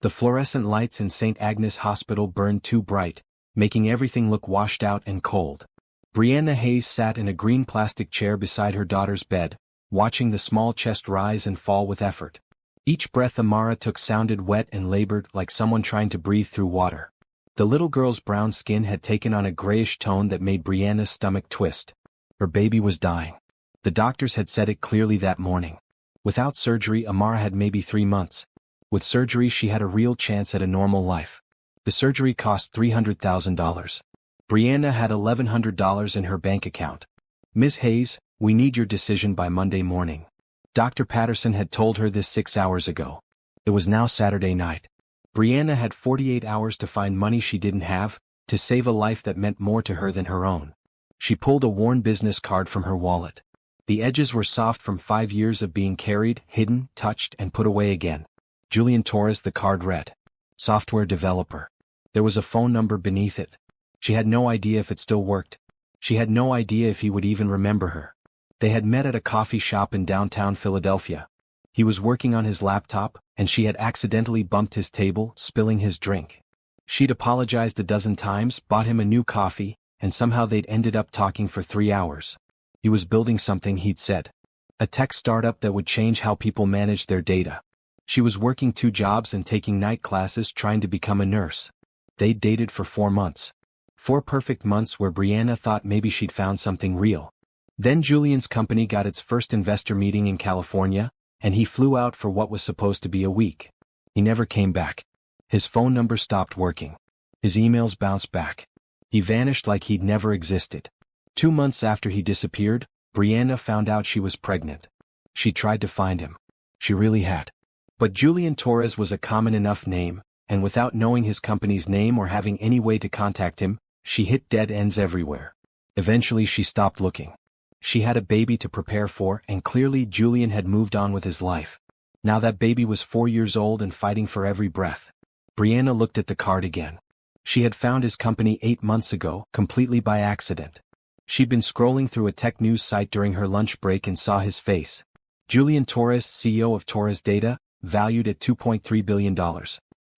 The fluorescent lights in St. Agnes Hospital burned too bright, making everything look washed out and cold. Brianna Hayes sat in a green plastic chair beside her daughter's bed, watching the small chest rise and fall with effort. Each breath Amara took sounded wet and labored, like someone trying to breathe through water. The little girl's brown skin had taken on a grayish tone that made Brianna's stomach twist. Her baby was dying. The doctors had said it clearly that morning. Without surgery, Amara had maybe 3 months. With surgery, she had a real chance at a normal life. The surgery cost $300,000. Brianna had $1,100 in her bank account. "Ms. Hayes, we need your decision by Monday morning." Dr. Patterson had told her this 6 hours ago. It was now Saturday night. Brianna had 48 hours to find money she didn't have, to save a life that meant more to her than her own. She pulled a worn business card from her wallet. The edges were soft from 5 years of being carried, hidden, touched, and put away again. Julian Torres, the card read. Software developer. There was a phone number beneath it. She had no idea if it still worked. She had no idea if he would even remember her. They had met at a coffee shop in downtown Philadelphia. He was working on his laptop, and she had accidentally bumped his table, spilling his drink. She'd apologized a dozen times, bought him a new coffee, and somehow they'd ended up talking for 3 hours. He was building something, he'd said. A tech startup that would change how people manage their data. She was working 2 jobs and taking night classes, trying to become a nurse. They'd dated for 4 months. 4 perfect months where Brianna thought maybe she'd found something real. Then Julian's company got its first investor meeting in California, and he flew out for what was supposed to be a week. He never came back. His phone number stopped working. His emails bounced back. He vanished like he'd never existed. 2 months after he disappeared, Brianna found out she was pregnant. She tried to find him. She really had. But Julian Torres was a common enough name, and without knowing his company's name or having any way to contact him, she hit dead ends everywhere. Eventually she stopped looking. She had a baby to prepare for, and clearly Julian had moved on with his life. Now that baby was 4 years old and fighting for every breath. Brianna looked at the card again. She had found his company 8 months ago, completely by accident. She'd been scrolling through a tech news site during her lunch break and saw his face. Julian Torres, CEO of Torres Data, valued at $2.3 billion.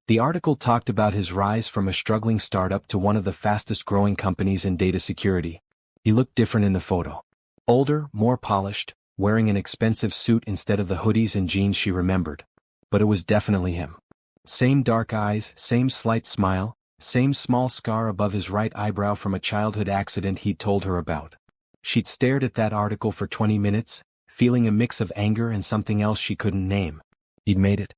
The article talked about his rise from a struggling startup to one of the fastest growing companies in data security. He looked different in the photo. Older, more polished, wearing an expensive suit instead of the hoodies and jeans she remembered. But it was definitely him. Same dark eyes, same slight smile, same small scar above his right eyebrow from a childhood accident he'd told her about. She'd stared at that article for 20 minutes, feeling a mix of anger and something else she couldn't name. He'd made it.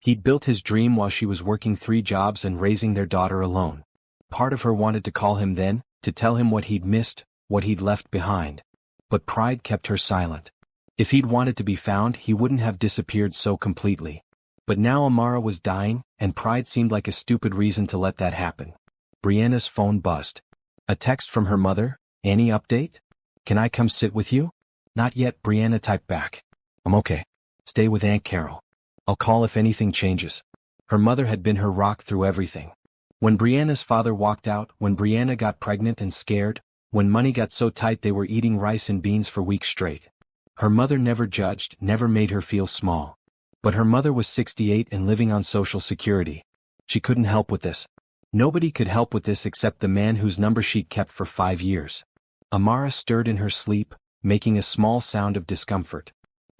He'd built his dream while she was working 3 jobs and raising their daughter alone. Part of her wanted to call him then, to tell him what he'd missed, what he'd left behind. But pride kept her silent. If he'd wanted to be found, he wouldn't have disappeared so completely. But now Amara was dying, and pride seemed like a stupid reason to let that happen. Brianna's phone buzzed. A text from her mother. "Any update? Can I come sit with you?" "Not yet," Brianna typed back. "I'm okay. Stay with Aunt Carol. I'll call if anything changes." Her mother had been her rock through everything. When Brianna's father walked out, when Brianna got pregnant and scared, when money got so tight they were eating rice and beans for weeks straight. Her mother never judged, never made her feel small. But her mother was 68 and living on Social Security. She couldn't help with this. Nobody could help with this except the man whose number she'd kept for 5 years. Amara stirred in her sleep, making a small sound of discomfort.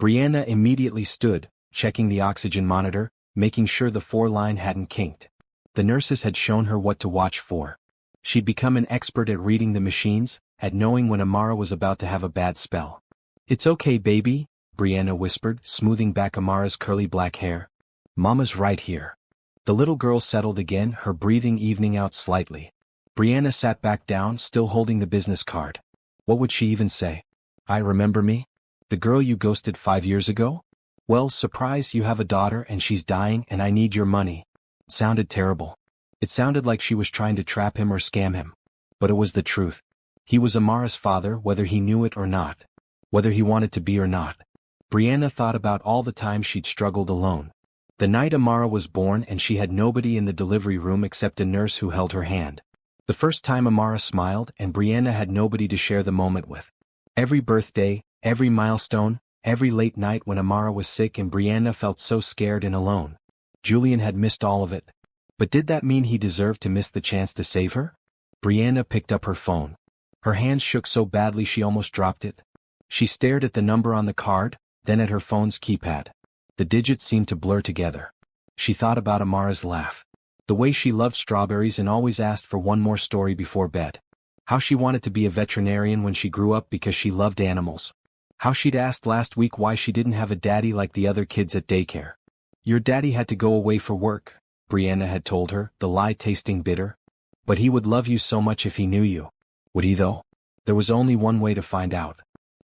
Brianna immediately stood, checking the oxygen monitor, making sure the 4-line hadn't kinked. The nurses had shown her what to watch for. She'd become an expert at reading the machines, at knowing when Amara was about to have a bad spell. "It's okay, baby," Brianna whispered, smoothing back Amara's curly black hair. "Mama's right here." The little girl settled again, her breathing evening out slightly. Brianna sat back down, still holding the business card. What would she even say? "I remember me? The girl you ghosted 5 years ago? Well, surprise, you have a daughter and she's dying and I need your money." It sounded terrible. It sounded like she was trying to trap him or scam him. But it was the truth. He was Amara's father, whether he knew it or not. Whether he wanted to be or not. Brianna thought about all the times she'd struggled alone. The night Amara was born and she had nobody in the delivery room except a nurse who held her hand. The first time Amara smiled and Brianna had nobody to share the moment with. Every birthday, every milestone, every late night when Amara was sick and Brianna felt so scared and alone. Julian had missed all of it. But did that mean he deserved to miss the chance to save her? Brianna picked up her phone. Her hand shook so badly she almost dropped it. She stared at the number on the card, then at her phone's keypad. The digits seemed to blur together. She thought about Amara's laugh. The way she loved strawberries and always asked for one more story before bed. How she wanted to be a veterinarian when she grew up because she loved animals. How she'd asked last week why she didn't have a daddy like the other kids at daycare. Your daddy had to go away for work, Brianna had told her, the lie tasting bitter. But he would love you so much if he knew you. Would he though? There was only one way to find out.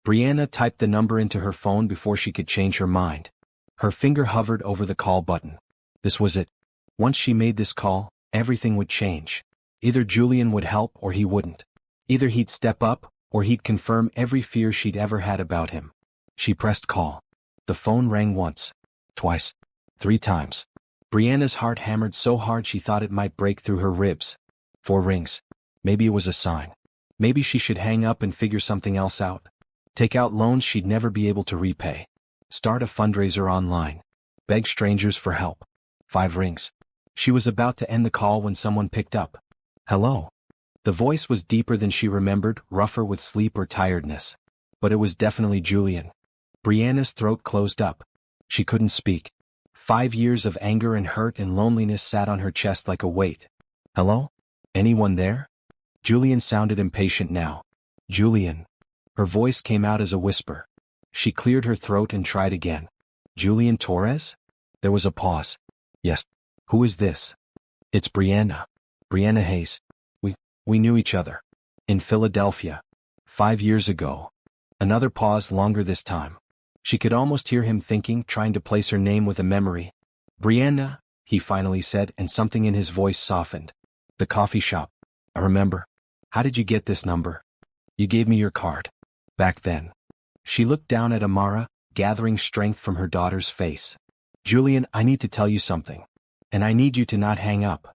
Brianna typed the number into her phone before she could change her mind. Her finger hovered over the call button. This was it. Once she made this call, everything would change. Either Julian would help or he wouldn't. Either he'd step up, or he'd confirm every fear she'd ever had about him. She pressed call. The phone rang once, twice, 3 times. Brianna's heart hammered so hard she thought it might break through her ribs. 4 rings. Maybe it was a sign. Maybe she should hang up and figure something else out. Take out loans she'd never be able to repay. Start a fundraiser online. Beg strangers for help. 5 rings. She was about to end the call when someone picked up. Hello. The voice was deeper than she remembered, rougher with sleep or tiredness. But it was definitely Julian. Brianna's throat closed up. She couldn't speak. 5 years of anger and hurt and loneliness sat on her chest like a weight. Hello? Anyone there? Julian sounded impatient now. Julian. Her voice came out as a whisper. She cleared her throat and tried again. Julian Torres? There was a pause. Yes. Who is this? It's Brianna. Brianna Hayes. We knew each other. In Philadelphia. 5 years ago. Another pause, longer this time. She could almost hear him thinking, trying to place her name with a memory. Brianna, he finally said, and something in his voice softened. The coffee shop. I remember. How did you get this number? You gave me your card. Back then. She looked down at Amara, gathering strength from her daughter's face. Julian, I need to tell you something. And I need you to not hang up.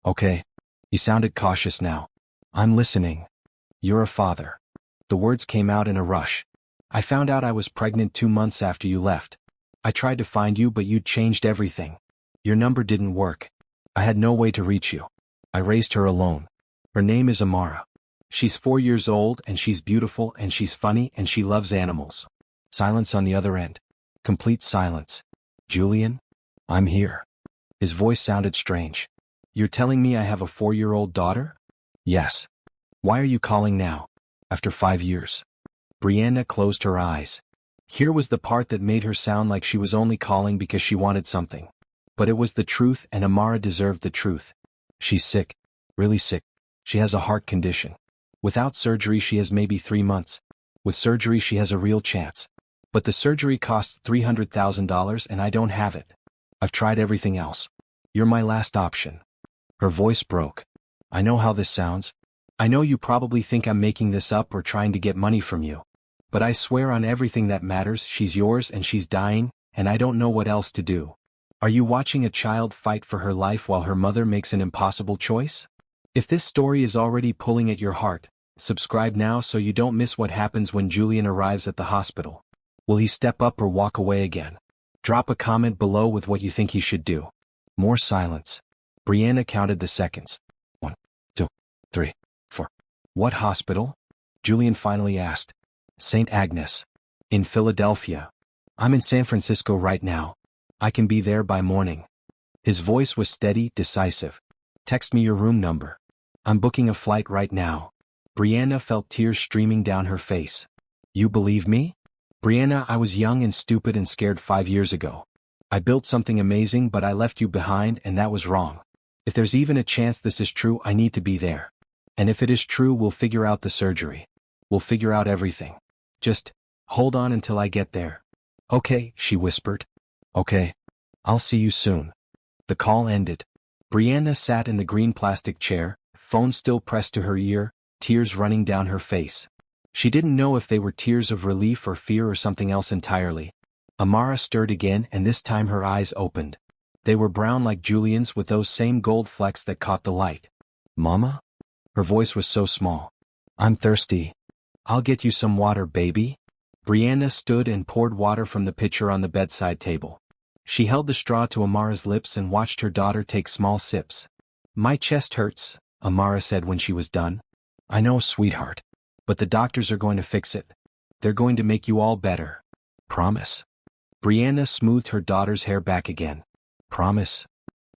Okay. He sounded cautious now. I'm listening. You're a father. The words came out in a rush. I found out I was pregnant 2 months after you left. I tried to find you, but you'd changed everything. Your number didn't work. I had no way to reach you. I raised her alone. Her name is Amara. She's 4 years old and she's beautiful and she's funny and she loves animals. Silence on the other end. Complete silence. Julian? I'm here. His voice sounded strange. You're telling me I have a 4-year-old daughter? Yes. Why are you calling now? After 5 years. Brianna closed her eyes. Here was the part that made her sound like she was only calling because she wanted something. But it was the truth, and Amara deserved the truth. She's sick. Really sick. She has a heart condition. Without surgery she has maybe 3 months. With surgery she has a real chance. But the surgery costs $300,000 and I don't have it. I've tried everything else. You're my last option. Her voice broke. I know how this sounds. I know you probably think I'm making this up or trying to get money from you. But I swear on everything that matters, she's yours and she's dying, and I don't know what else to do. Are you watching a child fight for her life while her mother makes an impossible choice? If this story is already pulling at your heart, subscribe now so you don't miss what happens when Julian arrives at the hospital. Will he step up or walk away again? Drop a comment below with what you think he should do. More silence. Brianna counted the seconds. 1, 2, 3, 4. What hospital? Julian finally asked. St. Agnes. In Philadelphia. I'm in San Francisco right now. I can be there by morning. His voice was steady, decisive. Text me your room number. I'm booking a flight right now. Brianna felt tears streaming down her face. You believe me? Brianna, I was young and stupid and scared 5 years ago. I built something amazing, but I left you behind, and that was wrong. If there's even a chance this is true, I need to be there. And if it is true, we'll figure out the surgery. We'll figure out everything. Just hold on until I get there. Okay, she whispered. Okay. I'll see you soon. The call ended. Brianna sat in the green plastic chair, phone still pressed to her ear, tears running down her face. She didn't know if they were tears of relief or fear or something else entirely. Amara stirred again, and this time her eyes opened. They were brown like Julian's with those same gold flecks that caught the light. Mama? Her voice was so small. I'm thirsty. I'll get you some water, baby. Brianna stood and poured water from the pitcher on the bedside table. She held the straw to Amara's lips and watched her daughter take small sips. "My chest hurts," Amara said when she was done. "I know, sweetheart. But the doctors are going to fix it. They're going to make you all better. Promise?" Brianna smoothed her daughter's hair back again. "Promise?"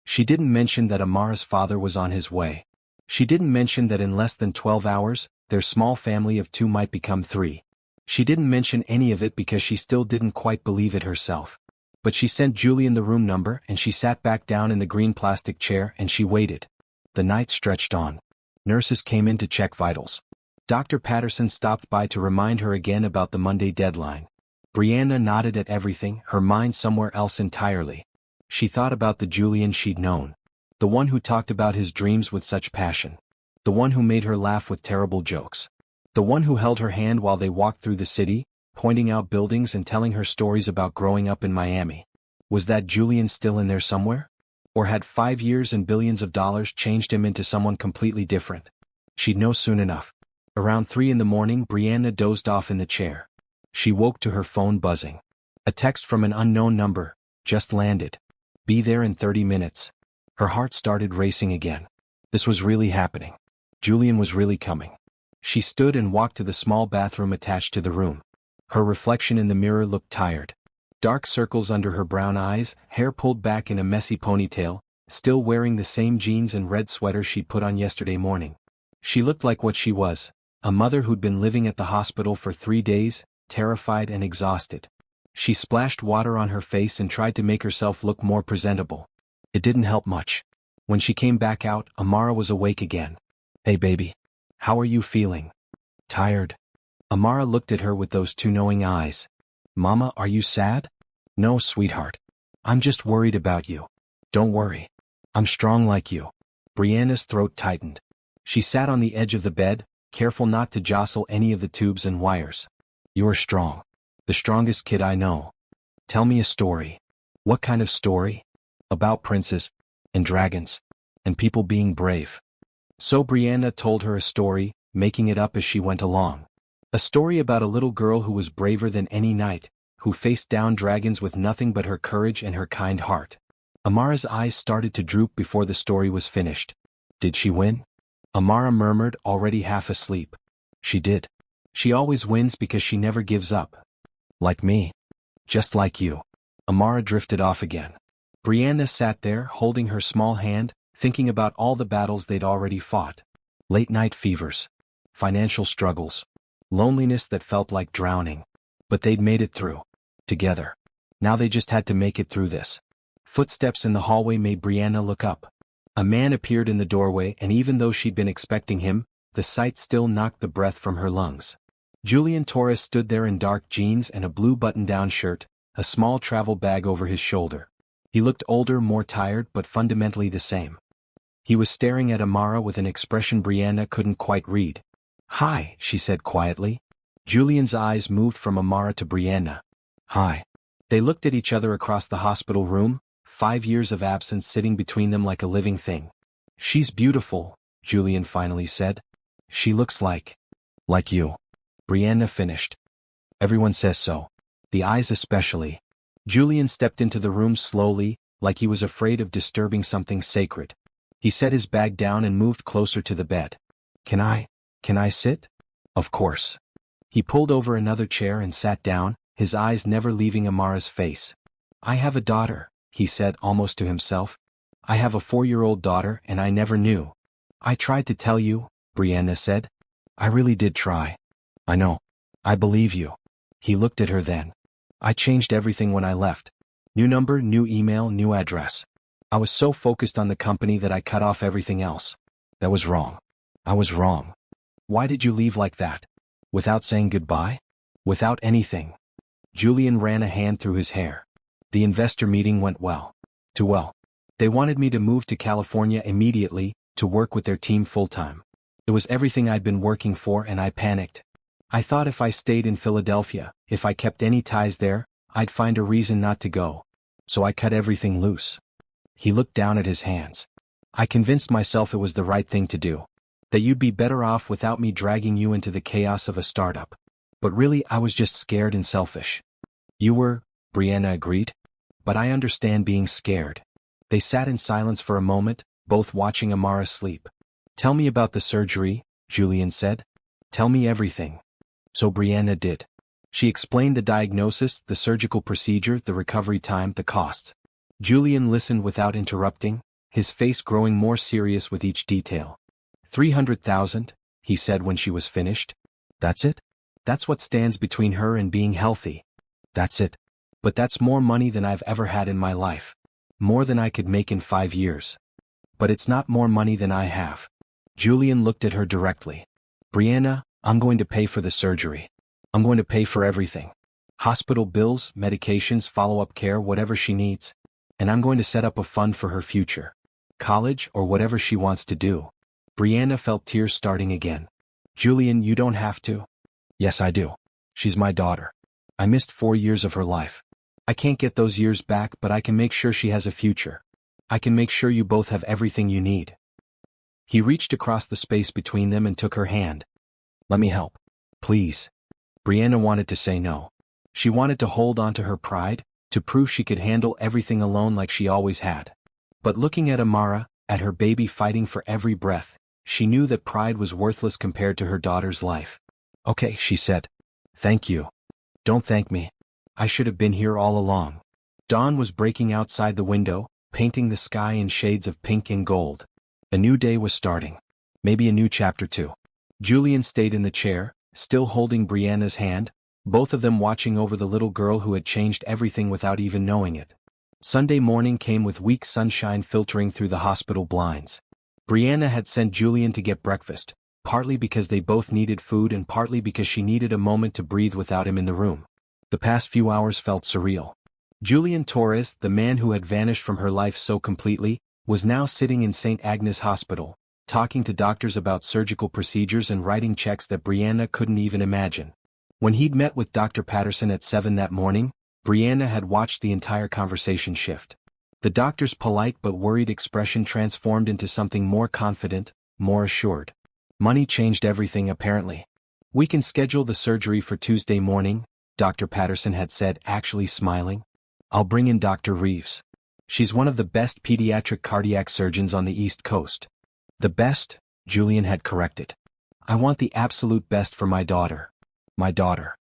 She didn't mention that Amara's father was on his way. She didn't mention that in less than 12 hours, their small family of 2 might become 3. She didn't mention any of it because she still didn't quite believe it herself. But she sent Julian the room number and she sat back down in the green plastic chair and she waited. The night stretched on. Nurses came in to check vitals. Dr. Patterson stopped by to remind her again about the Monday deadline. Brianna nodded at everything, her mind somewhere else entirely. She thought about the Julian she'd known. The one who talked about his dreams with such passion. The one who made her laugh with terrible jokes. The one who held her hand while they walked through the city, pointing out buildings and telling her stories about growing up in Miami. Was that Julian still in there somewhere? Or had 5 years and billions of dollars changed him into someone completely different? She'd know soon enough. Around 3 in the morning, Brianna dozed off in the chair. She woke to her phone buzzing. A text from an unknown number, "Just landed. Be there in 30 minutes. Her heart started racing again. This was really happening. Julian was really coming. She stood and walked to the small bathroom attached to the room. Her reflection in the mirror looked tired. Dark circles under her brown eyes, hair pulled back in a messy ponytail, still wearing the same jeans and red sweater she'd put on yesterday morning. She looked like what she was, a mother who'd been living at the hospital for 3 days, terrified and exhausted. She splashed water on her face and tried to make herself look more presentable. It didn't help much. When she came back out, Amara was awake again. "Hey baby. How are you feeling? Tired?" Amara looked at her with those 2 knowing eyes. "Mama, are you sad?" "No, sweetheart. I'm just worried about you." "Don't worry. I'm strong like you." Brianna's throat tightened. She sat on the edge of the bed, careful not to jostle any of the tubes and wires. "You're strong. The strongest kid I know. Tell me a story." "What kind of story?" "About princes. And dragons. And people being brave." So Brianna told her a story, making it up as she went along. A story about a little girl who was braver than any knight, who faced down dragons with nothing but her courage and her kind heart. Amara's eyes started to droop before the story was finished. "Did she win?" Amara murmured, already half asleep. "She did. She always wins because she never gives up. Like me. Just like you." Amara drifted off again. Brianna sat there, holding her small hand, thinking about all the battles they'd already fought. Late-night fevers. Financial struggles. Loneliness that felt like drowning. But they'd made it through. Together. Now they just had to make it through this. Footsteps in the hallway made Brianna look up. A man appeared in the doorway, and even though she'd been expecting him, the sight still knocked the breath from her lungs. Julian Torres stood there in dark jeans and a blue button-down shirt, a small travel bag over his shoulder. He looked older, more tired, but fundamentally the same. He was staring at Amara with an expression Brianna couldn't quite read. "Hi," she said quietly. Julian's eyes moved from Amara to Brianna. "Hi." They looked at each other across the hospital room, 5 years of absence sitting between them like a living thing. "She's beautiful," Julian finally said. "She looks like you." Brianna finished. "Everyone says so. The eyes especially." Julian stepped into the room slowly, like he was afraid of disturbing something sacred. He set his bag down and moved closer to the bed. Can I sit?" "Of course." He pulled over another chair and sat down, his eyes never leaving Amara's face. "I have a daughter," he said almost to himself. "I have a 4-year-old daughter and I never knew." "I tried to tell you," Brianna said. "I really did try." "I know. I believe you." He looked at her then. "I changed everything when I left. New number, new email, new address. I was so focused on the company that I cut off everything else. That was wrong. I was wrong." "Why did you leave like that? Without saying goodbye? Without anything?" Julian ran a hand through his hair. "The investor meeting went well. Too well. They wanted me to move to California immediately, to work with their team full-time. It was everything I'd been working for and I panicked. I thought if I stayed in Philadelphia, if I kept any ties there, I'd find a reason not to go. So I cut everything loose." He looked down at his hands. "I convinced myself it was the right thing to do. That you'd be better off without me dragging you into the chaos of a startup. But really I was just scared and selfish." "You were," Brianna agreed. but I understand being scared." They sat in silence for a moment, both watching Amara sleep. "Tell me about the surgery," Julian said. "Tell me everything." So Brianna did. She explained the diagnosis, the surgical procedure, the recovery time, the costs. Julian listened without interrupting, his face growing more serious with each detail. 300,000, he said when she was finished. "That's it? That's what stands between her and being healthy." "That's it. But that's more money than I've ever had in my life. More than I could make in 5 years. But it's not more money than I have." Julian looked at her directly. "Brianna, I'm going to pay for the surgery. I'm going to pay for everything. Hospital bills, medications, follow-up care, whatever she needs. And I'm going to set up a fund for her future. College or whatever she wants to do." Brianna felt tears starting again. "Julian, you don't have to." "Yes, I do. She's my daughter. I missed 4 years of her life. I can't get those years back, but I can make sure she has a future. I can make sure you both have everything you need." He reached across the space between them and took her hand. "Let me help. Please." Brianna wanted to say no. She wanted to hold on to her pride, to prove she could handle everything alone like she always had. But looking at Amara, at her baby fighting for every breath, she knew that pride was worthless compared to her daughter's life. "Okay," she said. "Thank you." "Don't thank me. I should have been here all along." Dawn was breaking outside the window, painting the sky in shades of pink and gold. A new day was starting. Maybe a new chapter too. Julian stayed in the chair, still holding Brianna's hand, both of them watching over the little girl who had changed everything without even knowing it. Sunday morning came with weak sunshine filtering through the hospital blinds. Brianna had sent Julian to get breakfast, partly because they both needed food and partly because she needed a moment to breathe without him in the room. The past few hours felt surreal. Julian Torres, the man who had vanished from her life so completely, was now sitting in St. Agnes Hospital, talking to doctors about surgical procedures and writing checks that Brianna couldn't even imagine. When he'd met with Dr. Patterson at 7 that morning, Brianna had watched the entire conversation shift. The doctor's polite but worried expression transformed into something more confident, more assured. Money changed everything apparently. "We can schedule the surgery for Tuesday morning," Dr. Patterson had said, actually smiling. "I'll bring in Dr. Reeves. She's one of the best pediatric cardiac surgeons on the East Coast." "The best," Julian had corrected. "I want the absolute best for my daughter. My daughter."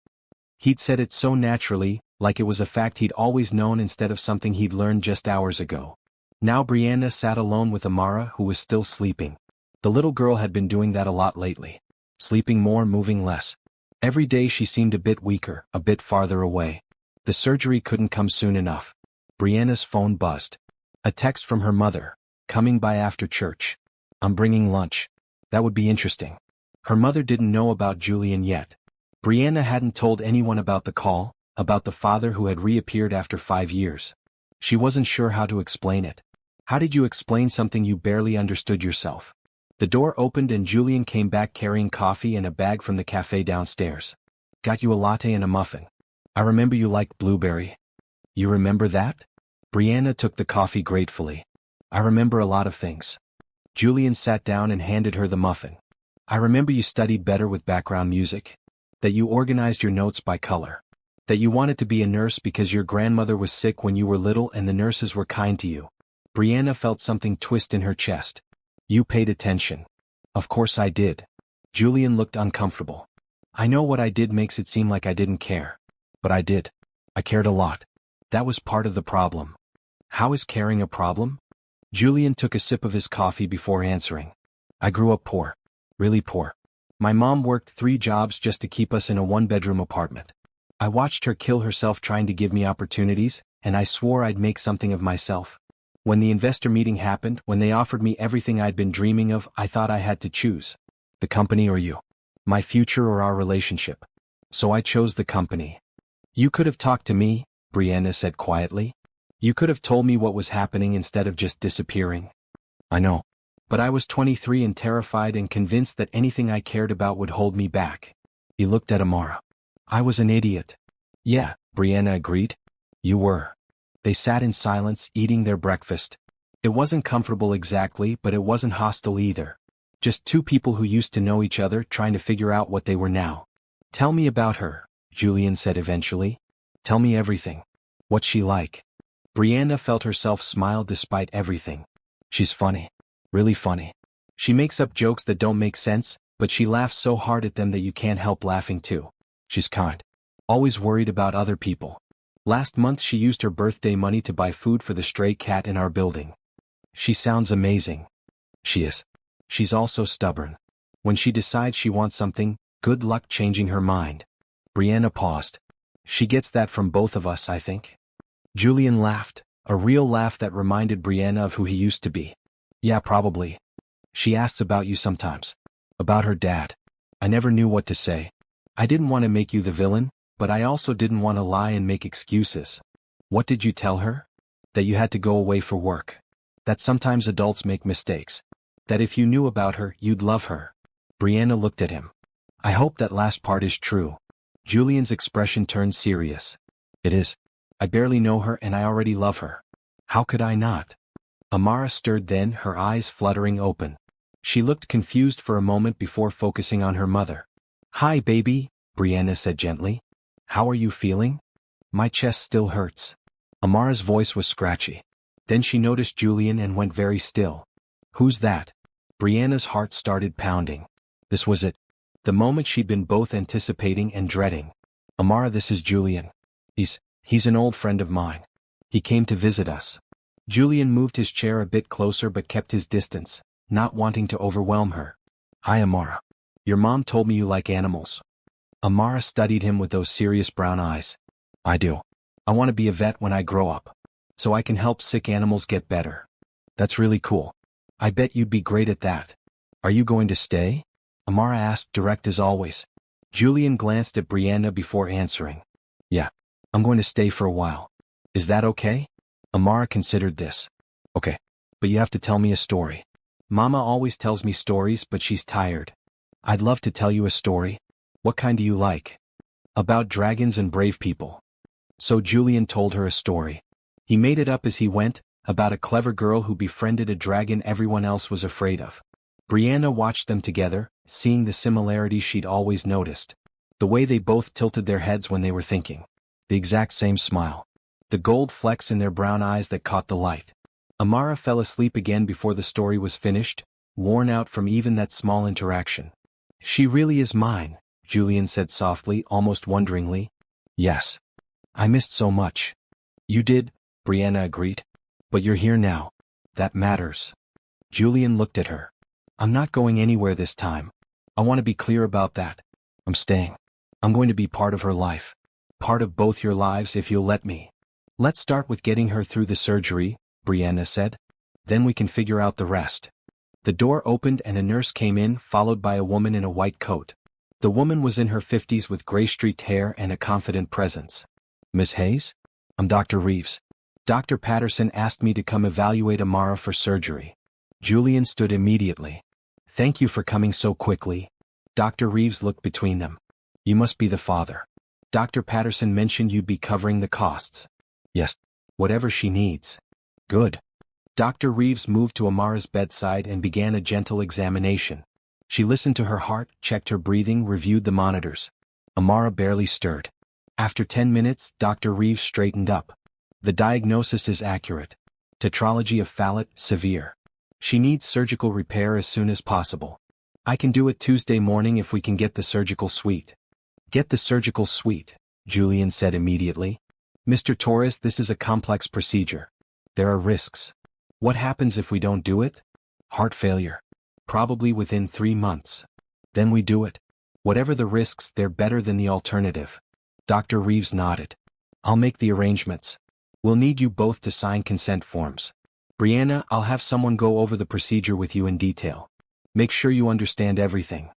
He'd said it so naturally, like it was a fact he'd always known instead of something he'd learned just hours ago. Now Brianna sat alone with Amara, who was still sleeping. The little girl had been doing that a lot lately. Sleeping more, moving less. Every day she seemed a bit weaker, a bit farther away. The surgery couldn't come soon enough. Brianna's phone buzzed. A text from her mother. "Coming by after church. I'm bringing lunch. That would be interesting." Her mother didn't know about Julian yet. Brianna hadn't told anyone about the call, about the father who had reappeared after 5 years. She wasn't sure how to explain it. How did you explain something you barely understood yourself? The door opened and Julian came back carrying coffee and a bag from the cafe downstairs. "Got you a latte and a muffin. I remember you liked blueberry." "You remember that?" Brianna took the coffee gratefully. "I remember a lot of things." Julian sat down and handed her the muffin. "I remember you studied better with background music. That you organized your notes by color. That you wanted to be a nurse because your grandmother was sick when you were little and the nurses were kind to you." Brianna felt something twist in her chest. "You paid attention." "Of course I did." Julian looked uncomfortable. "I know what I did makes it seem like I didn't care. But I did. I cared a lot. That was part of the problem." "How is caring a problem?" Julian took a sip of his coffee before answering. "I grew up poor. Really poor. My mom worked 3 jobs just to keep us in a 1-bedroom apartment. I watched her kill herself trying to give me opportunities, and I swore I'd make something of myself. When the investor meeting happened, when they offered me everything I'd been dreaming of, I thought I had to choose. The company or you. My future or our relationship. So I chose the company." "You could have talked to me," Brianna said quietly. "You could have told me what was happening instead of just disappearing." "I know. But I was 23 and terrified and convinced that anything I cared about would hold me back." He looked at Amara. "I was an idiot." "Yeah," Brianna agreed. "You were." They sat in silence, eating their breakfast. It wasn't comfortable exactly, but it wasn't hostile either. Just 2 people who used to know each other trying to figure out what they were now. "Tell me about her," Julian said eventually. "Tell me everything. What's she like?" Brianna felt herself smile despite everything. She's funny. Really funny. She makes up jokes that don't make sense, but she laughs so hard at them that you can't help laughing too. She's kind. Always worried about other people. Last month she used her birthday money to buy food for the stray cat in our building. She sounds amazing. She is. She's also stubborn. When she decides she wants something, good luck changing her mind. Brianna paused. She gets that from both of us, I think. Julian laughed, a real laugh that reminded Brianna of who he used to be. Yeah, probably. She asks about you sometimes. About her dad. I never knew what to say. I didn't want to make you the villain, but I also didn't want to lie and make excuses. What did you tell her? That you had to go away for work. That sometimes adults make mistakes. That if you knew about her, you'd love her. Brianna looked at him. I hope that last part is true. Julian's expression turned serious. It is. I barely know her and I already love her. How could I not? Amara stirred then, her eyes fluttering open. She looked confused for a moment before focusing on her mother. Hi, baby, Brianna said gently. How are you feeling? My chest still hurts. Amara's voice was scratchy. Then she noticed Julian and went very still. Who's that? Brianna's heart started pounding. This was it. The moment she'd been both anticipating and dreading. Amara, this is Julian. He's an old friend of mine. He came to visit us. Julian moved his chair a bit closer but kept his distance, not wanting to overwhelm her. Hi, Amara. Your mom told me you like animals. Amara studied him with those serious brown eyes. I do. I want to be a vet when I grow up. So I can help sick animals get better. That's really cool. I bet you'd be great at that. Are you going to stay? Amara asked, direct as always. Julian glanced at Brianna before answering. Yeah. I'm going to stay for a while. Is that okay? Amara considered this. Okay. But you have to tell me a story. Mama always tells me stories, but she's tired. I'd love to tell you a story. What kind do you like? About dragons and brave people. So Julian told her a story. He made it up as he went, about a clever girl who befriended a dragon everyone else was afraid of. Brianna watched them together, seeing the similarities she'd always noticed. The way they both tilted their heads when they were thinking. The exact same smile. The gold flecks in their brown eyes that caught the light. Amara fell asleep again before the story was finished, worn out from even that small interaction. She really is mine, Julian said softly, almost wonderingly. Yes. I missed so much. You did, Brianna agreed. But you're here now. That matters. Julian looked at her. I'm not going anywhere this time. I want to be clear about that. I'm staying. I'm going to be part of her life. Part of both your lives if you'll let me. Let's start with getting her through the surgery, Brianna said. Then we can figure out the rest. The door opened and a nurse came in, followed by a woman in a white coat. The woman was in her 50s with gray-streaked hair and a confident presence. Miss Hayes? I'm Dr. Reeves. Dr. Patterson asked me to come evaluate Amara for surgery. Julian stood immediately. Thank you for coming so quickly. Dr. Reeves looked between them. You must be the father. Dr. Patterson mentioned you'd be covering the costs. Yes. Whatever she needs. Good. Dr. Reeves moved to Amara's bedside and began a gentle examination. She listened to her heart, checked her breathing, reviewed the monitors. Amara barely stirred. After 10 minutes, Dr. Reeves straightened up. The diagnosis is accurate. Tetralogy of Fallot, severe. She needs surgical repair as soon as possible. I can do it Tuesday morning if we can get the surgical suite. Get the surgical suite, Julian said immediately. Mr. Torres, this is a complex procedure. There are risks. What happens if we don't do it? Heart failure. Probably within 3 months. Then we do it. Whatever the risks, they're better than the alternative. Dr. Reeves nodded. I'll make the arrangements. We'll need you both to sign consent forms. Brianna, I'll have someone go over the procedure with you in detail. Make sure you understand everything.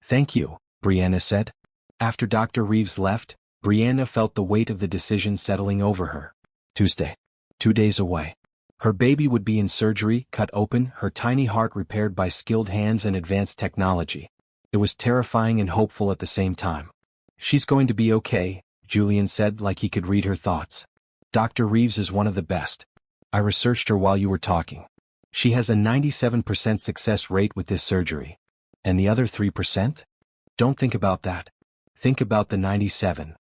Thank you, Brianna said. After Dr. Reeves left, Brianna felt the weight of the decision settling over her. Tuesday. 2 days away. Her baby would be in surgery, cut open, her tiny heart repaired by skilled hands and advanced technology. It was terrifying and hopeful at the same time. She's going to be okay, Julian said like he could read her thoughts. Dr. Reeves is one of the best. I researched her while you were talking. She has a 97% success rate with this surgery. And the other 3%? Don't think about that. Think about the 97.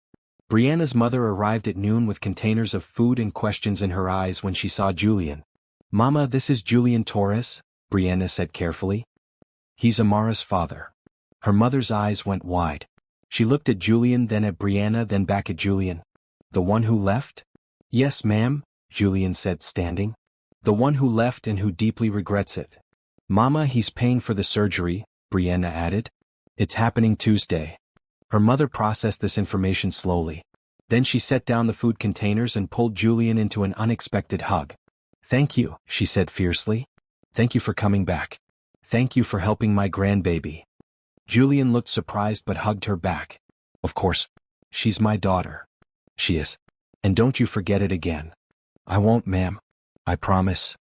Brianna's mother arrived at noon with containers of food and questions in her eyes when she saw Julian. "Mama, this is Julian Torres," Brianna said carefully. "He's Amara's father." Her mother's eyes went wide. She looked at Julian, then at Brianna, then back at Julian. "The one who left?" "Yes, ma'am," Julian said, standing. "The one who left and who deeply regrets it." "Mama, he's paying for the surgery," Brianna added. "It's happening Tuesday." Her mother processed this information slowly. Then she set down the food containers and pulled Julian into an unexpected hug. "Thank you," she said fiercely. "Thank you for coming back. Thank you for helping my grandbaby." Julian looked surprised but hugged her back. "Of course. She's my daughter." "She is. And don't you forget it again." "I won't, ma'am. I promise."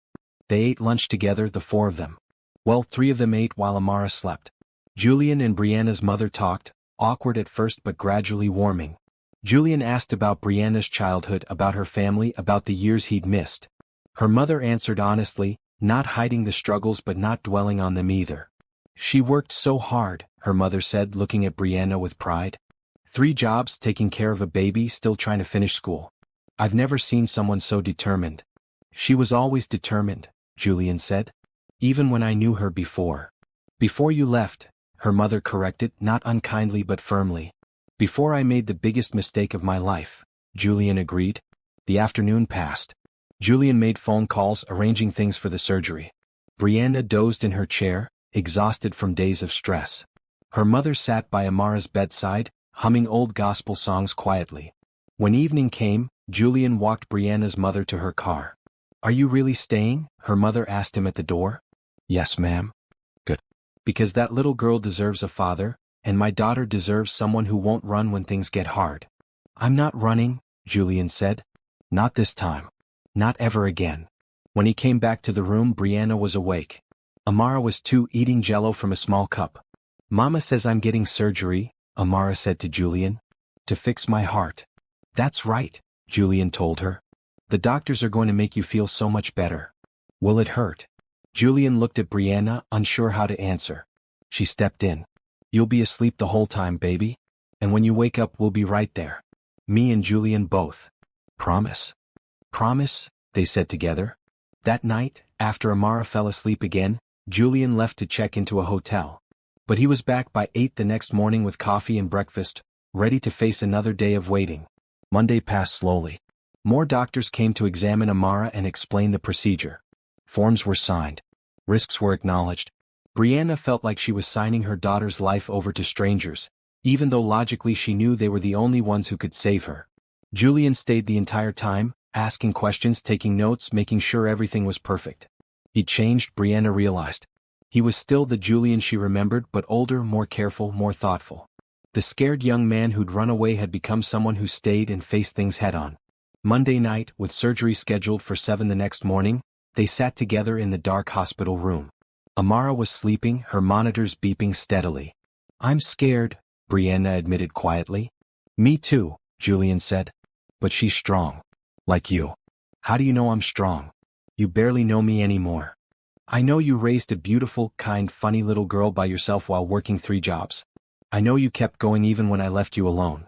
They ate lunch together, the four of them. Well, three of them ate while Amara slept. Julian and Brianna's mother talked, awkward at first but gradually warming. Julian asked about Brianna's childhood, about her family, about the years he'd missed. Her mother answered honestly, not hiding the struggles but not dwelling on them either. "She worked so hard," her mother said, looking at Brianna with pride. "3 jobs, taking care of a baby, still trying to finish school. I've never seen someone so determined." "She was always determined," Julian said. "Even when I knew her before." "Before you left," her mother corrected, not unkindly but firmly. "Before I made the biggest mistake of my life," Julian agreed. The afternoon passed. Julian made phone calls, arranging things for the surgery. Brianna dozed in her chair, exhausted from days of stress. Her mother sat by Amara's bedside, humming old gospel songs quietly. When evening came, Julian walked Brianna's mother to her car. "Are you really staying?" her mother asked him at the door. "Yes, ma'am." "Good. Because that little girl deserves a father, and my daughter deserves someone who won't run when things get hard." "I'm not running," Julian said. "Not this time. Not ever again." When he came back to the room, Brianna was awake. Amara was too, eating jello from a small cup. "Mama says I'm getting surgery," Amara said to Julian. "To fix my heart." "That's right," Julian told her. "The doctors are going to make you feel so much better." "Will it hurt?" Julian looked at Brianna, unsure how to answer. She stepped in. "You'll be asleep the whole time, baby. And when you wake up, we'll be right there. Me and Julian both. Promise?" "Promise," they said together. That night, after Amara fell asleep again, Julian left to check into a hotel. But he was back by 8 the next morning with coffee and breakfast, ready to face another day of waiting. Monday passed slowly. More doctors came to examine Amara and explain the procedure. Forms were signed. Risks were acknowledged. Brianna felt like she was signing her daughter's life over to strangers, even though logically she knew they were the only ones who could save her. Julian stayed the entire time, asking questions, taking notes, making sure everything was perfect. He changed, Brianna realized. He was still the Julian she remembered, but older, more careful, more thoughtful. The scared young man who'd run away had become someone who stayed and faced things head-on. Monday night, with surgery scheduled for 7 the next morning, they sat together in the dark hospital room. Amara was sleeping, her monitors beeping steadily. "I'm scared," Brianna admitted quietly. "Me too," Julian said. "But she's strong. Like you." "How do you know I'm strong?" "You barely know me anymore." "I know you raised a beautiful, kind, funny little girl by yourself while working 3 jobs. I know you kept going even when I left you alone.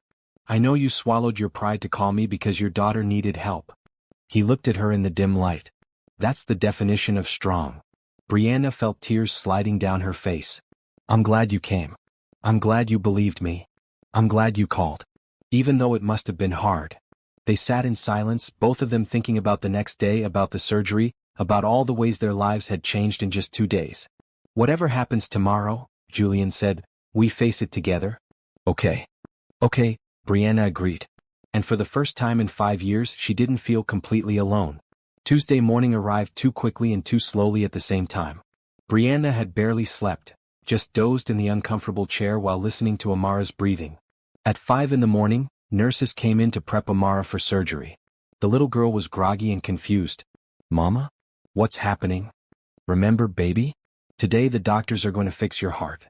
I know you swallowed your pride to call me because your daughter needed help." He looked at her in the dim light. "That's the definition of strong." Brianna felt tears sliding down her face. "I'm glad you came. I'm glad you believed me. I'm glad you called. Even though it must have been hard." They sat in silence, both of them thinking about the next day, about the surgery, about all the ways their lives had changed in just 2 days. "Whatever happens tomorrow," Julian said, "we face it together." "Okay. Okay," Brianna agreed. And for the first time in 5 years, she didn't feel completely alone. Tuesday morning arrived too quickly and too slowly at the same time. Brianna had barely slept, just dozed in the uncomfortable chair while listening to Amara's breathing. At 5 in the morning, nurses came in to prep Amara for surgery. The little girl was groggy and confused. "Mama? What's happening?" "Remember, baby? Today the doctors are going to fix your heart.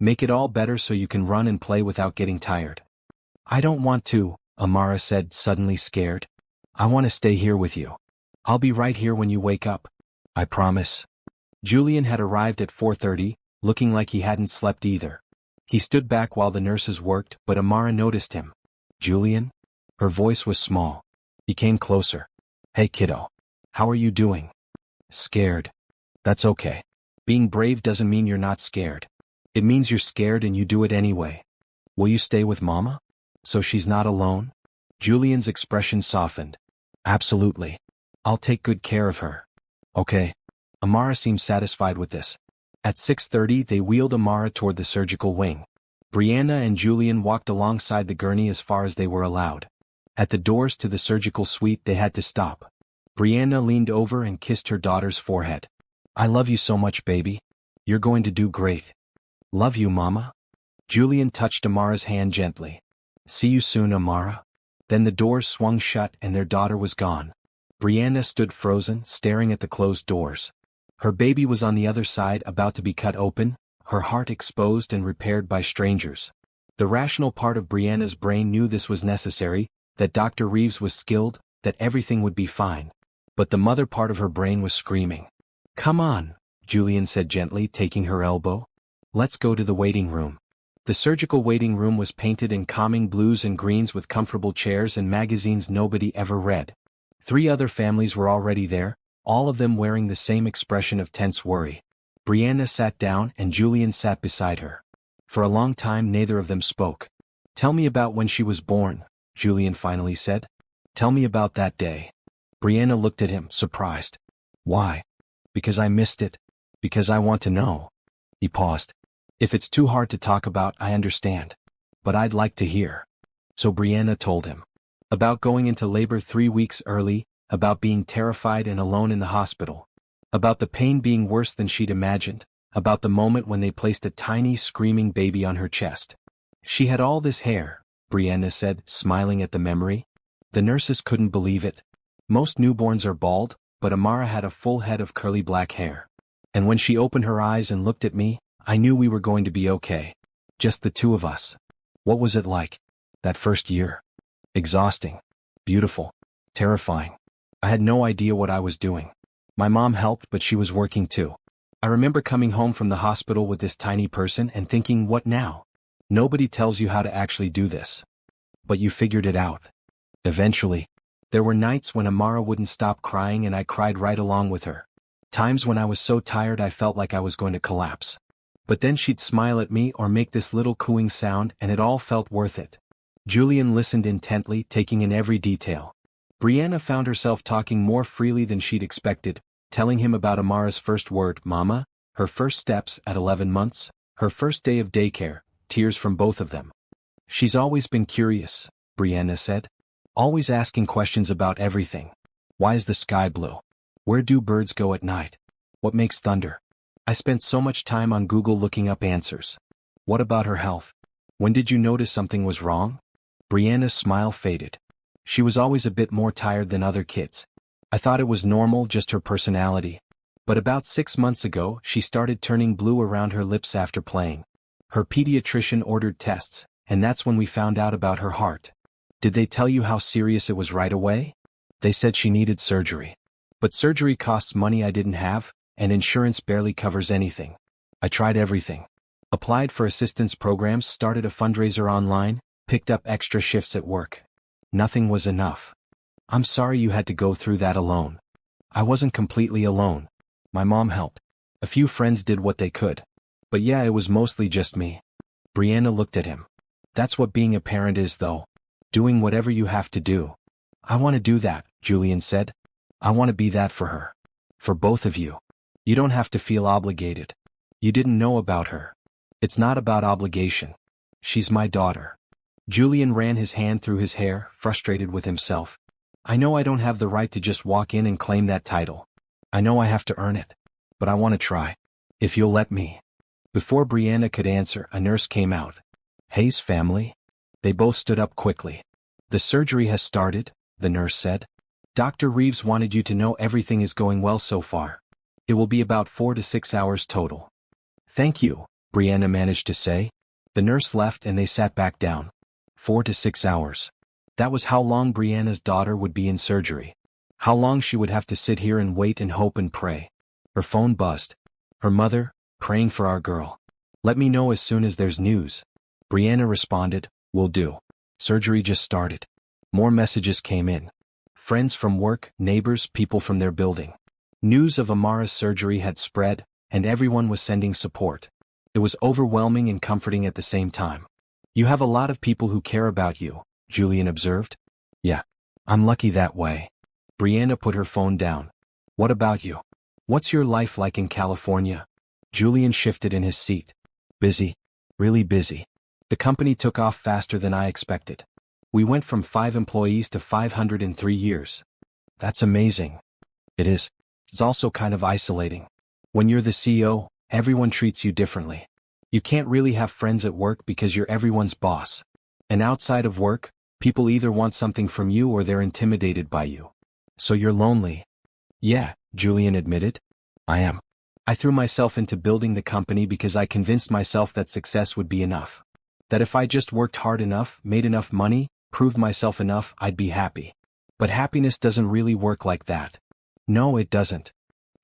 Make it all better so you can run and play without getting tired." "I don't want to," Amara said, suddenly scared. "I want to stay here with you. I'll be right here when you wake up. I promise." Julian had arrived at 4:30, looking like he hadn't slept either. He stood back while the nurses worked, but Amara noticed him. "Julian?" Her voice was small. He came closer. Hey kiddo. How are you doing? Scared. That's okay. Being brave doesn't mean you're not scared. It means you're scared and you do it anyway. Will you stay with Mama? So she's not alone? Julian's expression softened. Absolutely. I'll take good care of her. Okay. Amara seemed satisfied with this. At 6:30 they wheeled Amara toward the surgical wing. Brianna and Julian walked alongside the gurney as far as they were allowed. At the doors to the surgical suite they had to stop. Brianna leaned over and kissed her daughter's forehead. I love you so much, baby. You're going to do great. Love you, Mama. Julian touched Amara's hand gently. See you soon, Amara. Then the doors swung shut and their daughter was gone. Brianna stood frozen, staring at the closed doors. Her baby was on the other side, about to be cut open, her heart exposed and repaired by strangers. The rational part of Brianna's brain knew this was necessary, that Dr. Reeves was skilled, that everything would be fine. But the mother part of her brain was screaming. Come on, Julian said gently, taking her elbow. Let's go to the waiting room. The surgical waiting room was painted in calming blues and greens with comfortable chairs and magazines nobody ever read. 3 other families were already there, all of them wearing the same expression of tense worry. Brianna sat down and Julian sat beside her. For a long time neither of them spoke. Tell me about when she was born, Julian finally said. Tell me about that day. Brianna looked at him, surprised. Why? Because I missed it. Because I want to know. He paused. If it's too hard to talk about, I understand. But I'd like to hear. So Brianna told him. About going into labor 3 weeks early, about being terrified and alone in the hospital. About the pain being worse than she'd imagined, about the moment when they placed a tiny screaming baby on her chest. She had all this hair, Brianna said, smiling at the memory. The nurses couldn't believe it. Most newborns are bald, but Amara had a full head of curly black hair. And when she opened her eyes and looked at me, I knew we were going to be okay. Just the 2 of us. What was it like? That first year? Exhausting. Beautiful. Terrifying. I had no idea what I was doing. My mom helped, but she was working too. I remember coming home from the hospital with this tiny person and thinking, what now? Nobody tells you how to actually do this. But you figured it out. Eventually. There were nights when Amara wouldn't stop crying and I cried right along with her. Times when I was so tired I felt like I was going to collapse. But then she'd smile at me or make this little cooing sound and it all felt worth it. Julian listened intently, taking in every detail. Brianna found herself talking more freely than she'd expected, telling him about Amara's first word, Mama, her first steps at 11 months, her first day of daycare, tears from both of them. She's always been curious, Brianna said. Always asking questions about everything. Why is the sky blue? Where do birds go at night? What makes thunder? I spent so much time on Google looking up answers. What about her health? When did you notice something was wrong? Brianna's smile faded. She was always a bit more tired than other kids. I thought it was normal, just her personality. But about 6 months ago, she started turning blue around her lips after playing. Her pediatrician ordered tests, and that's when we found out about her heart. Did they tell you how serious it was right away? They said she needed surgery. But surgery costs money I didn't have, and insurance barely covers anything. I tried everything. Applied for assistance programs, started a fundraiser online, picked up extra shifts at work. Nothing was enough. I'm sorry you had to go through that alone. I wasn't completely alone. My mom helped. A few friends did what they could. But yeah, it was mostly just me. Brianna looked at him. That's what being a parent is, though. Doing whatever you have to do. I want to do that, Julian said. I want to be that for her. For both of you. You don't have to feel obligated. You didn't know about her. It's not about obligation. She's my daughter. Julian ran his hand through his hair, frustrated with himself. I know I don't have the right to just walk in and claim that title. I know I have to earn it. But I want to try. If you'll let me. Before Brianna could answer, a nurse came out. Hayes family? They both stood up quickly. The surgery has started, the nurse said. Dr. Reeves wanted you to know everything is going well so far. It will be about 4 to 6 hours total. Thank you, Brianna managed to say. The nurse left and they sat back down. 4 to 6 hours. That was how long Brianna's daughter would be in surgery. How long she would have to sit here and wait and hope and pray. Her phone buzzed. Her mother, praying for our girl. Let me know as soon as there's news. Brianna responded, will do. Surgery just started. More messages came in. Friends from work, neighbors, people from their building. News of Amara's surgery had spread, and everyone was sending support. It was overwhelming and comforting at the same time. You have a lot of people who care about you, Julian observed. Yeah. I'm lucky that way. Brianna put her phone down. What about you? What's your life like in California? Julian shifted in his seat. Busy. Really busy. The company took off faster than I expected. We went from 5 employees to 500 in 3 years. That's amazing. It is. It's also kind of isolating. When you're the CEO, everyone treats you differently. You can't really have friends at work because you're everyone's boss. And outside of work, people either want something from you or they're intimidated by you. So you're lonely. Yeah, Julian admitted. I am. I threw myself into building the company because I convinced myself that success would be enough. That if I just worked hard enough, made enough money, proved myself enough, I'd be happy. But happiness doesn't really work like that. No, it doesn't.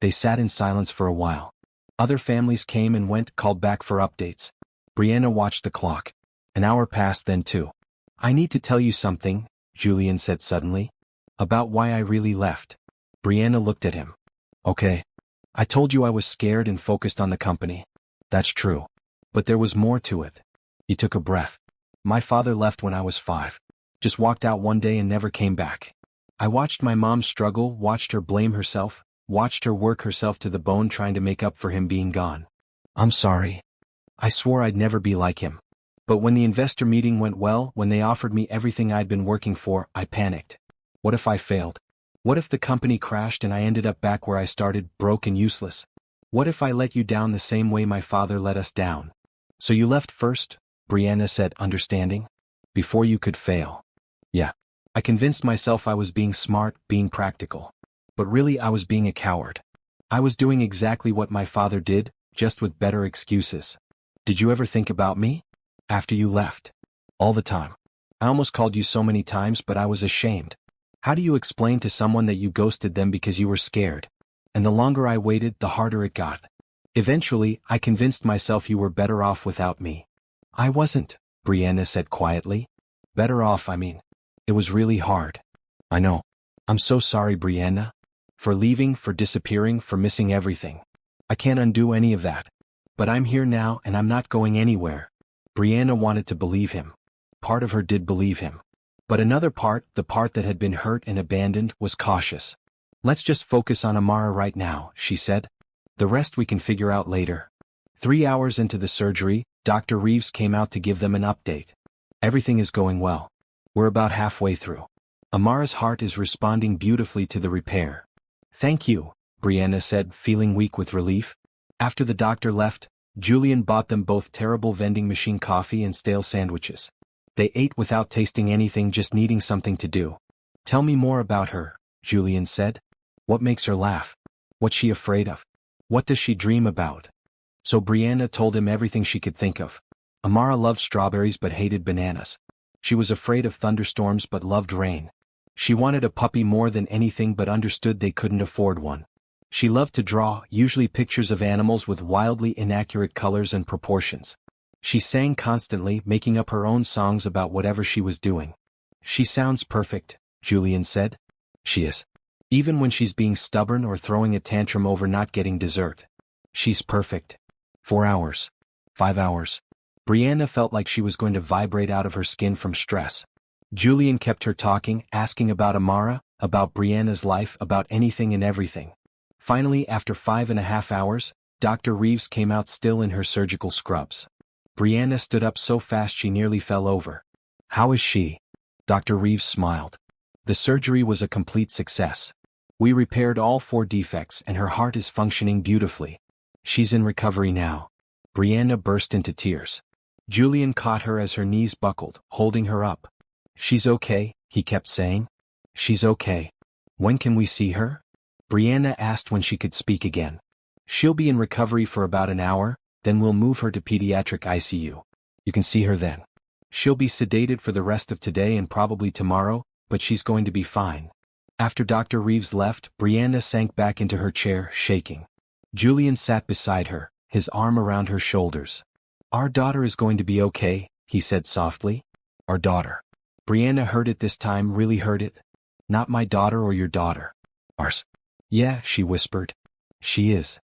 They sat in silence for a while. Other families came and went, called back for updates. Brianna watched the clock. An hour passed then too. I need to tell you something, Julian said suddenly. About why I really left. Brianna looked at him. Okay. I told you I was scared and focused on the company. That's true. But there was more to it. He took a breath. My father left when I was 5. Just walked out one day and never came back. I watched my mom struggle, watched her blame herself, watched her work herself to the bone trying to make up for him being gone. I'm sorry. I swore I'd never be like him. But when the investor meeting went well, when they offered me everything I'd been working for, I panicked. What if I failed? What if the company crashed and I ended up back where I started, broke and useless? What if I let you down the same way my father let us down? So you left first, Brianna said, understanding. Before you could fail. Yeah. I convinced myself I was being smart, being practical. But really I was being a coward. I was doing exactly what my father did, just with better excuses. Did you ever think about me? After you left. All the time. I almost called you so many times, but I was ashamed. How do you explain to someone that you ghosted them because you were scared? And the longer I waited, the harder it got. Eventually, I convinced myself you were better off without me. I wasn't, Brianna said quietly. Better off, I mean. It was really hard. I know. I'm so sorry, Brianna. For leaving, for disappearing, for missing everything. I can't undo any of that. But I'm here now and I'm not going anywhere. Brianna wanted to believe him. Part of her did believe him. But another part, the part that had been hurt and abandoned, was cautious. Let's just focus on Amara right now, she said. The rest we can figure out later. 3 hours into the surgery, Dr. Reeves came out to give them an update. Everything is going well. We're about halfway through. Amara's heart is responding beautifully to the repair. Thank you, Brianna said, feeling weak with relief. After the doctor left, Julian bought them both terrible vending machine coffee and stale sandwiches. They ate without tasting anything, just needing something to do. Tell me more about her, Julian said. What makes her laugh? What's she afraid of? What does she dream about? So Brianna told him everything she could think of. Amara loved strawberries but hated bananas. She was afraid of thunderstorms but loved rain. She wanted a puppy more than anything but understood they couldn't afford one. She loved to draw, usually pictures of animals with wildly inaccurate colors and proportions. She sang constantly, making up her own songs about whatever she was doing. She sounds perfect, Julian said. She is. Even when she's being stubborn or throwing a tantrum over not getting dessert. She's perfect. 4 hours. 5 hours. Brianna felt like she was going to vibrate out of her skin from stress. Julian kept her talking, asking about Amara, about Brianna's life, about anything and everything. Finally, after 5.5 hours, Dr. Reeves came out still in her surgical scrubs. Brianna stood up so fast she nearly fell over. How is she? Dr. Reeves smiled. The surgery was a complete success. We repaired all 4 defects and her heart is functioning beautifully. She's in recovery now. Brianna burst into tears. Julian caught her as her knees buckled, holding her up. She's okay, he kept saying. She's okay. When can we see her? Brianna asked when she could speak again. She'll be in recovery for about an hour, then we'll move her to pediatric ICU. You can see her then. She'll be sedated for the rest of today and probably tomorrow, but she's going to be fine. After Dr. Reeves left, Brianna sank back into her chair, shaking. Julian sat beside her, his arm around her shoulders. Our daughter is going to be okay, he said softly. Our daughter. Brianna heard it this time, really heard it. Not my daughter or your daughter. Ours. Yeah, she whispered. She is.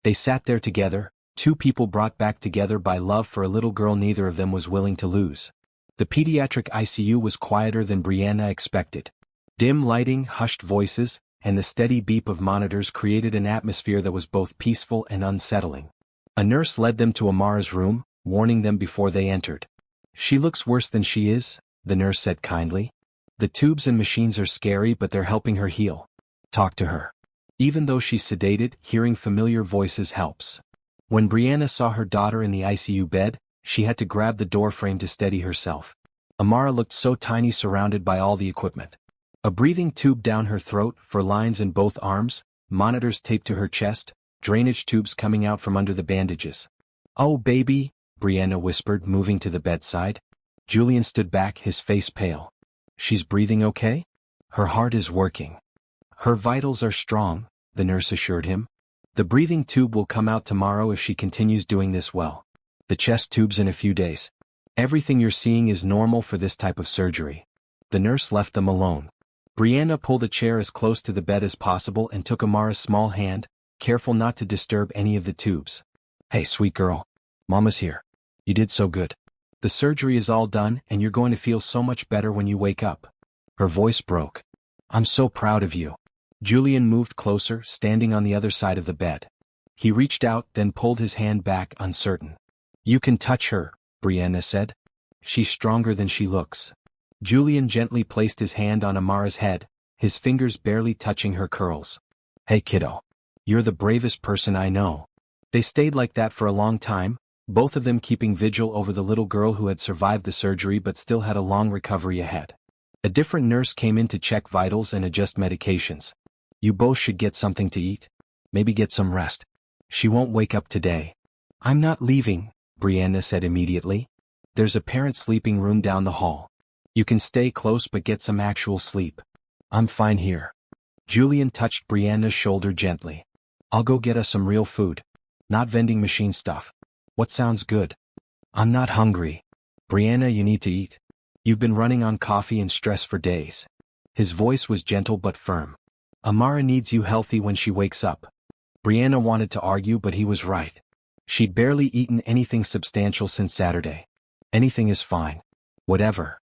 They sat there together, two people brought back together by love for a little girl neither of them was willing to lose. The pediatric ICU was quieter than Brianna expected. Dim lighting, hushed voices, and the steady beep of monitors created an atmosphere that was both peaceful and unsettling. A nurse led them to Amara's room, warning them before they entered. She looks worse than she is, the nurse said kindly. The tubes and machines are scary but they're helping her heal. Talk to her. Even though she's sedated, hearing familiar voices helps. When Brianna saw her daughter in the ICU bed, she had to grab the doorframe to steady herself. Amara looked so tiny surrounded by all the equipment. A breathing tube down her throat, for lines in both arms, monitors taped to her chest, drainage tubes coming out from under the bandages. Oh baby, Brianna whispered, moving to the bedside. Julian stood back, his face pale. She's breathing okay? Her heart is working. Her vitals are strong, the nurse assured him. The breathing tube will come out tomorrow if she continues doing this well. The chest tubes in a few days. Everything you're seeing is normal for this type of surgery. The nurse left them alone. Brianna pulled a chair as close to the bed as possible and took Amara's small hand, careful not to disturb any of the tubes. Hey, sweet girl. Mama's here. You did so good. The surgery is all done and you're going to feel so much better when you wake up. Her voice broke. I'm so proud of you. Julian moved closer, standing on the other side of the bed. He reached out, then pulled his hand back, uncertain. You can touch her, Brianna said. She's stronger than she looks. Julian gently placed his hand on Amara's head, his fingers barely touching her curls. Hey kiddo. You're the bravest person I know. They stayed like that for a long time, both of them keeping vigil over the little girl who had survived the surgery but still had a long recovery ahead. A different nurse came in to check vitals and adjust medications. You both should get something to eat. Maybe get some rest. She won't wake up today. I'm not leaving, Brianna said immediately. There's a parent sleeping room down the hall. You can stay close but get some actual sleep. I'm fine here. Julian touched Brianna's shoulder gently. I'll go get us some real food. Not vending machine stuff. What sounds good? I'm not hungry. Brianna, you need to eat. You've been running on coffee and stress for days. His voice was gentle but firm. Amara needs you healthy when she wakes up. Brianna wanted to argue but he was right. She'd barely eaten anything substantial since Saturday. Anything is fine. Whatever.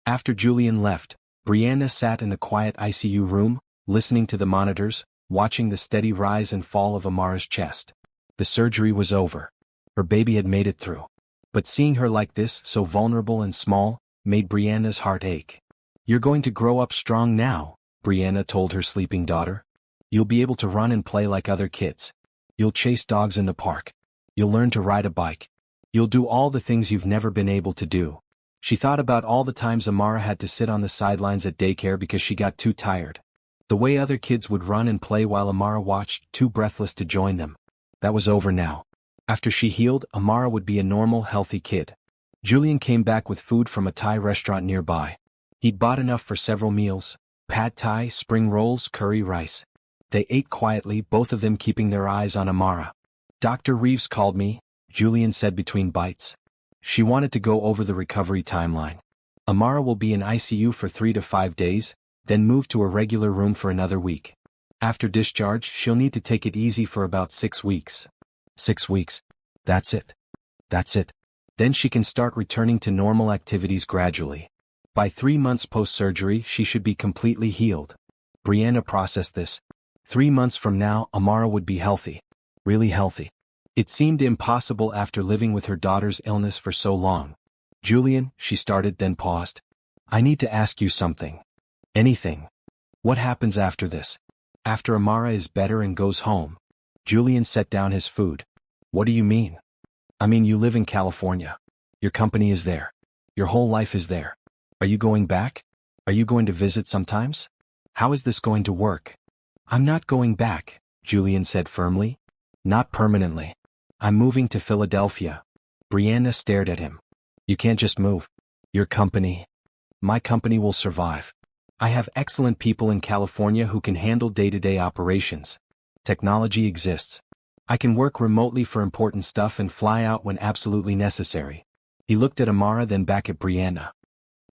After Julian left, Brianna sat in the quiet ICU room, listening to the monitors, watching the steady rise and fall of Amara's chest. The surgery was over. Her baby had made it through. But seeing her like this, so vulnerable and small, made Brianna's heart ache. You're going to grow up strong now, Brianna told her sleeping daughter. You'll be able to run and play like other kids. You'll chase dogs in the park. You'll learn to ride a bike. You'll do all the things you've never been able to do. She thought about all the times Amara had to sit on the sidelines at daycare because she got too tired. The way other kids would run and play while Amara watched, too breathless to join them. That was over now. After she healed, Amara would be a normal, healthy kid. Julian came back with food from a Thai restaurant nearby. He'd bought enough for several meals: pad Thai, spring rolls, curry rice. They ate quietly, both of them keeping their eyes on Amara. Dr. Reeves called me, Julian said between bites. She wanted to go over the recovery timeline. Amara will be in ICU for 3 to 5 days, then move to a regular room for another week. After discharge, she'll need to take it easy for about 6 weeks. 6 weeks. That's it. That's it. Then she can start returning to normal activities gradually. By 3 months post-surgery, she should be completely healed. Brianna processed this. 3 months from now, Amara would be healthy. Really healthy. It seemed impossible after living with her daughter's illness for so long. Julian, she started, then paused. I need to ask you something. Anything. What happens after this? After Amara is better and goes home? Julian set down his food. What do you mean? I mean, you live in California. Your company is there. Your whole life is there. Are you going back? Are you going to visit sometimes? How is this going to work? I'm not going back, Julian said firmly. Not permanently. I'm moving to Philadelphia. Brianna stared at him. You can't just move. Your company. My company will survive. I have excellent people in California who can handle day-to-day operations. Technology exists. I can work remotely for important stuff and fly out when absolutely necessary. He looked at Amara, then back at Brianna.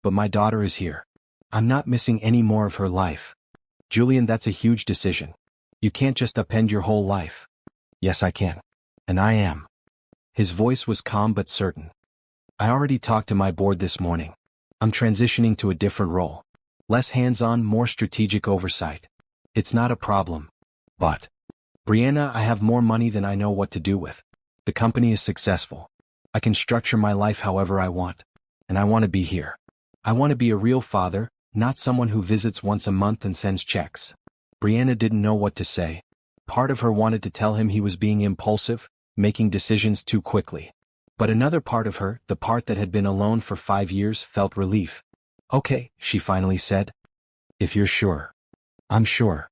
But my daughter is here. I'm not missing any more of her life. Julian, that's a huge decision. You can't just upend your whole life. Yes, I can. And I am. His voice was calm but certain. I already talked to my board this morning. I'm transitioning to a different role. Less hands-on, more strategic oversight. It's not a problem. But, Brianna, I have more money than I know what to do with. The company is successful. I can structure my life however I want. And I want to be here. I want to be a real father, not someone who visits once a month and sends checks. Brianna didn't know what to say. Part of her wanted to tell him he was being impulsive, making decisions too quickly. But another part of her, the part that had been alone for 5 years, felt relief. Okay, she finally said. If you're sure. I'm sure.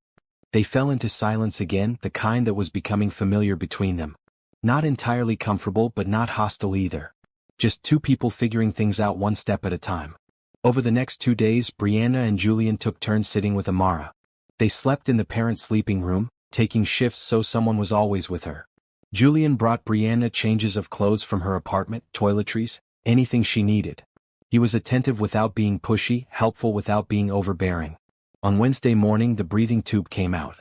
They fell into silence again, the kind that was becoming familiar between them. Not entirely comfortable but not hostile either. Just two people figuring things out one step at a time. Over the next 2 days, Brianna and Julian took turns sitting with Amara. They slept in the parents' sleeping room, taking shifts so someone was always with her. Julian brought Brianna changes of clothes from her apartment, toiletries, anything she needed. He was attentive without being pushy, helpful without being overbearing. On Wednesday morning, the breathing tube came out.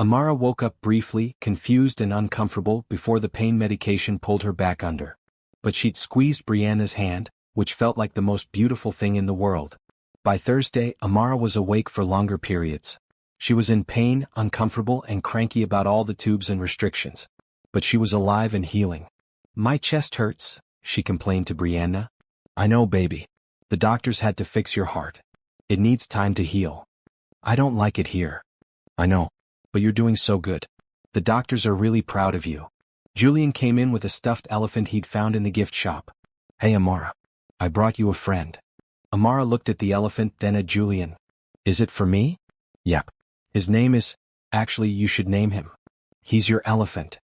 Amara woke up briefly, confused and uncomfortable before the pain medication pulled her back under. But she'd squeezed Brianna's hand, which felt like the most beautiful thing in the world. By Thursday, Amara was awake for longer periods. She was in pain, uncomfortable and cranky about all the tubes and restrictions. But she was alive and healing. My chest hurts, she complained to Brianna. I know, baby. The doctors had to fix your heart. It needs time to heal. I don't like it here. I know. But you're doing so good. The doctors are really proud of you. Julian came in with a stuffed elephant he'd found in the gift shop. Hey Amara. I brought you a friend. Amara looked at the elephant, then at Julian. Is it for me? Yep. His name is... Actually, you should name him. He's your elephant.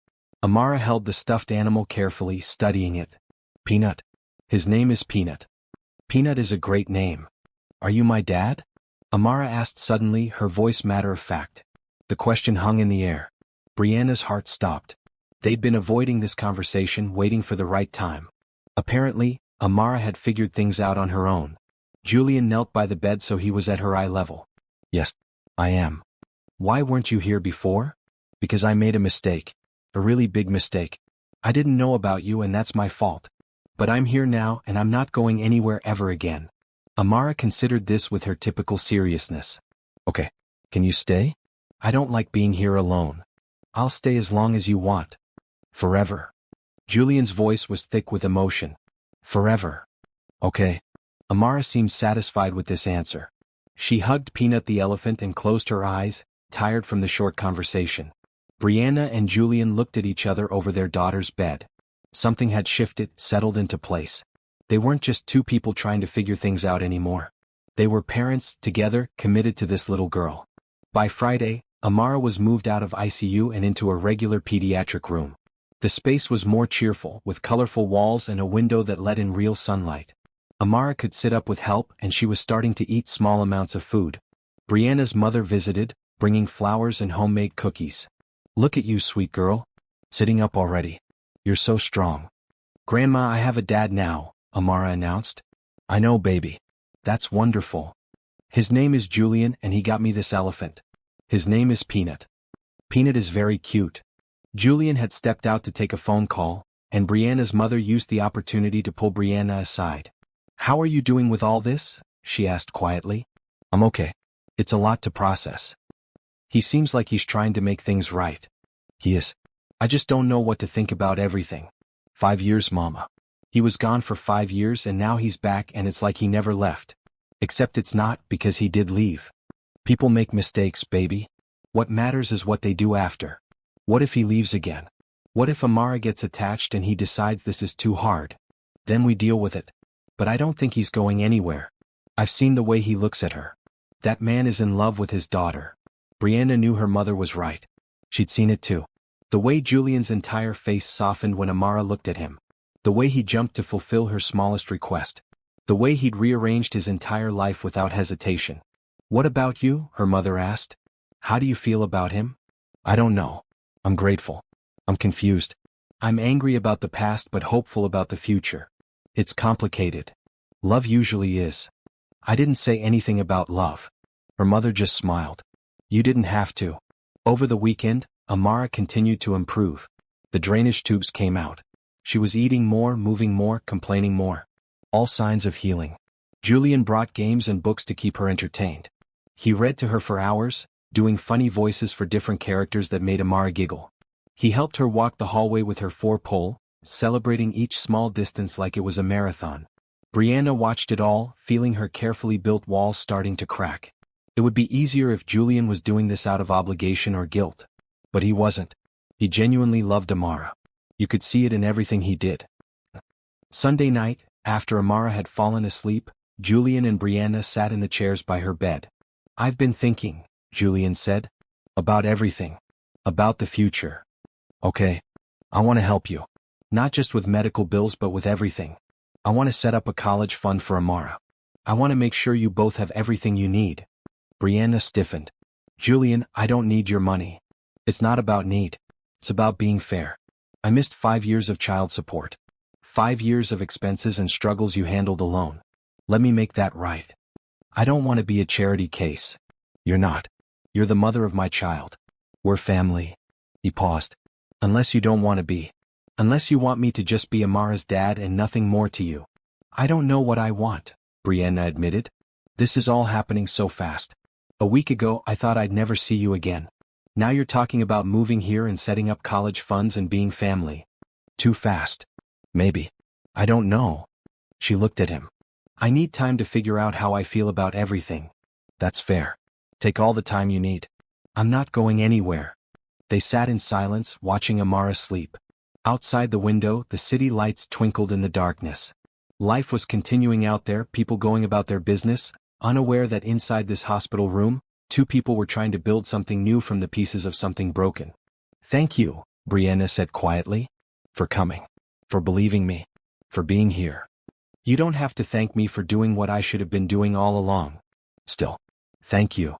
Amara held the stuffed animal carefully, studying it. Peanut. His name is Peanut. Peanut is a great name. Are you my dad? Amara asked suddenly, her voice matter-of-fact. The question hung in the air. Brianna's heart stopped. They'd been avoiding this conversation, waiting for the right time. Apparently, Amara had figured things out on her own. Julian knelt by the bed so he was at her eye level. Yes, I am. Why weren't you here before? Because I made a mistake. A really big mistake. I didn't know about you and that's my fault. But I'm here now and I'm not going anywhere ever again. Amara considered this with her typical seriousness. Okay, can you stay? I don't like being here alone. I'll stay as long as you want. Forever. Julian's voice was thick with emotion. Forever. Okay. Amara seemed satisfied with this answer. She hugged Peanut the elephant and closed her eyes, tired from the short conversation. Brianna and Julian looked at each other over their daughter's bed. Something had shifted, settled into place. They weren't just two people trying to figure things out anymore. They were parents, together, committed to this little girl. By Friday, Amara was moved out of ICU and into a regular pediatric room. The space was more cheerful, with colorful walls and a window that let in real sunlight. Amara could sit up with help and she was starting to eat small amounts of food. Brianna's mother visited, bringing flowers and homemade cookies. Look at you, sweet girl. Sitting up already. You're so strong. Grandma, I have a dad now, Amara announced. I know, baby. That's wonderful. His name is Julian and he got me this elephant. His name is Peanut. Peanut is very cute. Julian had stepped out to take a phone call, and Brianna's mother used the opportunity to pull Brianna aside. How are you doing with all this? She asked quietly. I'm okay. It's a lot to process. He seems like he's trying to make things right. He is. I just don't know what to think about everything. 5 years, Mama. He was gone for 5 years and now he's back and it's like he never left. Except it's not, because he did leave. People make mistakes, baby. What matters is what they do after. What if he leaves again? What if Amara gets attached and he decides this is too hard? Then we deal with it. But I don't think he's going anywhere. I've seen the way he looks at her. That man is in love with his daughter. Brianna knew her mother was right. She'd seen it too. The way Julian's entire face softened when Amara looked at him. The way he jumped to fulfill her smallest request. The way he'd rearranged his entire life without hesitation. What about you? Her mother asked. How do you feel about him? I don't know. I'm grateful. I'm confused. I'm angry about the past but hopeful about the future. It's complicated. Love usually is. I didn't say anything about love. Her mother just smiled. You didn't have to. Over the weekend, Amara continued to improve. The drainage tubes came out. She was eating more, moving more, complaining more. All signs of healing. Julian brought games and books to keep her entertained. He read to her for hours, doing funny voices for different characters that made Amara giggle. He helped her walk the hallway with her 4-pole, celebrating each small distance like it was a marathon. Brianna watched it all, feeling her carefully built walls starting to crack. It would be easier if Julian was doing this out of obligation or guilt. But he wasn't. He genuinely loved Amara. You could see it in everything he did. Sunday night, after Amara had fallen asleep, Julian and Brianna sat in the chairs by her bed. I've been thinking, Julian said. About everything. About the future. Okay. I want to help you. Not just with medical bills but with everything. I want to set up a college fund for Amara. I want to make sure you both have everything you need. Brianna stiffened. Julian, I don't need your money. It's not about need. It's about being fair. I missed 5 years of child support. 5 years of expenses and struggles you handled alone. Let me make that right. I don't want to be a charity case. You're not. You're the mother of my child. We're family. He paused. Unless you don't want to be. Unless you want me to just be Amara's dad and nothing more to you. I don't know what I want, Brianna admitted. This is all happening so fast. A week ago I thought I'd never see you again. Now you're talking about moving here and setting up college funds and being family. Too fast. Maybe. I don't know. She looked at him. I need time to figure out how I feel about everything. That's fair. Take all the time you need. I'm not going anywhere. They sat in silence, watching Amara sleep. Outside the window, the city lights twinkled in the darkness. Life was continuing out there, people going about their business, unaware that inside this hospital room, 2 people were trying to build something new from the pieces of something broken. Thank you, Brianna said quietly. For coming. For believing me. For being here. You don't have to thank me for doing what I should have been doing all along. Still. Thank you.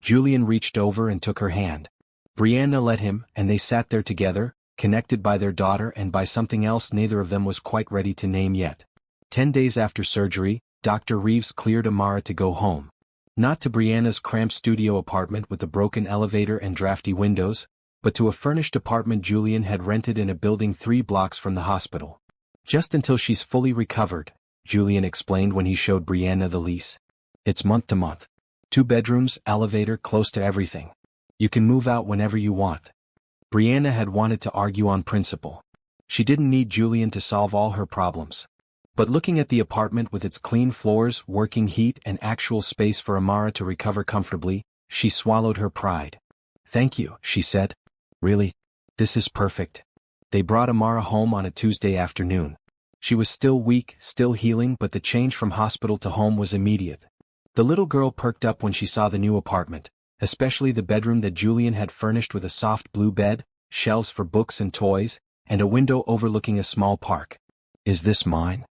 Julian reached over and took her hand. Brianna let him, and they sat there together, connected by their daughter and by something else neither of them was quite ready to name yet. 10 days after surgery, Dr. Reeves cleared Amara to go home. Not to Brianna's cramped studio apartment with a broken elevator and drafty windows, but to a furnished apartment Julian had rented in a building 3 blocks from the hospital. Just until she's fully recovered, Julian explained when he showed Brianna the lease. It's month to month. 2 bedrooms, elevator, close to everything. You can move out whenever you want. Brianna had wanted to argue on principle. She didn't need Julian to solve all her problems. But looking at the apartment with its clean floors, working heat and actual space for Amara to recover comfortably, she swallowed her pride. Thank you, she said. Really? This is perfect. They brought Amara home on a Tuesday afternoon. She was still weak, still healing, but the change from hospital to home was immediate. The little girl perked up when she saw the new apartment, especially the bedroom that Julian had furnished with a soft blue bed, shelves for books and toys, and a window overlooking a small park. Is this mine?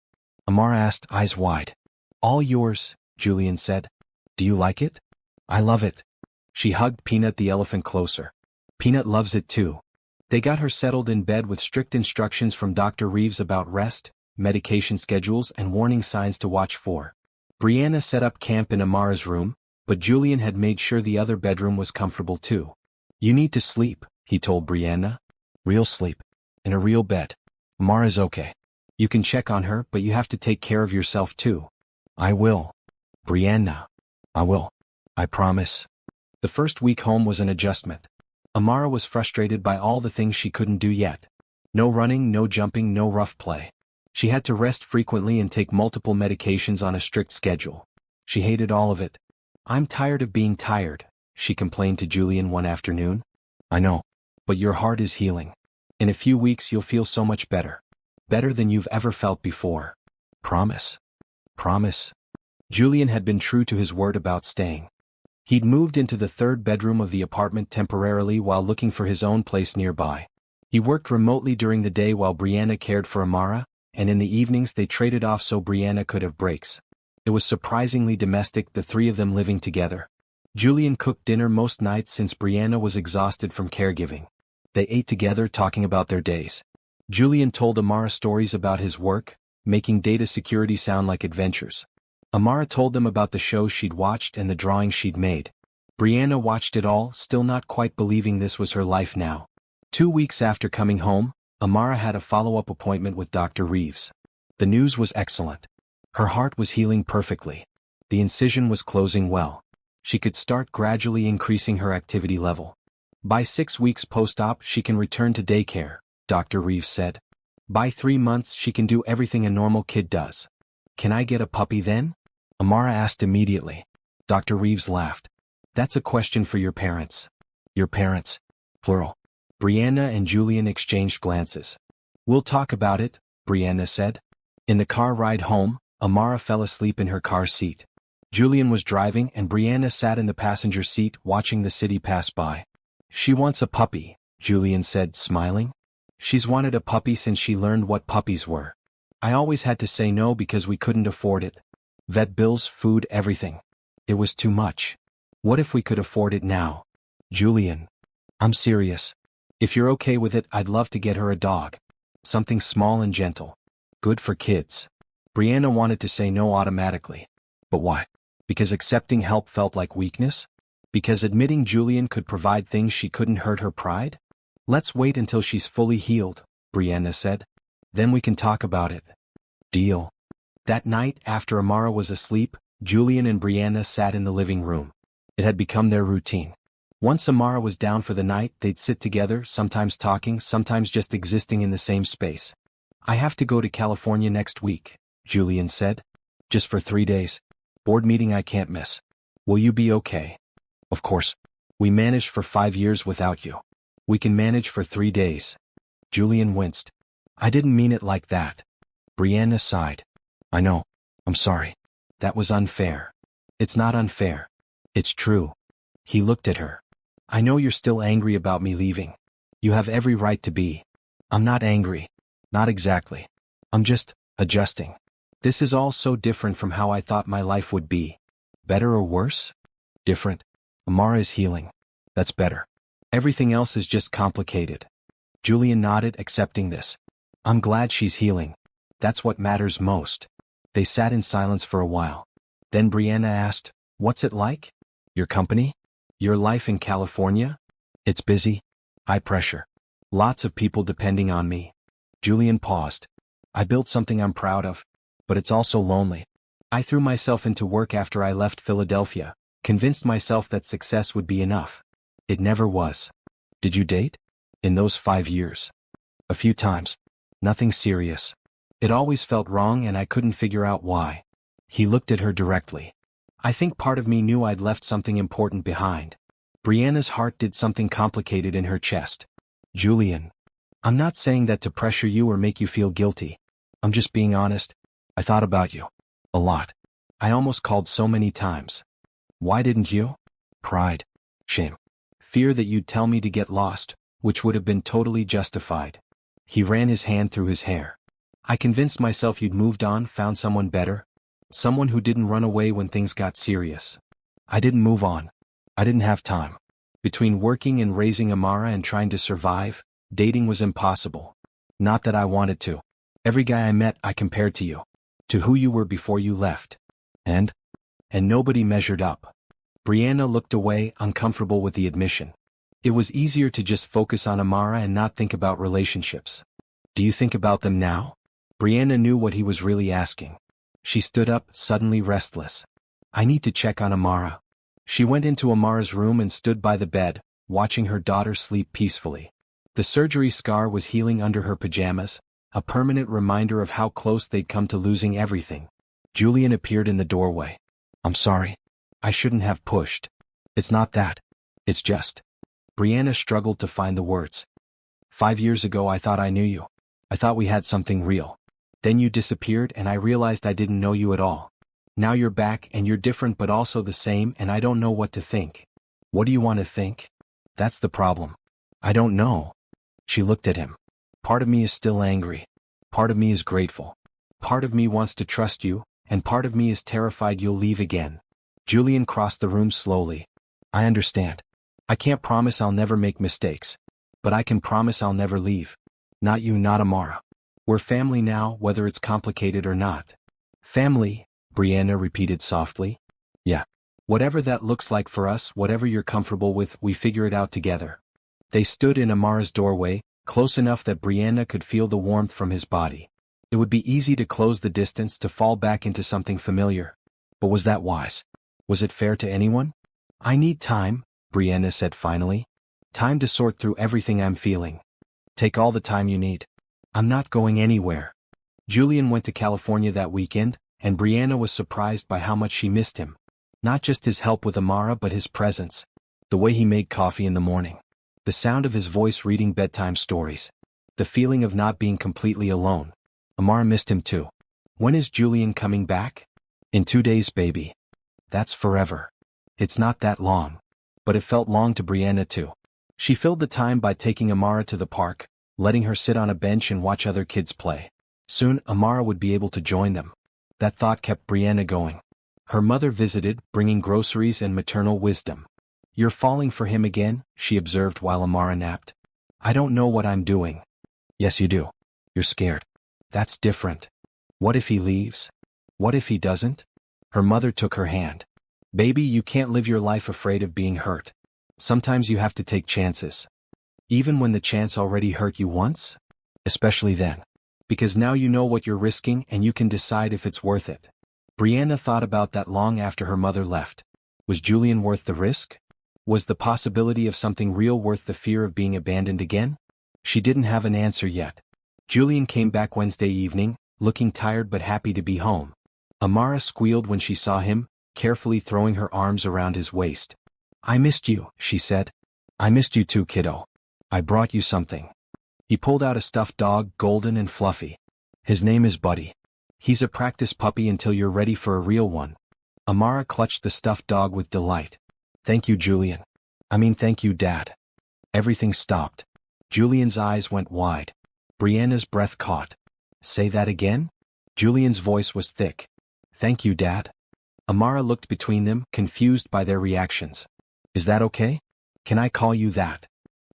Amara asked, eyes wide. All yours, Julian said. Do you like it? I love it. She hugged Peanut the elephant closer. Peanut loves it too. They got her settled in bed with strict instructions from Dr. Reeves about rest, medication schedules and warning signs to watch for. Brianna set up camp in Amara's room, but Julian had made sure the other bedroom was comfortable too. You need to sleep, he told Brianna. Real sleep. In a real bed. Amara's okay. You can check on her, but you have to take care of yourself too. I will. Brianna. I will. I promise. The first week home was an adjustment. Amara was frustrated by all the things she couldn't do yet. No running, no jumping, no rough play. She had to rest frequently and take multiple medications on a strict schedule. She hated all of it. I'm tired of being tired, she complained to Julian one afternoon. I know. But your heart is healing. In a few weeks you'll feel so much better. Better than you've ever felt before. Promise. Promise. Julian had been true to his word about staying. He'd moved into the 3rd bedroom of the apartment temporarily while looking for his own place nearby. He worked remotely during the day while Brianna cared for Amara, and in the evenings they traded off so Brianna could have breaks. It was surprisingly domestic, the 3 of them living together. Julian cooked dinner most nights since Brianna was exhausted from caregiving. They ate together talking about their days. Julian told Amara stories about his work, making data security sound like adventures. Amara told them about the shows she'd watched and the drawings she'd made. Brianna watched it all, still not quite believing this was her life now. 2 weeks after coming home, Amara had a follow-up appointment with Dr. Reeves. The news was excellent. Her heart was healing perfectly. The incision was closing well. She could start gradually increasing her activity level. By 6 weeks post-op she can return to daycare, Dr. Reeves said. By 3 months she can do everything a normal kid does. Can I get a puppy then? Amara asked immediately. Dr. Reeves laughed. That's a question for your parents. Your parents? Plural. Brianna and Julian exchanged glances. We'll talk about it, Brianna said. In the car ride home, Amara fell asleep in her car seat. Julian was driving and Brianna sat in the passenger seat watching the city pass by. She wants a puppy, Julian said, smiling. She's wanted a puppy since she learned what puppies were. I always had to say no because we couldn't afford it. Vet bills, food, everything. It was too much. What if we could afford it now? Julian. I'm serious. If you're okay with it, I'd love to get her a dog. Something small and gentle. Good for kids. Brianna wanted to say no automatically. But why? Because accepting help felt like weakness? Because admitting Julian could provide things she couldn't hurt her pride? Let's wait until she's fully healed, Brianna said. Then we can talk about it. Deal. That night, after Amara was asleep, Julian and Brianna sat in the living room. It had become their routine. Once Amara was down for the night, they'd sit together, sometimes talking, sometimes just existing in the same space. I have to go to California next week, Julian said. Just for 3 days. Board meeting I can't miss. Will you be okay? Of course. We managed for 5 years without you. We can manage for 3 days. Julian winced. I didn't mean it like that. Brianna sighed. I know. I'm sorry. That was unfair. It's not unfair. It's true. He looked at her. I know you're still angry about me leaving. You have every right to be. I'm not angry. Not exactly. I'm just adjusting. This is all so different from how I thought my life would be. Better or worse? Different. Amara is healing. That's better. Everything else is just complicated. Julian nodded, accepting this. I'm glad she's healing. That's what matters most. They sat in silence for a while. Then Brianna asked, What's it like? Your company? Your life in California? It's busy. High pressure. Lots of people depending on me. Julian paused. I built something I'm proud of, but it's also lonely. I threw myself into work after I left Philadelphia, convinced myself that success would be enough. It never was. Did you date? In those 5 years? A few times. Nothing serious. It always felt wrong and I couldn't figure out why. He looked at her directly. I think part of me knew I'd left something important behind. Brianna's heart did something complicated in her chest. Julian. I'm not saying that to pressure you or make you feel guilty. I'm just being honest. I thought about you. A lot. I almost called so many times. Why didn't you? Pride. Shame. Fear that you'd tell me to get lost, which would have been totally justified. He ran his hand through his hair. I convinced myself you'd moved on, found someone better. Someone who didn't run away when things got serious. I didn't move on. I didn't have time. Between working and raising Amara and trying to survive, dating was impossible. Not that I wanted to. Every guy I met I compared to you. To who you were before you left. And nobody measured up. Brianna looked away, uncomfortable with the admission. It was easier to just focus on Amara and not think about relationships. Do you think about them now? Brianna knew what he was really asking. She stood up, suddenly restless. I need to check on Amara. She went into Amara's room and stood by the bed, watching her daughter sleep peacefully. The surgery scar was healing under her pajamas, a permanent reminder of how close they'd come to losing everything. Julian appeared in the doorway. I'm sorry. I shouldn't have pushed. It's not that. It's just. Brianna struggled to find the words. 5 years ago I thought I knew you. I thought we had something real. Then you disappeared and I realized I didn't know you at all. Now you're back and you're different but also the same and I don't know what to think. What do you want to think? That's the problem. I don't know. She looked at him. Part of me is still angry. Part of me is grateful. Part of me wants to trust you, and part of me is terrified you'll leave again. Julian crossed the room slowly. I understand. I can't promise I'll never make mistakes. But I can promise I'll never leave. Not you, not Amara. We're family now, whether it's complicated or not. Family, Brianna repeated softly. Yeah. Whatever that looks like for us, whatever you're comfortable with, we figure it out together. They stood in Amara's doorway, close enough that Brianna could feel the warmth from his body. It would be easy to close the distance, to fall back into something familiar. But was that wise? Was it fair to anyone? I need time, Brianna said finally. Time to sort through everything I'm feeling. Take all the time you need. I'm not going anywhere. Julian went to California that weekend, and Brianna was surprised by how much she missed him. Not just his help with Amara, but his presence. The way he made coffee in the morning. The sound of his voice reading bedtime stories. The feeling of not being completely alone. Amara missed him too. When is Julian coming back? In 2 days, baby. That's forever. It's not that long. But it felt long to Brianna too. She filled the time by taking Amara to the park, letting her sit on a bench and watch other kids play. Soon, Amara would be able to join them. That thought kept Brianna going. Her mother visited, bringing groceries and maternal wisdom. You're falling for him again, she observed while Amara napped. I don't know what I'm doing. Yes, you do. You're scared. That's different. What if he leaves? What if he doesn't? Her mother took her hand. Baby, you can't live your life afraid of being hurt. Sometimes you have to take chances. Even when the chance already hurt you once? Especially then. Because now you know what you're risking and you can decide if it's worth it. Brianna thought about that long after her mother left. Was Julian worth the risk? Was the possibility of something real worth the fear of being abandoned again? She didn't have an answer yet. Julian came back Wednesday evening, looking tired but happy to be home. Amara squealed when she saw him, carefully throwing her arms around his waist. I missed you, she said. I missed you too, kiddo. I brought you something. He pulled out a stuffed dog, golden and fluffy. His name is Buddy. He's a practice puppy until you're ready for a real one. Amara clutched the stuffed dog with delight. Thank you, Julian. Thank you, Dad. Everything stopped. Julian's eyes went wide. Brianna's breath caught. Say that again? Julian's voice was thick. Thank you, Dad. Amara looked between them, confused by their reactions. Is that okay? Can I call you that?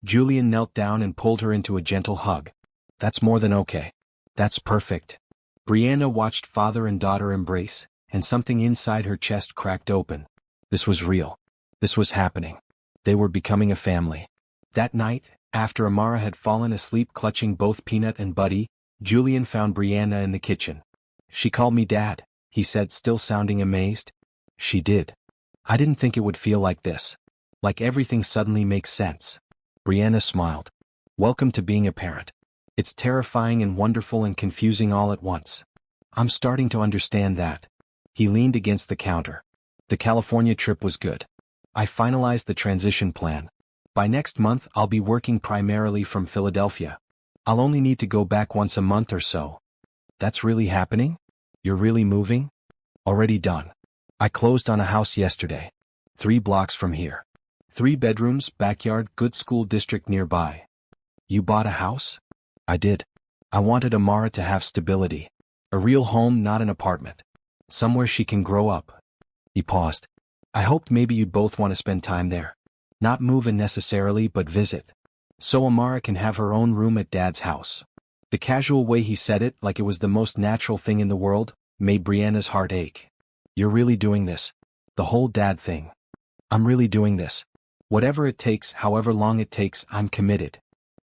Julian knelt down and pulled her into a gentle hug. That's more than okay. That's perfect. Brianna watched father and daughter embrace, and something inside her chest cracked open. This was real. This was happening. They were becoming a family. That night, after Amara had fallen asleep clutching both Peanut and Buddy, Julian found Brianna in the kitchen. She called me Dad, he said, still sounding amazed. She did. I didn't think it would feel like this. Like everything suddenly makes sense. Brianna smiled. Welcome to being a parent. It's terrifying and wonderful and confusing all at once. I'm starting to understand that. He leaned against the counter. The California trip was good. I finalized the transition plan. By next month I'll be working primarily from Philadelphia. I'll only need to go back once a month or so. That's really happening? You're really moving? Already done. I closed on a house yesterday. 3 blocks from here. 3 bedrooms, backyard, good school district nearby. You bought a house? I did. I wanted Amara to have stability. A real home, not an apartment. Somewhere she can grow up. He paused. I hoped maybe you'd both want to spend time there. Not move in necessarily, but visit. So Amara can have her own room at Dad's house. The casual way he said it, like it was the most natural thing in the world, made Brianna's heart ache. You're really doing this? The whole Dad thing. I'm really doing this. Whatever it takes, however long it takes, I'm committed.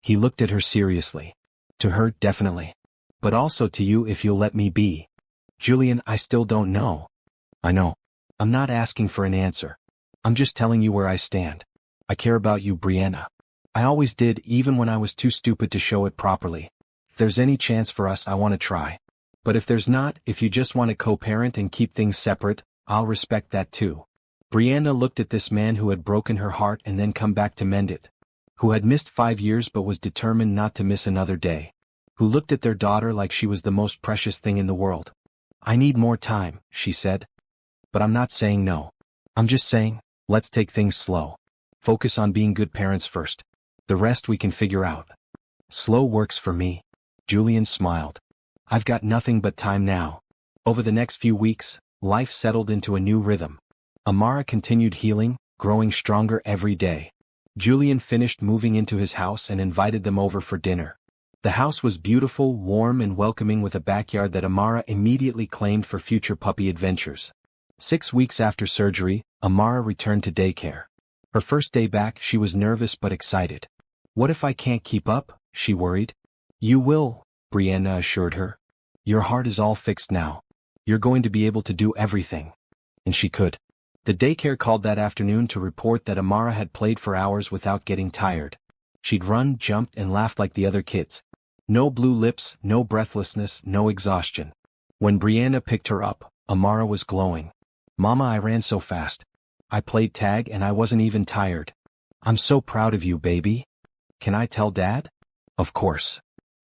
He looked at her seriously. To her, definitely. But also to you if you'll let me be. Julian, I still don't know. I know. I'm not asking for an answer. I'm just telling you where I stand. I care about you, Brianna. I always did, even when I was too stupid to show it properly. If there's any chance for us, I want to try. But if there's not, if you just want to co-parent and keep things separate, I'll respect that too. Brianna looked at this man who had broken her heart and then come back to mend it. Who had missed 5 years but was determined not to miss another day. Who looked at their daughter like she was the most precious thing in the world. I need more time, she said. But I'm not saying no. I'm just saying, let's take things slow. Focus on being good parents first. The rest we can figure out. Slow works for me. Julian smiled. I've got nothing but time now. Over the next few weeks, life settled into a new rhythm. Amara continued healing, growing stronger every day. Julian finished moving into his house and invited them over for dinner. The house was beautiful, warm and welcoming with a backyard that Amara immediately claimed for future puppy adventures. 6 weeks after surgery, Amara returned to daycare. Her first day back, she was nervous but excited. "What if I can't keep up?" she worried. "You will," Brianna assured her. "Your heart is all fixed now. You're going to be able to do everything." And she could. The daycare called that afternoon to report that Amara had played for hours without getting tired. She'd run, jumped, and laughed like the other kids. No blue lips, no breathlessness, no exhaustion. When Brianna picked her up, Amara was glowing. "Mama, I ran so fast. I played tag and I wasn't even tired. I'm so proud of you, baby. Can I tell Dad?" Of course.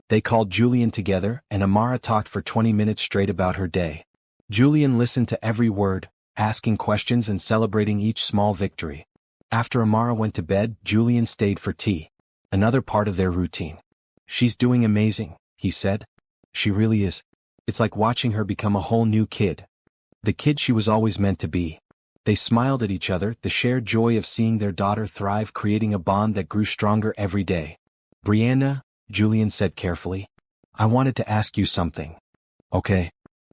They called Julian together and Amara talked for 20 minutes straight about her day. Julian listened to every word, asking questions and celebrating each small victory. After Amara went to bed, Julian stayed for tea. Another part of their routine. "She's doing amazing," he said. "She really is. It's like watching her become a whole new kid. The kid she was always meant to be." They smiled at each other, the shared joy of seeing their daughter thrive creating a bond that grew stronger every day. "Brianna," Julian said carefully, "I wanted to ask you something." "Okay.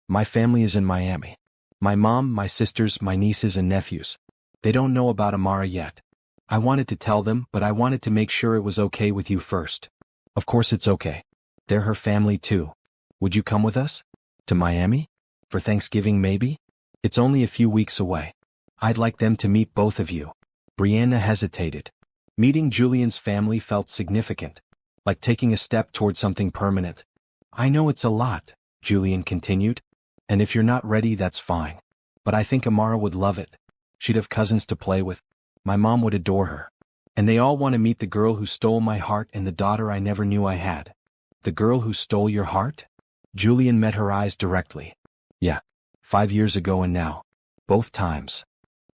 My family is in Miami. My mom, my sisters, my nieces and nephews. They don't know about Amara yet. I wanted to tell them, but I wanted to make sure it was okay with you first." "Of course it's okay. They're her family too. Would you come with us? To Miami? For Thanksgiving maybe? It's only a few weeks away. I'd like them to meet both of you." Brianna hesitated. Meeting Julian's family felt significant, like taking a step toward something permanent. "I know it's a lot," Julian continued, "and if you're not ready that's fine. But I think Amara would love it. She'd have cousins to play with. My mom would adore her. And they all want to meet the girl who stole my heart and the daughter I never knew I had." "The girl who stole your heart?" Julian met her eyes directly. "Yeah. 5 years ago and now. Both times."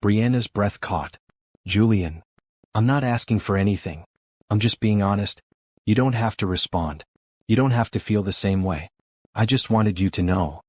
Brianna's breath caught. "Julian, I'm not asking for anything. I'm just being honest. You don't have to respond. You don't have to feel the same way. I just wanted you to know."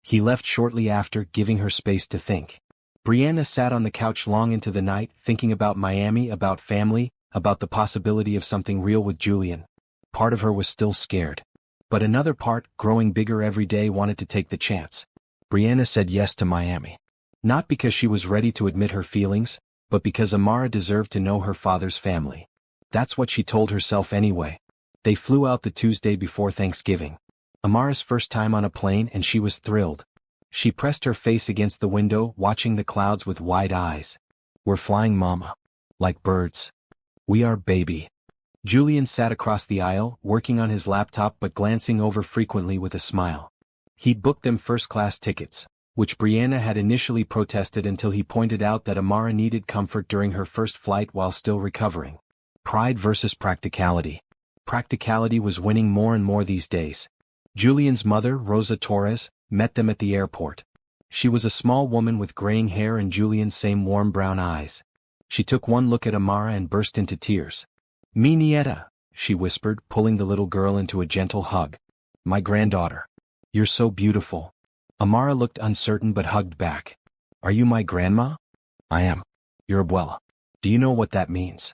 He left shortly after, giving her space to think. Brianna sat on the couch long into the night, thinking about Miami, about family, about the possibility of something real with Julian. Part of her was still scared. But another part, growing bigger every day, wanted to take the chance. Brianna said yes to Miami. Not because she was ready to admit her feelings, but because Amara deserved to know her father's family. That's what she told herself anyway. They flew out the Tuesday before Thanksgiving. Amara's first time on a plane, and she was thrilled. She pressed her face against the window, watching the clouds with wide eyes. "We're flying, Mama. Like birds." "We are, baby." Julian sat across the aisle, working on his laptop but glancing over frequently with a smile. He'd booked them first-class tickets, which Brianna had initially protested until he pointed out that Amara needed comfort during her first flight while still recovering. Pride versus practicality. Practicality was winning more and more these days. Julian's mother, Rosa Torres, met them at the airport. She was a small woman with graying hair and Julian's same warm brown eyes. She took one look at Amara and burst into tears. "Mi nieta," she whispered, pulling the little girl into a gentle hug. "My granddaughter. You're so beautiful." Amara looked uncertain but hugged back. "Are you my grandma?" "I am. Your abuela. Do you know what that means?"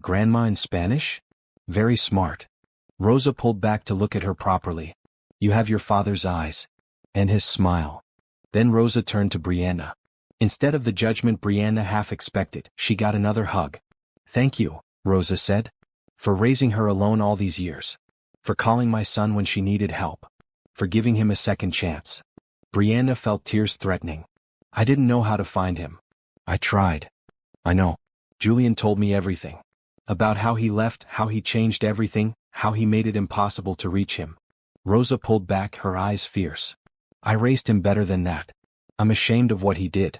"Grandma in Spanish?" "Very smart." Rosa pulled back to look at her properly. "You have your father's eyes. And his smile." Then Rosa turned to Brianna. Instead of the judgment Brianna half expected, she got another hug. "Thank you," Rosa said. "For raising her alone all these years. For calling my son when she needed help. For giving him a second chance." Brianna felt tears threatening. "I didn't know how to find him. I tried." "I know. Julian told me everything. About how he left, how he changed everything, how he made it impossible to reach him." Rosa pulled back, her eyes fierce. "I raised him better than that. I'm ashamed of what he did.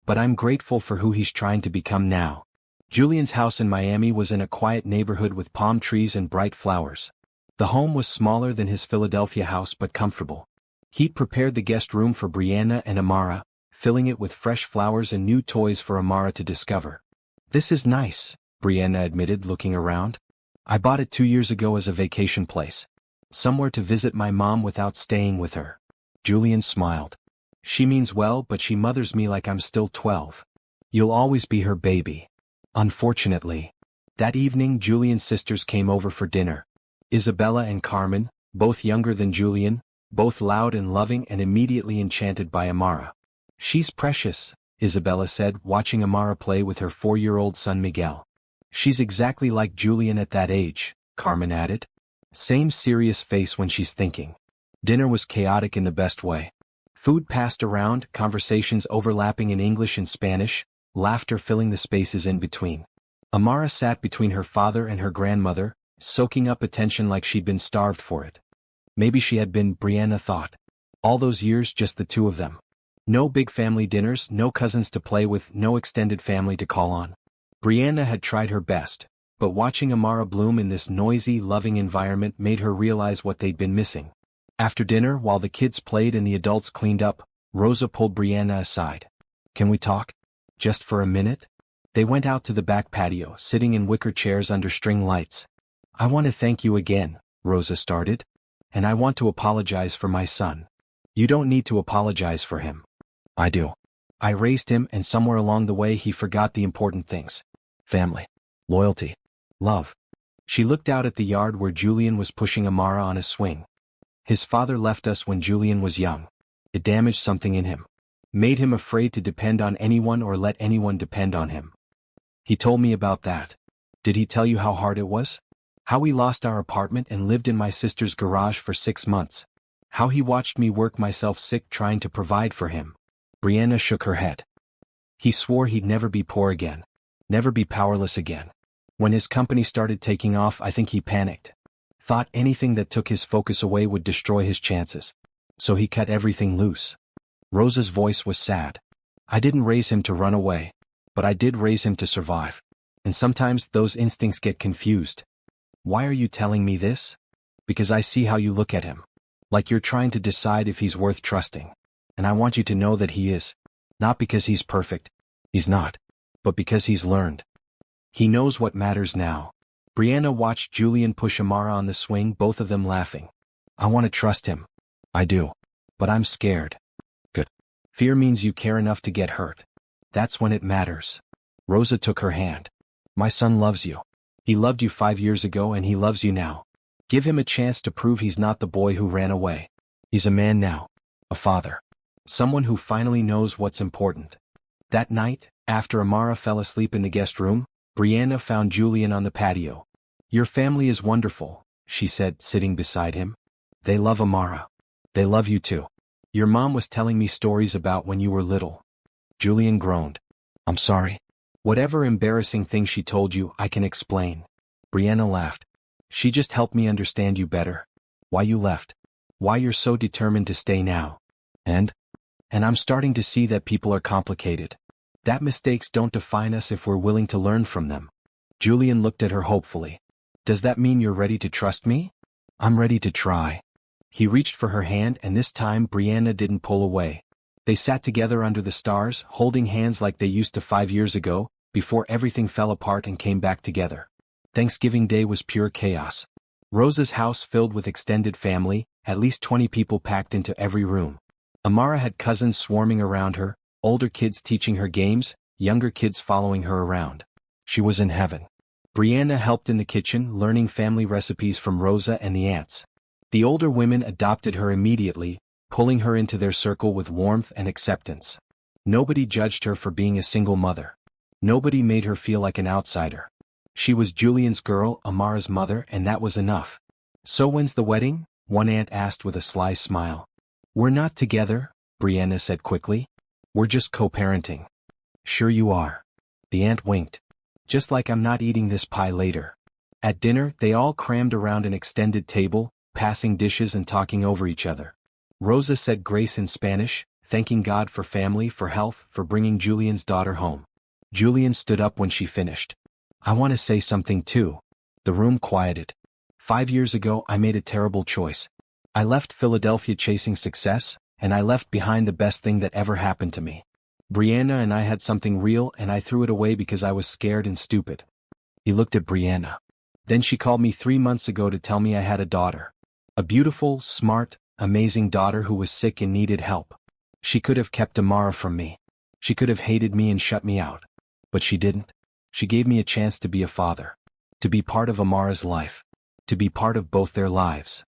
But I'm grateful for who he's trying to become now." Julian's house in Miami was in a quiet neighborhood with palm trees and bright flowers. The home was smaller than his Philadelphia house but comfortable. He'd prepared the guest room for Brianna and Amara, filling it with fresh flowers and new toys for Amara to discover. "This is nice," Brianna admitted, looking around. "I bought it 2 years ago as a vacation place. Somewhere to visit my mom without staying with her." Julian smiled. "She means well, but she mothers me like I'm still 12. You'll always be her baby." Unfortunately. That evening Julian's sisters came over for dinner. Isabella and Carmen, both younger than Julian, both loud and loving and immediately enchanted by Amara. She's precious, Isabella said, watching Amara play with her 4-year-old son Miguel. She's exactly like Julian at that age, Carmen added. Same serious face when she's thinking. Dinner was chaotic in the best way. Food passed around, conversations overlapping in English and Spanish, laughter filling the spaces in between. Amara sat between her father and her grandmother, soaking up attention like she'd been starved for it. Maybe she had been, Brianna thought. All those years just the two of them. No big family dinners, no cousins to play with, no extended family to call on. Brianna had tried her best, but watching Amara bloom in this noisy, loving environment made her realize what they'd been missing. After dinner, while the kids played and the adults cleaned up, Rosa pulled Brianna aside. Can we talk? Just for a minute? They went out to the back patio, sitting in wicker chairs under string lights. I want to thank you again, Rosa started. And I want to apologize for my son. You don't need to apologize for him. I do. I raised him and somewhere along the way he forgot the important things. Family. Loyalty. Love. She looked out at the yard where Julian was pushing Amara on a swing. His father left us when Julian was young. It damaged something in him. Made him afraid to depend on anyone or let anyone depend on him. He told me about that. Did he tell you how hard it was? How we lost our apartment and lived in my sister's garage for 6 months. How he watched me work myself sick trying to provide for him. Brianna shook her head. He swore he'd never be poor again. Never be powerless again. When his company started taking off, I think he panicked. Thought anything that took his focus away would destroy his chances. So he cut everything loose. Rosa's voice was sad. I didn't raise him to run away, but I did raise him to survive. And sometimes those instincts get confused. Why are you telling me this? Because I see how you look at him. Like you're trying to decide if he's worth trusting. And I want you to know that he is. Not because he's perfect. He's not. But because he's learned. He knows what matters now. Brianna watched Julian push Amara on the swing, both of them laughing. I want to trust him. I do. But I'm scared. Good. Fear means you care enough to get hurt. That's when it matters. Rosa took her hand. My son loves you. He loved you 5 years ago and he loves you now. Give him a chance to prove he's not the boy who ran away. He's a man now. A father. Someone who finally knows what's important. That night, after Amara fell asleep in the guest room, Brianna found Julian on the patio. Your family is wonderful, she said, sitting beside him. They love Amara. They love you too. Your mom was telling me stories about when you were little. Julian groaned. I'm sorry. Whatever embarrassing thing she told you, I can explain. Brianna laughed. She just helped me understand you better. Why you left. Why you're so determined to stay now. And I'm starting to see that people are complicated. That mistakes don't define us if we're willing to learn from them. Julian looked at her hopefully. Does that mean you're ready to trust me? I'm ready to try. He reached for her hand and this time Brianna didn't pull away. They sat together under the stars, holding hands like they used to 5 years ago, before everything fell apart and came back together. Thanksgiving Day was pure chaos. Rosa's house filled with extended family, at least 20 people packed into every room. Amara had cousins swarming around her, older kids teaching her games, younger kids following her around. She was in heaven. Brianna helped in the kitchen, learning family recipes from Rosa and the aunts. The older women adopted her immediately, pulling her into their circle with warmth and acceptance. Nobody judged her for being a single mother. Nobody made her feel like an outsider. She was Julian's girl, Amara's mother, and that was enough. So when's the wedding? One aunt asked with a sly smile. We're not together, Brianna said quickly. We're just co-parenting. Sure you are. The aunt winked. Just like I'm not eating this pie later. At dinner, they all crammed around an extended table, passing dishes and talking over each other. Rosa said grace in Spanish, thanking God for family, for health, for bringing Julian's daughter home. Julian stood up when she finished. I want to say something too. The room quieted. 5 years ago I made a terrible choice. I left Philadelphia chasing success, and I left behind the best thing that ever happened to me. Brianna and I had something real and I threw it away because I was scared and stupid. He looked at Brianna. Then she called me 3 months ago to tell me I had a daughter. A beautiful, smart, amazing daughter who was sick and needed help. She could have kept Amara from me. She could have hated me and shut me out. But she didn't. She gave me a chance to be a father. To be part of Amara's life. to be part of both their lives.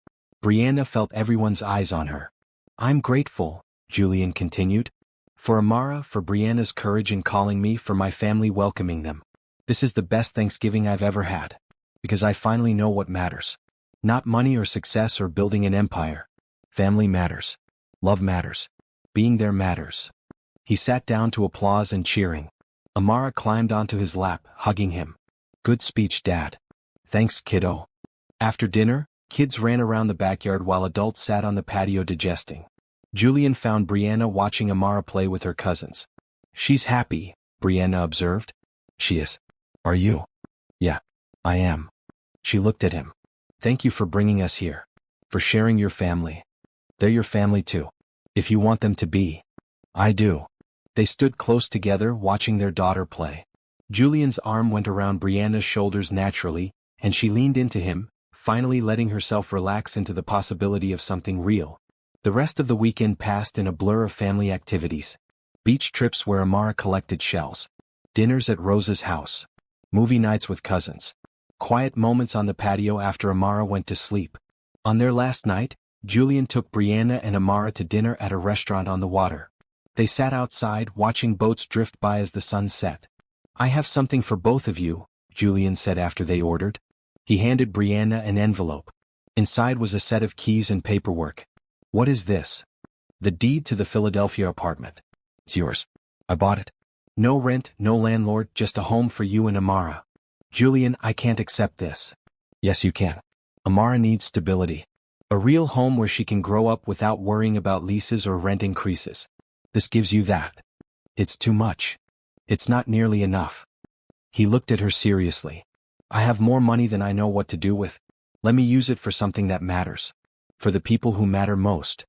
Brianna felt everyone's eyes on her. I'm grateful, Julian continued. For Amara, for Brianna's courage in calling me, for my family welcoming them. This is the best Thanksgiving I've ever had. Because I finally know what matters. Not money or success or building an empire. Family matters. Love matters. Being there matters. He sat down to applause and cheering. Amara climbed onto his lap, hugging him. Good speech, Dad. Thanks, kiddo. After dinner, kids ran around the backyard while adults sat on the patio digesting. Julian found Brianna watching Amara play with her cousins. She's happy, Brianna observed. She is. Are you? Yeah, I am. She looked at him. Thank you for bringing us here. For sharing your family. They're your family too. If you want them to be. I do. They stood close together watching their daughter play. Julian's arm went around Brianna's shoulders naturally, and she leaned into him, finally letting herself relax into the possibility of something real. The rest of the weekend passed in a blur of family activities. Beach trips where Amara collected shells. Dinners at Rose's house. Movie nights with cousins. Quiet moments on the patio after Amara went to sleep. On their last night, Julian took Brianna and Amara to dinner at a restaurant on the water. They sat outside watching boats drift by as the sun set. I have something for both of you, Julian said after they ordered. He handed Brianna an envelope. Inside was a set of keys and paperwork. What is this? The deed to the Philadelphia apartment. It's yours. I bought it. No rent, no landlord, just a home for you and Amara. Julian, I can't accept this. Yes, you can. Amara needs stability. A real home where she can grow up without worrying about leases or rent increases. This gives you that. It's too much. It's not nearly enough. He looked at her seriously. I have more money than I know what to do with. Let me use it for something that matters. For the people who matter most.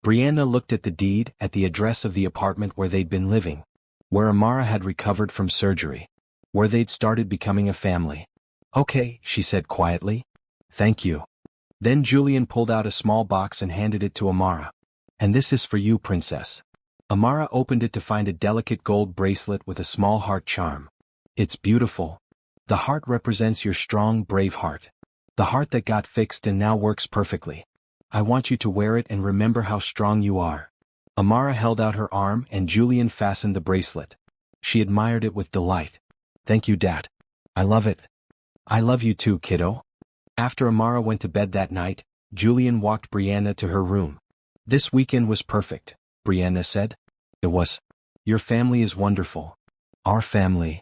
Brianna looked at the deed, at the address of the apartment where they'd been living. Where Amara had recovered from surgery. Where they'd started becoming a family. Okay, she said quietly. Thank you. Then Julian pulled out a small box and handed it to Amara. And this is for you, princess. Amara opened it to find a delicate gold bracelet with a small heart charm. It's beautiful. The heart represents your strong, brave heart. The heart that got fixed and now works perfectly. I want you to wear it and remember how strong you are. Amara held out her arm and Julian fastened the bracelet. She admired it with delight. Thank you, Dad. I love it. I love you too, kiddo. After Amara went to bed that night, Julian walked Brianna to her room. This weekend was perfect, Brianna said. It was. Your family is wonderful. Our family.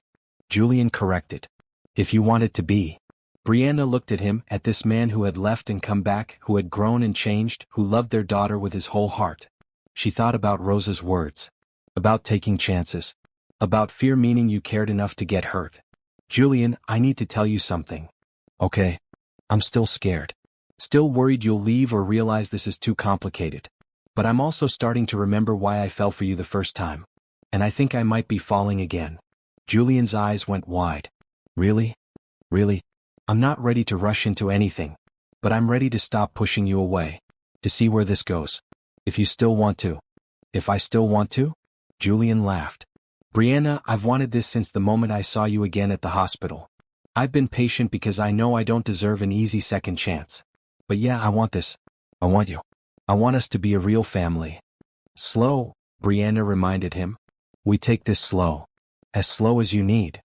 Julian corrected. If you want it to be. Brianna looked at him, at this man who had left and come back, who had grown and changed, who loved their daughter with his whole heart. She thought about Rose's words. About taking chances. About fear meaning you cared enough to get hurt. Julian, I need to tell you something. Okay. I'm still scared. Still worried you'll leave or realize this is too complicated. But I'm also starting to remember why I fell for you the first time. And I think I might be falling again. Julian's eyes went wide. Really? Really? I'm not ready to rush into anything. But I'm ready to stop pushing you away. To see where this goes. If you still want to. If I still want to? Julian laughed. Brianna, I've wanted this since the moment I saw you again at the hospital. I've been patient because I know I don't deserve an easy second chance. But yeah, I want this. I want you. I want us to be a real family. Slow, Brianna reminded him. We take this slow. As slow as you need.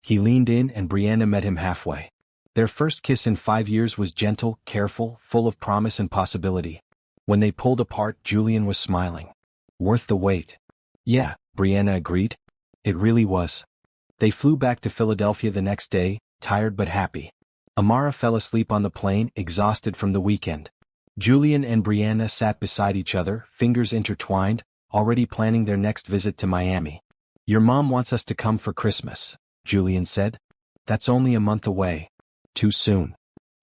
He leaned in and Brianna met him halfway. Their first kiss in 5 years was gentle, careful, full of promise and possibility. When they pulled apart, Julian was smiling. Worth the wait. Yeah, Brianna agreed. It really was. They flew back to Philadelphia the next day, tired but happy. Amara fell asleep on the plane, exhausted from the weekend. Julian and Brianna sat beside each other, fingers intertwined, already planning their next visit to Miami. Your mom wants us to come for Christmas, Julian said. That's only a month away. Too soon.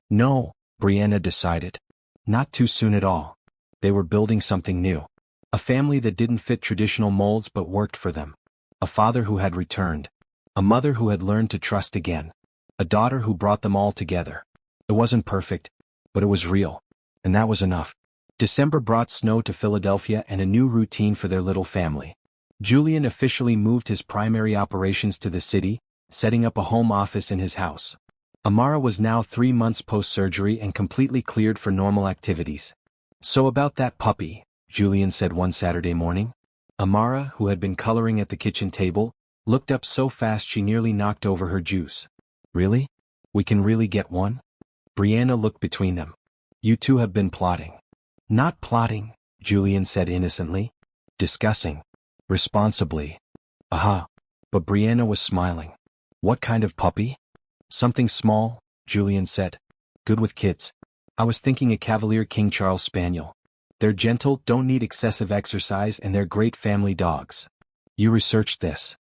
No, Brianna decided. Not too soon at all. They were building something new. A family that didn't fit traditional molds but worked for them. A father who had returned. A mother who had learned to trust again. A daughter who brought them all together. It wasn't perfect, but it was real. And that was enough. December brought snow to Philadelphia and a new routine for their little family. Julian officially moved his primary operations to the city, setting up a home office in his house. Amara was now 3 months post-surgery and completely cleared for normal activities. "So about that puppy," Julian said one Saturday morning. Amara, who had been coloring at the kitchen table, looked up so fast she nearly knocked over her juice. "Really? We can really get one?" Brianna looked between them. "You two have been plotting." "Not plotting," Julian said innocently. "Discussing. Responsibly." "Aha." But Brianna was smiling. "What kind of puppy?" "Something small," Julian said. "Good with kids. I was thinking a Cavalier King Charles Spaniel. They're gentle, don't need excessive exercise, and they're great family dogs." "You researched this?"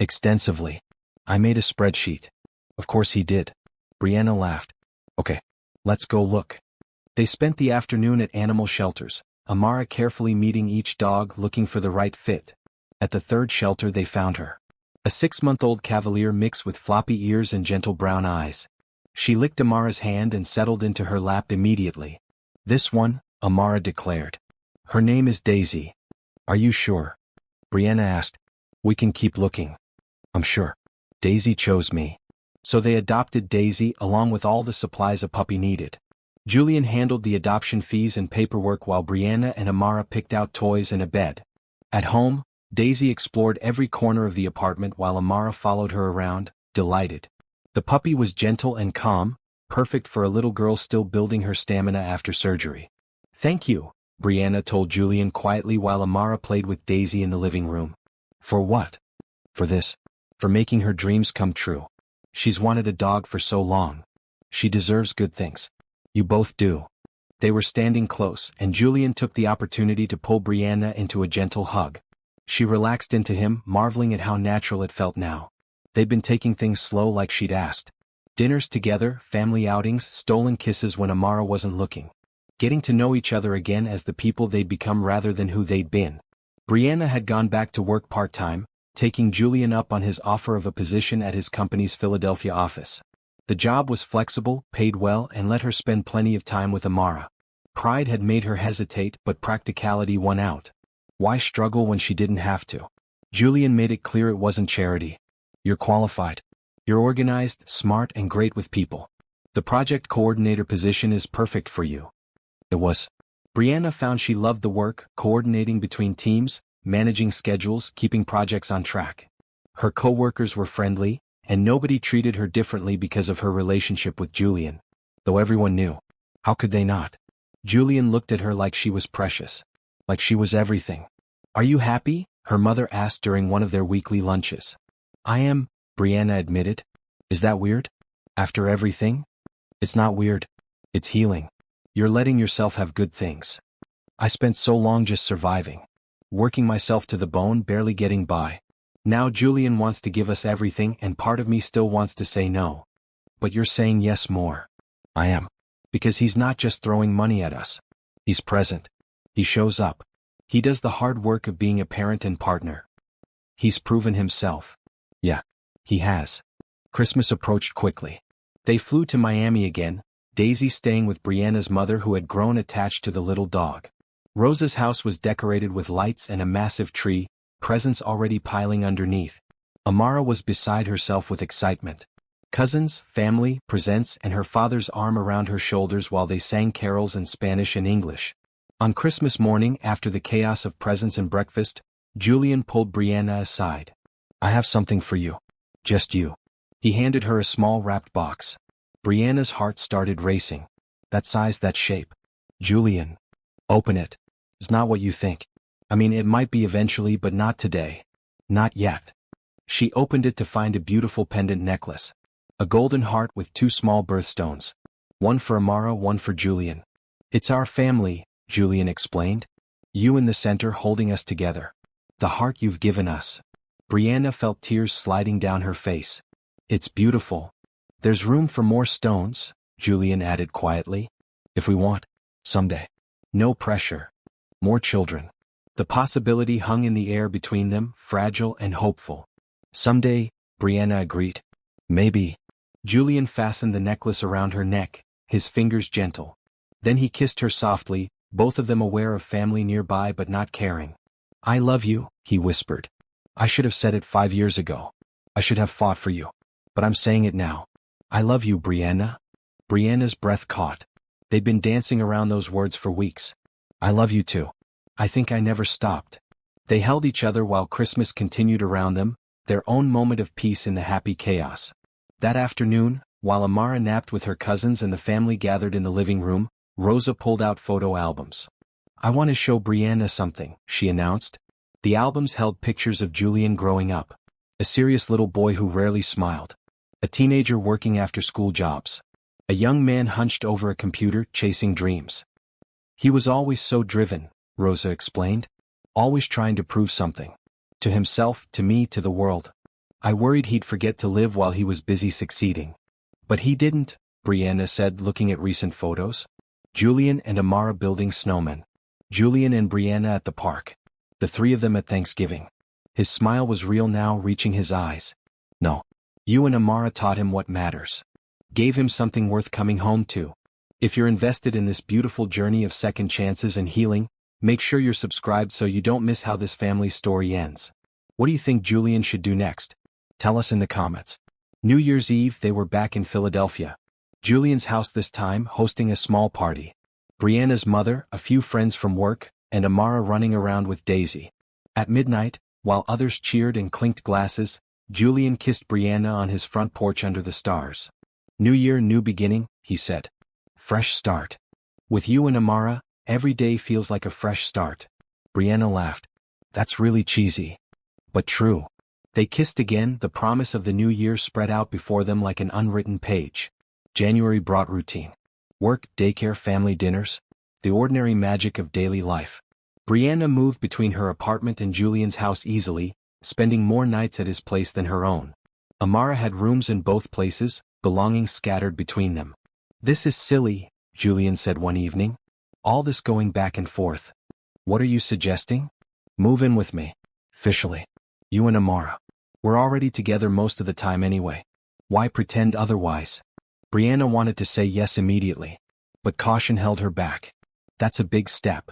"Extensively. I made a spreadsheet." "Of course he did." Brianna laughed. "Okay. Let's go look." They spent the afternoon at animal shelters, Amara carefully meeting each dog, looking for the right fit. At the third shelter they found her. A 6-month-old Cavalier mix with floppy ears and gentle brown eyes. She licked Amara's hand and settled into her lap immediately. "This one," Amara declared. "Her name is Daisy." "Are you sure?" Brianna asked. "We can keep looking." "I'm sure. Daisy chose me." So they adopted Daisy along with all the supplies a puppy needed. Julian handled the adoption fees and paperwork while Brianna and Amara picked out toys and a bed. At home, Daisy explored every corner of the apartment while Amara followed her around, delighted. The puppy was gentle and calm, perfect for a little girl still building her stamina after surgery. "Thank you," Brianna told Julian quietly while Amara played with Daisy in the living room. "For what?" "For this. For making her dreams come true. She's wanted a dog for so long. She deserves good things." "You both do." They were standing close, and Julian took the opportunity to pull Brianna into a gentle hug. She relaxed into him, marveling at how natural it felt now. They'd been taking things slow like she'd asked. Dinners together, family outings, stolen kisses when Amara wasn't looking. Getting to know each other again as the people they'd become rather than who they'd been. Brianna had gone back to work part-time, taking Julian up on his offer of a position at his company's Philadelphia office. The job was flexible, paid well, and let her spend plenty of time with Amara. Pride had made her hesitate, but practicality won out. Why struggle when she didn't have to? Julian made it clear it wasn't charity. "You're qualified. You're organized, smart, and great with people. The project coordinator position is perfect for you." It was. Brianna found she loved the work, coordinating between teams, managing schedules, keeping projects on track. Her co-workers were friendly, and nobody treated her differently because of her relationship with Julian. Though everyone knew. How could they not? Julian looked at her like she was precious. Like she was everything. "Are you happy?" her mother asked during one of their weekly lunches. "I am," Brianna admitted. "Is that weird? After everything?" "It's not weird. It's healing. You're letting yourself have good things. I spent so long just surviving. Working myself to the bone, barely getting by. Now Julian wants to give us everything, and part of me still wants to say no. But you're saying yes more." "I am. Because he's not just throwing money at us. He's present. He shows up. He does the hard work of being a parent and partner. He's proven himself." "Yeah, he has." Christmas approached quickly. They flew to Miami again, Daisy staying with Brianna's mother who had grown attached to the little dog. Rosa's house was decorated with lights and a massive tree, presents already piling underneath. Amara was beside herself with excitement. Cousins, family, presents, and her father's arm around her shoulders while they sang carols in Spanish and English. On Christmas morning, after the chaos of presents and breakfast, Julian pulled Brianna aside. "I have something for you. Just you." He handed her a small wrapped box. Brianna's heart started racing. "That size, that shape." "Julian. Open it. It's not what you think. I mean, it might be eventually, but not today. Not yet." She opened it to find a beautiful pendant necklace. A golden heart with 2 small birthstones. One for Amara, one for Julian. "It's our family," Julian explained. "You in the center holding us together. The heart you've given us." Brianna felt tears sliding down her face. "It's beautiful. There's room for more stones," Julian added quietly. "If we want. Someday. No pressure. More children." The possibility hung in the air between them, fragile and hopeful. "Someday," Brianna agreed. "Maybe." Julian fastened the necklace around her neck, his fingers gentle. Then he kissed her softly, both of them aware of family nearby but not caring. "I love you," he whispered. "I should have said it 5 years ago. I should have fought for you. But I'm saying it now. I love you, Brianna. Brianna's breath caught. They'd been dancing around those words for weeks. I love you too. I think I never stopped. They held each other while Christmas continued around them, their own moment of peace in the happy chaos. That afternoon, while Amara napped with her cousins and the family gathered in the living room, Rosa pulled out photo albums. I want to show Brianna something, she announced. The albums held pictures of Julian growing up. A serious little boy who rarely smiled. A teenager working after-school jobs. A young man hunched over a computer chasing dreams. He was always so driven, Rosa explained. Always trying to prove something. To himself, to me, to the world. I worried he'd forget to live while he was busy succeeding. But he didn't, Brianna said, looking at recent photos. Julian and Amara building snowmen. Julian and Brianna at the park. The three of them at Thanksgiving. His smile was real now, reaching his eyes. No. You and Amara taught him what matters. Gave him something worth coming home to. If you're invested in this beautiful journey of second chances and healing, make sure you're subscribed so you don't miss how this family's story ends. What do you think Julian should do next? Tell us in the comments. New Year's Eve, they were back in Philadelphia. Julian's house this time, hosting a small party. Brianna's mother, a few friends from work, and Amara running around with Daisy. At midnight, while others cheered and clinked glasses, Julian kissed Brianna on his front porch under the stars. New year, new beginning, he said. Fresh start. With you and Amara, every day feels like a fresh start. Brianna laughed. That's really cheesy. But true. They kissed again, the promise of the new year spread out before them like an unwritten page. January brought routine. Work, daycare, family dinners. The ordinary magic of daily life. Brianna moved between her apartment and Julian's house easily, spending more nights at his place than her own. Amara had rooms in both places, belongings scattered between them. This is silly, Julian said one evening. All this going back and forth. What are you suggesting? Move in with me. Officially. You and Amara. We're already together most of the time anyway. Why pretend otherwise? Brianna wanted to say yes immediately. But caution held her back. That's a big step.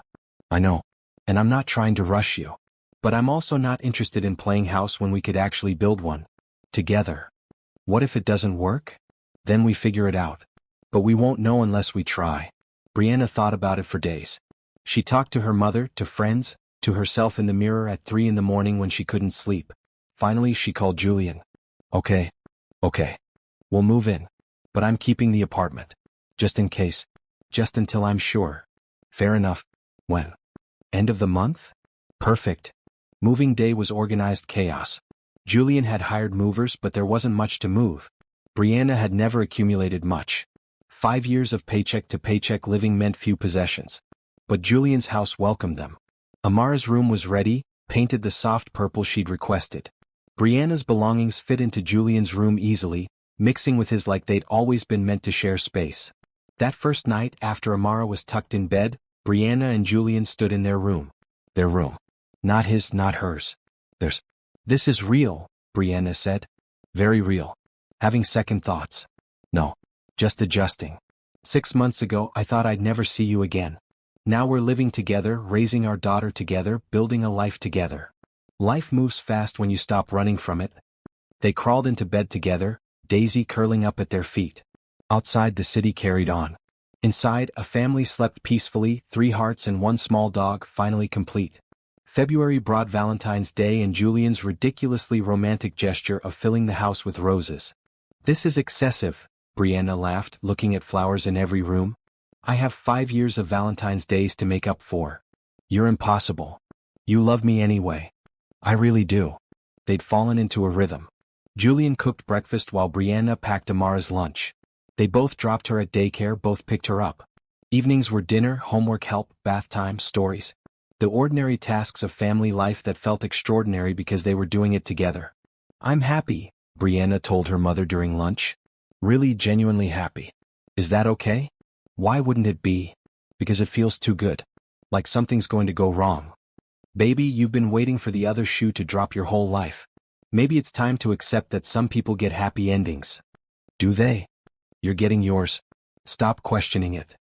I know. And I'm not trying to rush you. But I'm also not interested in playing house when we could actually build one. Together. What if it doesn't work? Then we figure it out. But we won't know unless we try. Brianna thought about it for days. She talked to her mother, to friends, to herself in the mirror at 3 in the morning when she couldn't sleep. Finally, she called Julian. Okay. We'll move in. But I'm keeping the apartment. Just in case. Just until I'm sure. Fair enough. When? End of the month? Perfect. Moving day was organized chaos. Julian had hired movers, but there wasn't much to move. Brianna had never accumulated much. 5 years of paycheck to paycheck living meant few possessions. But Julian's house welcomed them. Amara's room was ready, painted the soft purple she'd requested. Brianna's belongings fit into Julian's room easily, mixing with his like they'd always been meant to share space. That first night, after Amara was tucked in bed, Brianna and Julian stood in their room. Their room. Not his, not hers. Theirs. This is real, Brianna said. Very real. Having second thoughts. No. Just adjusting. 6 months ago, I thought I'd never see you again. Now we're living together, raising our daughter together, building a life together. Life moves fast when you stop running from it. They crawled into bed together, Daisy curling up at their feet. Outside, the city carried on. Inside, a family slept peacefully, 3 hearts and 1 small dog, finally complete. February brought Valentine's Day and Julian's ridiculously romantic gesture of filling the house with roses. This is excessive, Brianna laughed, looking at flowers in every room. I have 5 years of Valentine's Days to make up for. You're impossible. You love me anyway. I really do. They'd fallen into a rhythm. Julian cooked breakfast while Brianna packed Amara's lunch. They both dropped her at daycare, both picked her up. Evenings were dinner, homework help, bath time, stories. The ordinary tasks of family life that felt extraordinary because they were doing it together. I'm happy, Brianna told her mother during lunch. Really genuinely happy. Is that okay? Why wouldn't it be? Because it feels too good. Like something's going to go wrong. Baby, you've been waiting for the other shoe to drop your whole life. Maybe it's time to accept that some people get happy endings. Do they? You're getting yours. Stop questioning it.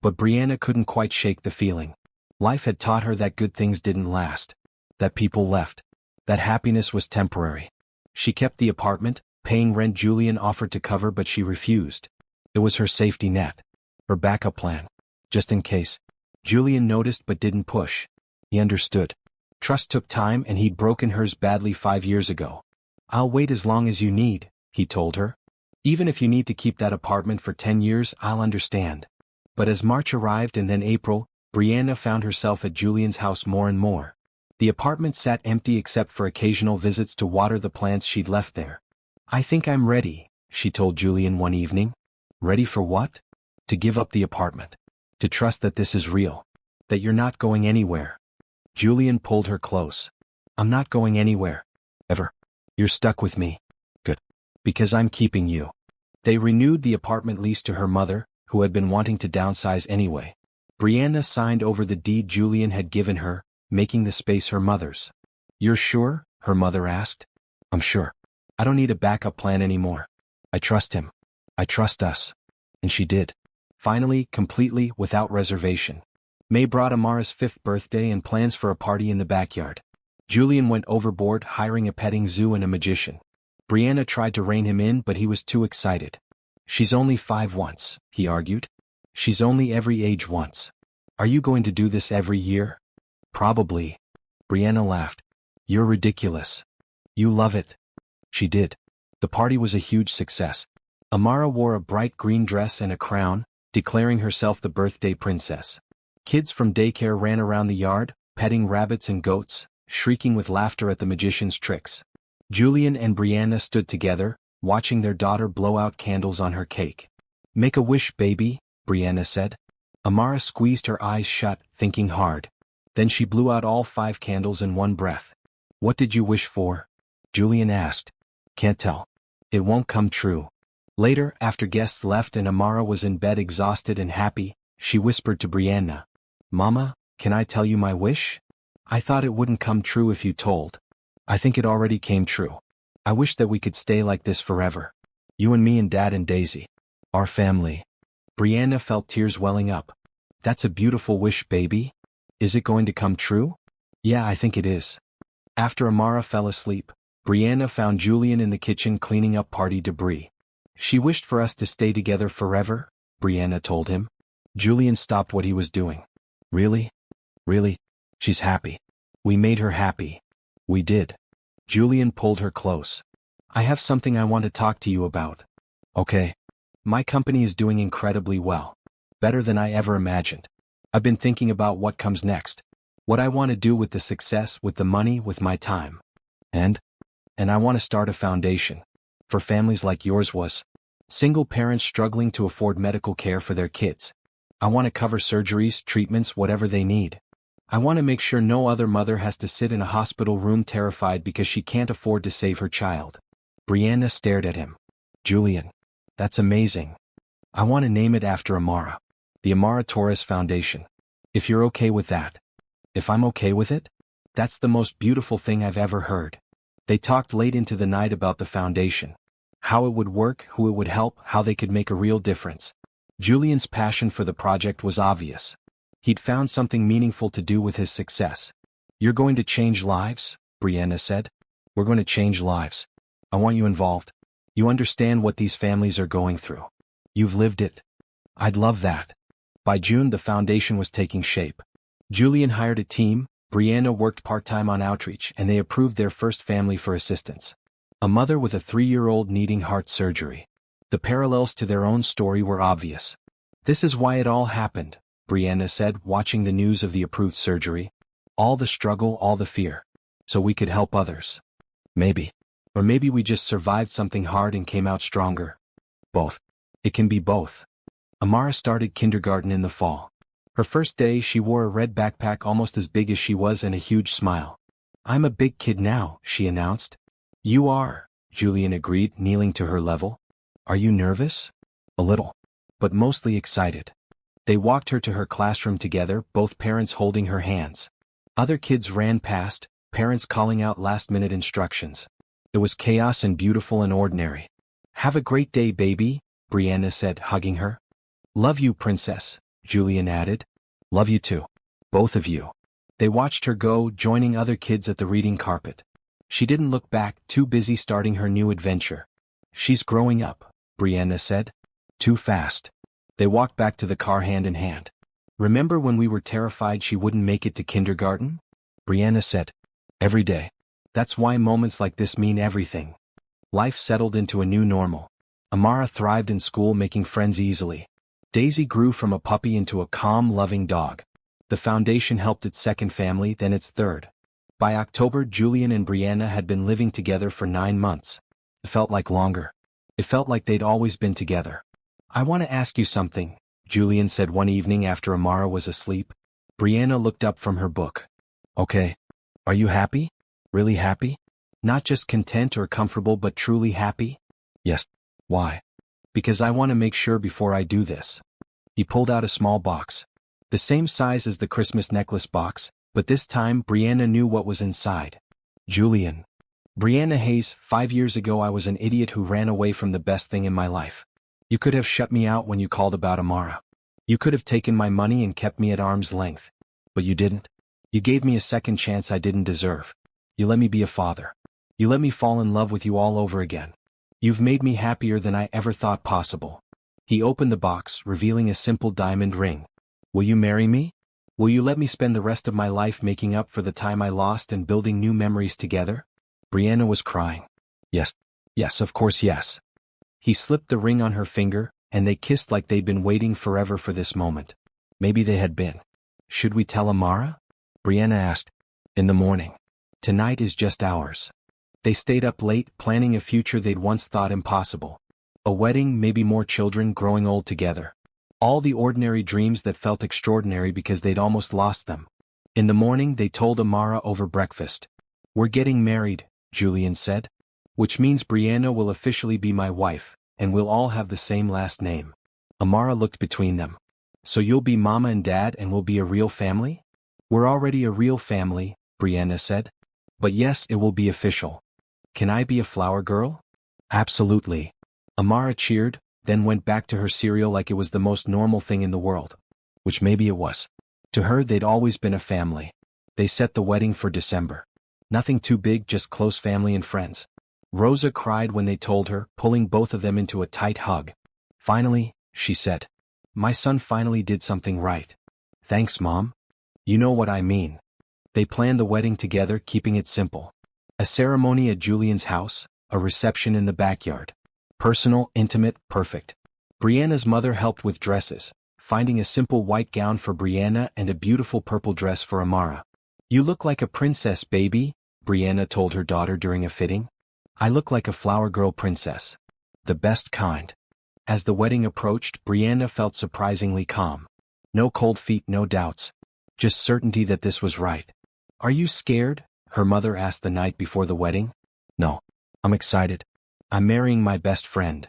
But Brianna couldn't quite shake the feeling. Life had taught her that good things didn't last. That people left. That happiness was temporary. She kept the apartment, Paying rent Julian offered to cover, but she refused. It was her safety net. Her backup plan. Just in case. Julian noticed but didn't push. He understood. Trust took time, and he'd broken hers badly 5 years ago. "I'll wait as long as you need," he told her. "Even if you need to keep that apartment for 10 years, I'll understand." But as March arrived and then April, Brianna found herself at Julian's house more and more. The apartment sat empty except for occasional visits to water the plants she'd left there. "I think I'm ready," she told Julian one evening. "Ready for what?" "To give up the apartment. To trust that this is real. That you're not going anywhere." Julian pulled her close. "I'm not going anywhere. Ever. You're stuck with me." "Good. Because I'm keeping you." They renewed the apartment lease to her mother, who had been wanting to downsize anyway. Brianna signed over the deed Julian had given her, making the space her mother's. "You're sure?" her mother asked. "I'm sure. I don't need a backup plan anymore. I trust him. I trust us." And she did. Finally, completely, without reservation. May brought Amara's 5th birthday and plans for a party in the backyard. Julian went overboard, hiring a petting zoo and a magician. Brianna tried to rein him in, but he was too excited. "She's only 5 once," he argued. "She's only every age once. Are you going to do this every year?" "Probably." Brianna laughed. "You're ridiculous. You love it." She did. The party was a huge success. Amara wore a bright green dress and a crown, declaring herself the birthday princess. Kids from daycare ran around the yard, petting rabbits and goats, shrieking with laughter at the magician's tricks. Julian and Brianna stood together, watching their daughter blow out candles on her cake. "Make a wish, baby," Brianna said. Amara squeezed her eyes shut, thinking hard. Then she blew out all 5 candles in one breath. "What did you wish for?" Julian asked. "Can't tell. It won't come true." Later, after guests left and Amara was in bed exhausted and happy, she whispered to Brianna, "Mama, can I tell you my wish? I thought it wouldn't come true if you told. I think it already came true. I wish that we could stay like this forever. You and me and Dad and Daisy. Our family." Brianna felt tears welling up. "That's a beautiful wish, baby. Is it going to come true?" "Yeah, I think it is." After Amara fell asleep, Brianna found Julian in the kitchen cleaning up party debris. "She wished for us to stay together forever," Brianna told him. Julian stopped what he was doing. "Really? Really? She's happy. We made her happy." "We did." Julian pulled her close. "I have something I want to talk to you about." "Okay." "My company is doing incredibly well. Better than I ever imagined. I've been thinking about what comes next. What I want to do with the success, with the money, with my time. And I want to start a foundation. For families like yours was. Single parents struggling to afford medical care for their kids. I want to cover surgeries, treatments, whatever they need. I want to make sure no other mother has to sit in a hospital room terrified because she can't afford to save her child." Brianna stared at him. "Julian, that's amazing. I want to name it after Amara. The Amara Torres Foundation. If you're okay with that." "If I'm okay with it? That's the most beautiful thing I've ever heard." They talked late into the night about the foundation. How it would work, who it would help, how they could make a real difference. Julian's passion for the project was obvious. He'd found something meaningful to do with his success. "You're going to change lives?" Brianna said. "We're going to change lives. I want you involved. You understand what these families are going through. You've lived it." "I'd love that." By June the foundation was taking shape. Julian hired a team, Brianna worked part-time on outreach, and they approved their first family for assistance. A mother with a 3-year-old needing heart surgery. The parallels to their own story were obvious. "This is why it all happened," Brianna said, watching the news of the approved surgery. "All the struggle, all the fear. So we could help others. Maybe. Or maybe we just survived something hard and came out stronger. Both. It can be both." Amara started kindergarten in the fall. Her first day she wore a red backpack almost as big as she was and a huge smile. "I'm a big kid now," she announced. "You are," Julian agreed, kneeling to her level. "Are you nervous?" "A little. But mostly excited." They walked her to her classroom together, both parents holding her hands. Other kids ran past, parents calling out last-minute instructions. It was chaos and beautiful and ordinary. "Have a great day, baby," Brianna said, hugging her. "Love you, princess," Julian added. "Love you too. Both of you." They watched her go, joining other kids at the reading carpet. She didn't look back, too busy starting her new adventure. She's growing up, Brianna said. Too fast. They walked back to the car hand in hand. Remember when we were terrified she wouldn't make it to kindergarten? Brianna said. Every day. That's why moments like this mean everything. Life settled into a new normal. Amara thrived in school, making friends easily. Daisy grew from a puppy into a calm, loving dog. The foundation helped its second family, then its third. By October, Julian and Brianna had been living together for 9 months. It felt like longer. It felt like they'd always been together. I want to ask you something, Julian said one evening after Amara was asleep. Brianna looked up from her book. Okay. Are you happy? Really happy? Not just content or comfortable but truly happy? Yes. Why? Because I want to make sure before I do this. He pulled out a small box. The same size as the Christmas necklace box, but this time Brianna knew what was inside. Julian. Brianna Hayes, 5 years ago I was an idiot who ran away from the best thing in my life. You could have shut me out when you called about Amara. You could have taken my money and kept me at arm's length. But you didn't. You gave me a second chance I didn't deserve. You let me be a father. You let me fall in love with you all over again. You've made me happier than I ever thought possible. He opened the box, revealing a simple diamond ring. Will you marry me? Will you let me spend the rest of my life making up for the time I lost and building new memories together? Brianna was crying. Yes. Yes, of course yes. He slipped the ring on her finger, and they kissed like they'd been waiting forever for this moment. Maybe they had been. Should we tell Amara? Brianna asked. In the morning. Tonight is just ours. They stayed up late, planning a future they'd once thought impossible. A wedding, maybe more children growing old together. All the ordinary dreams that felt extraordinary because they'd almost lost them. In the morning they told Amara over breakfast. We're getting married, Julian said. Which means Brianna will officially be my wife, and we'll all have the same last name. Amara looked between them. So you'll be Mama and Dad and we'll be a real family? We're already a real family, Brianna said. But yes, it will be official. Can I be a flower girl? Absolutely. Amara cheered, then went back to her cereal like it was the most normal thing in the world. Which maybe it was. To her they'd always been a family. They set the wedding for December. Nothing too big, just close family and friends. Rosa cried when they told her, pulling both of them into a tight hug. Finally, she said. My son finally did something right. Thanks, Mom. You know what I mean. They planned the wedding together, keeping it simple. A ceremony at Julian's house, a reception in the backyard. Personal, intimate, perfect. Brianna's mother helped with dresses, finding a simple white gown for Brianna and a beautiful purple dress for Amara. You look like a princess, baby, Brianna told her daughter during a fitting. I look like a flower girl princess. The best kind. As the wedding approached, Brianna felt surprisingly calm. No cold feet, no doubts. Just certainty that this was right. Are you scared? Her mother asked the night before the wedding. No. I'm excited. I'm marrying my best friend.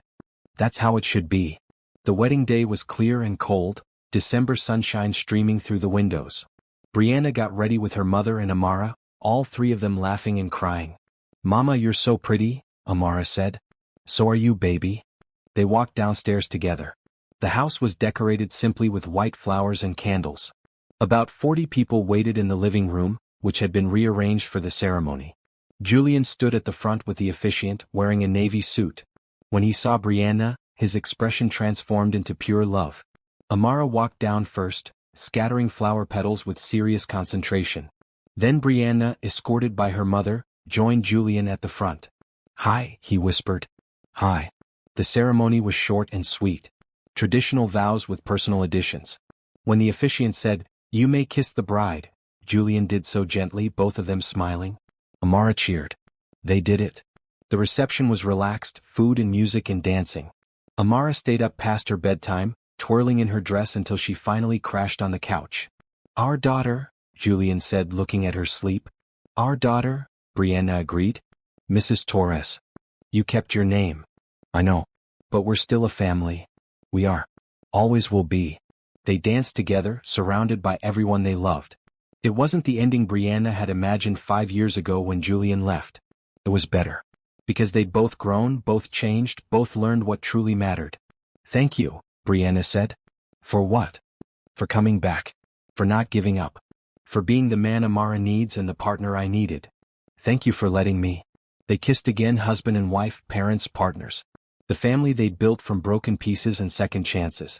That's how it should be. The wedding day was clear and cold, December sunshine streaming through the windows. Brianna got ready with her mother and Amara, all three of them laughing and crying. Mama, you're so pretty, Amara said. So are you, baby. They walked downstairs together. The house was decorated simply with white flowers and candles. About 40 people waited in the living room, which had been rearranged for the ceremony. Julian stood at the front with the officiant, wearing a navy suit. When he saw Brianna, his expression transformed into pure love. Amara walked down first, scattering flower petals with serious concentration. Then Brianna, escorted by her mother, joined Julian at the front. Hi, he whispered. Hi. The ceremony was short and sweet. Traditional vows with personal additions. When the officiant said, You may kiss the bride, Julian did so gently, both of them smiling. Amara cheered. They did it. The reception was relaxed, food and music and dancing. Amara stayed up past her bedtime, twirling in her dress until she finally crashed on the couch. Our daughter, Julian said, looking at her sleep. Our daughter, Brianna agreed. Mrs. Torres. You kept your name. I know. But we're still a family. We are. Always will be. They danced together, surrounded by everyone they loved. It wasn't the ending Brianna had imagined 5 years ago when Julian left. It was better. Because they'd both grown, both changed, both learned what truly mattered. Thank you, Brianna said. For what? For coming back. For not giving up. For being the man Amara needs and the partner I needed. Thank you for letting me. They kissed again, husband and wife, parents, partners. The family they'd built from broken pieces and second chances.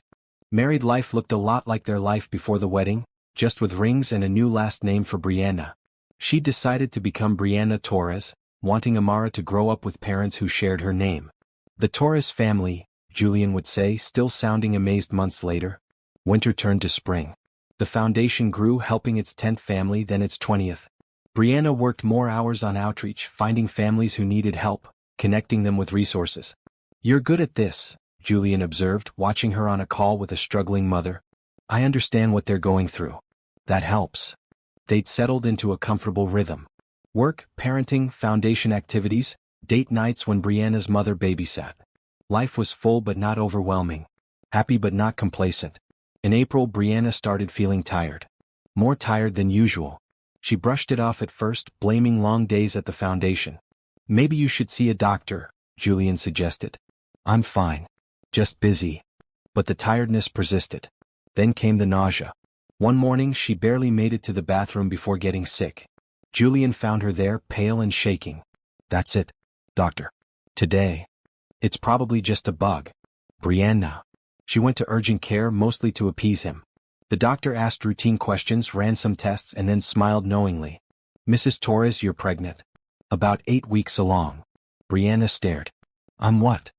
Married life looked a lot like their life before the wedding, just with rings and a new last name for Brianna. She decided to become Brianna Torres, wanting Amara to grow up with parents who shared her name. The Torres family, Julian would say, still sounding amazed months later. Winter turned to spring. The foundation grew, helping its 10th family, then its 20th. Brianna worked more hours on outreach, finding families who needed help, connecting them with resources. "You're good at this," Julian observed, watching her on a call with a struggling mother. "I understand what they're going through. That helps." They'd settled into a comfortable rhythm. Work, parenting, foundation activities, date nights when Brianna's mother babysat. Life was full but not overwhelming. Happy but not complacent. In April, Brianna started feeling tired. More tired than usual. She brushed it off at first, blaming long days at the foundation. "Maybe you should see a doctor," Julian suggested. "I'm fine. Just busy." But the tiredness persisted. Then came the nausea. One morning she barely made it to the bathroom before getting sick. Julian found her there, pale and shaking. "That's it, doctor. Today. It's probably just a bug." "Brianna." She went to urgent care, mostly to appease him. The doctor asked routine questions, ran some tests, and then smiled knowingly. "Mrs. Torres, you're pregnant. About 8 weeks along." Brianna stared. "I'm what?"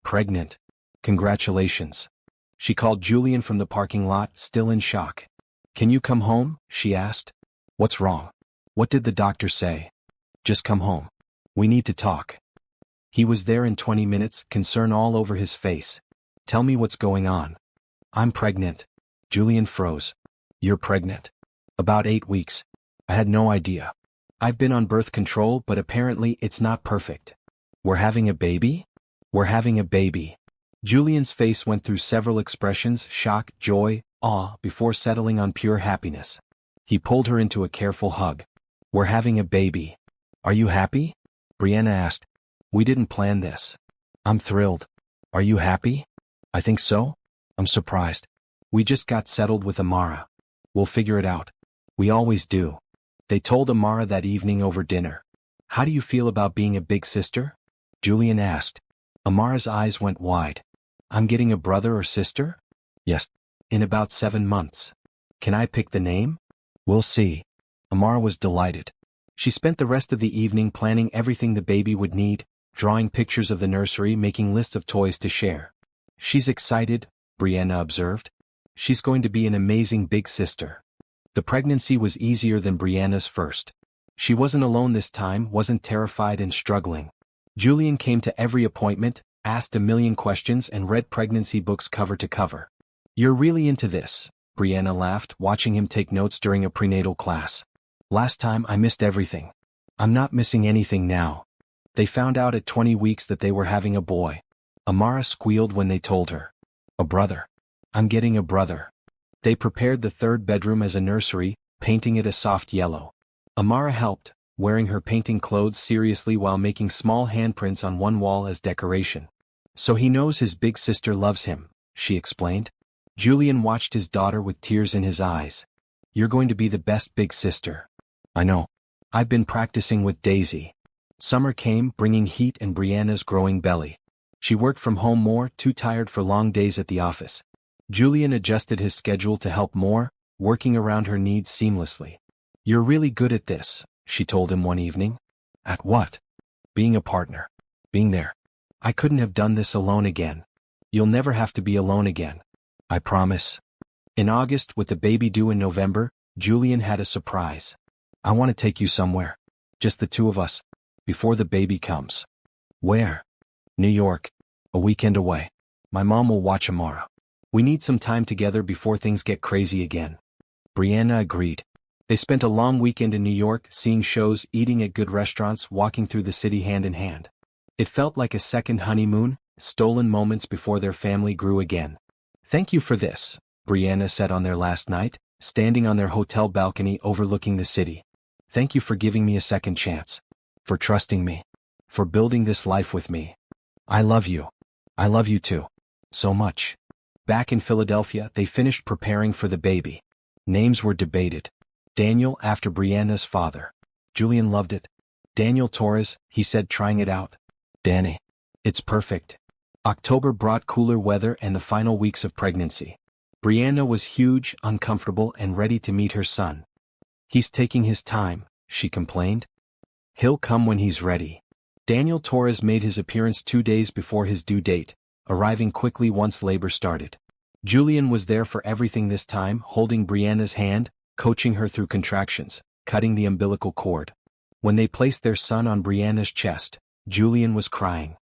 "Pregnant. Congratulations." She called Julian from the parking lot, still in shock. "Can you come home?" she asked. "What's wrong? What did the doctor say?" "Just come home. We need to talk." He was there in 20 minutes, concern all over his face. "Tell me what's going on." "I'm pregnant." Julian froze. "You're pregnant?" "About 8 weeks. I had no idea. I've been on birth control, but apparently it's not perfect." "We're having a baby?" "We're having a baby." Julian's face went through several expressions: shock, joy, awe, before settling on pure happiness. He pulled her into a careful hug. "We're having a baby. Are you happy?" Brianna asked. "We didn't plan this." "I'm thrilled. Are you happy?" "I think so. I'm surprised. We just got settled with Amara. We'll figure it out. We always do." They told Amara that evening over dinner. "How do you feel about being a big sister?" Julian asked. Amara's eyes went wide. "I'm getting a brother or sister?" "Yes. In about 7 months. Can I pick the name?" "We'll see." Amara was delighted. She spent the rest of the evening planning everything the baby would need, drawing pictures of the nursery, making lists of toys to share. "She's excited," Brianna observed. "She's going to be an amazing big sister." The pregnancy was easier than Brianna's first. She wasn't alone this time, wasn't terrified and struggling. Julian came to every appointment, asked a million questions, and read pregnancy books cover to cover. "You're really into this," Brianna laughed, watching him take notes during a prenatal class. "Last time I missed everything. I'm not missing anything now." They found out at 20 weeks that they were having a boy. Amara squealed when they told her. "A brother. I'm getting a brother." They prepared the third bedroom as a nursery, painting it a soft yellow. Amara helped, wearing her painting clothes seriously while making small handprints on one wall as decoration. "So he knows his big sister loves him," she explained. Julian watched his daughter with tears in his eyes. "You're going to be the best big sister." "I know. I've been practicing with Daisy." Summer came, bringing heat and Brianna's growing belly. She worked from home more, too tired for long days at the office. Julian adjusted his schedule to help more, working around her needs seamlessly. "You're really good at this," she told him one evening. "At what?" "Being a partner. Being there. I couldn't have done this alone again." "You'll never have to be alone again. I promise." In August, with the baby due in November, Julian had a surprise. "I want to take you somewhere. Just the two of us. Before the baby comes." "Where?" "New York. A weekend away. My mom will watch Amara. We need some time together before things get crazy again." Brianna agreed. They spent a long weekend in New York, seeing shows, eating at good restaurants, walking through the city hand in hand. It felt like a second honeymoon, stolen moments before their family grew again. "Thank you for this," Brianna said on their last night, standing on their hotel balcony overlooking the city. "Thank you for giving me a second chance. For trusting me. For building this life with me. I love you. I love you too. So much." Back in Philadelphia, they finished preparing for the baby. Names were debated. Daniel, after Brianna's father. Julian loved it. "Daniel Torres," he said, trying it out. "Danny. It's perfect." October brought cooler weather and the final weeks of pregnancy. Brianna was huge, uncomfortable, and ready to meet her son. "He's taking his time," she complained. "He'll come when he's ready." Daniel Torres made his appearance 2 days before his due date, arriving quickly once labor started. Julian was there for everything this time, holding Brianna's hand, coaching her through contractions, cutting the umbilical cord. When they placed their son on Brianna's chest, Julian was crying.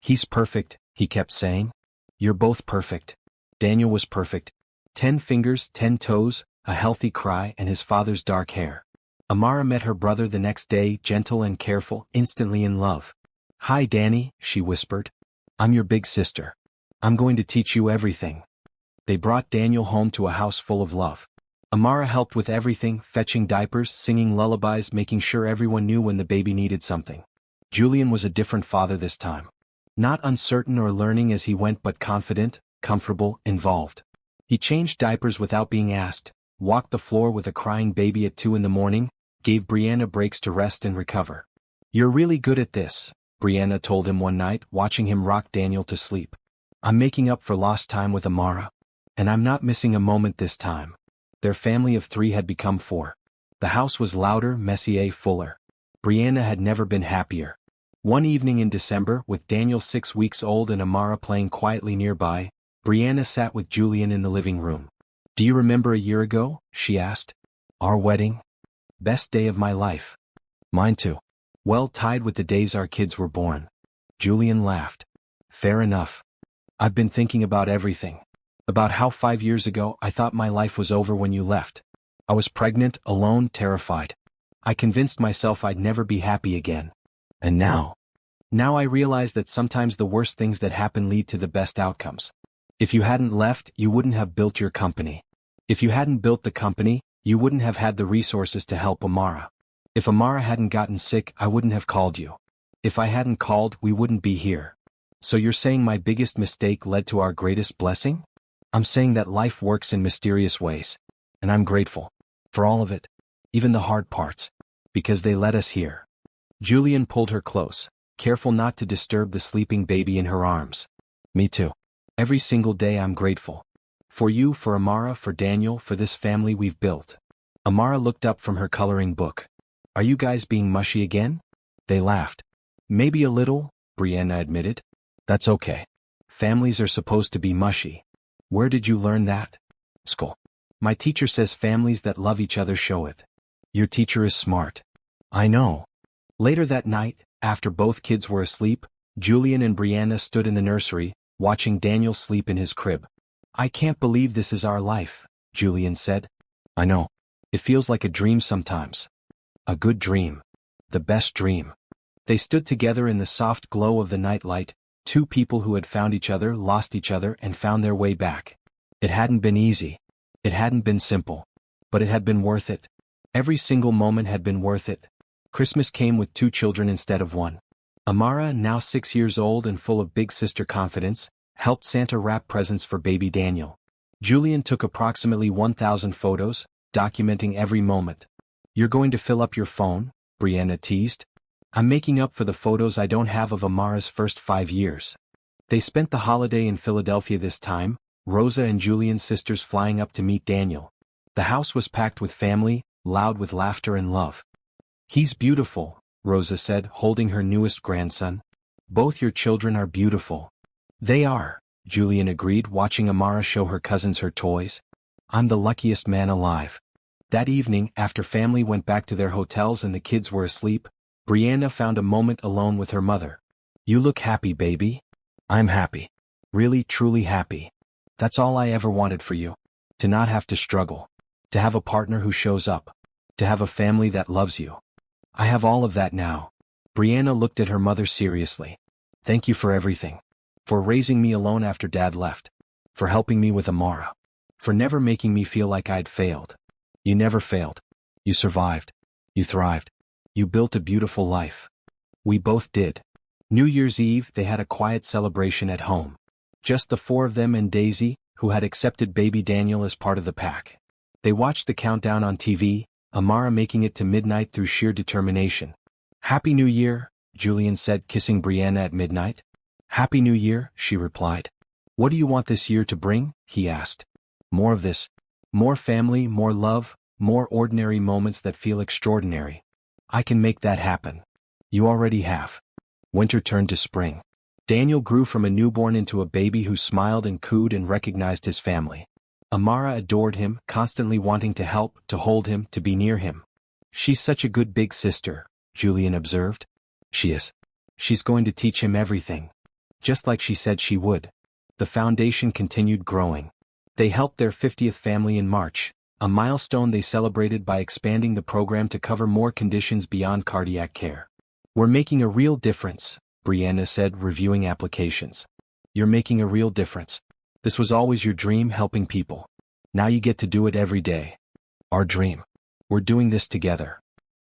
"He's perfect," he kept saying. "You're both perfect." Daniel was perfect. 10 fingers, 10 toes, a healthy cry, and his father's dark hair. Amara met her brother the next day, gentle and careful, instantly in love. "Hi, Danny," she whispered. "I'm your big sister. I'm going to teach you everything." They brought Daniel home to a house full of love. Amara helped with everything, fetching diapers, singing lullabies, making sure everyone knew when the baby needed something. Julian was a different father this time. Not uncertain or learning as he went, but confident, comfortable, involved. He changed diapers without being asked, walked the floor with a crying baby at 2 in the morning, gave Brianna breaks to rest and recover. "You're really good at this," Brianna told him one night, watching him rock Daniel to sleep. "I'm making up for lost time with Amara. And I'm not missing a moment this time." Their family of 3 had become 4. The house was louder, messier, fuller. Brianna had never been happier. One evening in December, with Daniel 6 weeks old and Amara playing quietly nearby, Brianna sat with Julian in the living room. "Do you remember a year ago?" she asked. "Our wedding? Best day of my life." "Mine too." "Well, tied with the days our kids were born." Julian laughed. "Fair enough. I've been thinking about everything. About how 5 years ago I thought my life was over when you left. I was pregnant, alone, terrified. I convinced myself I'd never be happy again. And now I realize that sometimes the worst things that happen lead to the best outcomes. If you hadn't left, you wouldn't have built your company. If you hadn't built the company, you wouldn't have had the resources to help Amara. If Amara hadn't gotten sick, I wouldn't have called you. If I hadn't called, we wouldn't be here. So you're saying my biggest mistake led to our greatest blessing?" "I'm saying that life works in mysterious ways. And I'm grateful. For all of it. Even the hard parts. Because they led us here." Julian pulled her close, careful not to disturb the sleeping baby in her arms. "Me too. Every single day I'm grateful. For you, for Amara, for Daniel, for this family we've built." Amara looked up from her coloring book. "Are you guys being mushy again?" They laughed. "Maybe a little," Brianna admitted. "That's okay. Families are supposed to be mushy." "Where did you learn that?" "School. My teacher says families that love each other show it." "Your teacher is smart." "I know." Later that night, after both kids were asleep, Julian and Brianna stood in the nursery, watching Daniel sleep in his crib. "I can't believe this is our life," Julian said. "I know. It feels like a dream sometimes." "A good dream. The best dream." They stood together in the soft glow of the nightlight, 2 people who had found each other, lost each other, and found their way back. It hadn't been easy. It hadn't been simple. But it had been worth it. Every single moment had been worth it. Christmas came with 2 children instead of 1. Amara, now 6 years old and full of big sister confidence, helped Santa wrap presents for baby Daniel. Julian took approximately 1,000 photos, documenting every moment. "You're going to fill up your phone?" Brianna teased. "I'm making up for the photos I don't have of Amara's first 5 years." They spent the holiday in Philadelphia this time, Rosa and Julian's sisters flying up to meet Daniel. The house was packed with family, loud with laughter and love. "He's beautiful," Rosa said, holding her newest grandson. "Both your children are beautiful." "They are," Julian agreed, watching Amara show her cousins her toys. "I'm the luckiest man alive." That evening, after family went back to their hotels and the kids were asleep, Brianna found a moment alone with her mother. "You look happy, baby." "I'm happy. Really, truly happy. That's all I ever wanted for you. To not have to struggle. To have a partner who shows up. To have a family that loves you. I have all of that now." Brianna looked at her mother seriously. "Thank you for everything. For raising me alone after Dad left. For helping me with Amara. For never making me feel like I'd failed. You never failed. You survived. You thrived. You built a beautiful life." We both did. New Year's Eve, they had a quiet celebration at home. Just the 4 of them and Daisy, who had accepted baby Daniel as part of the pack. They watched the countdown on TV, Amara making it to midnight through sheer determination. "Happy New Year," Julian said, kissing Brianna at midnight. Happy New Year, she replied. What do you want this year to bring? He asked. More of this. More family, more love, more ordinary moments that feel extraordinary. I can make that happen. You already have. Winter turned to spring. Daniel grew from a newborn into a baby who smiled and cooed and recognized his family. Amara adored him, constantly wanting to help, to hold him, to be near him. She's such a good big sister, Julian observed. She is. She's going to teach him everything. Just like she said she would. The foundation continued growing. They helped their 50th family in March, a milestone they celebrated by expanding the program to cover more conditions beyond cardiac care. We're making a real difference, Brianna said, reviewing applications. You're making a real difference. This was always your dream, helping people. Now you get to do it every day. Our dream. We're doing this together.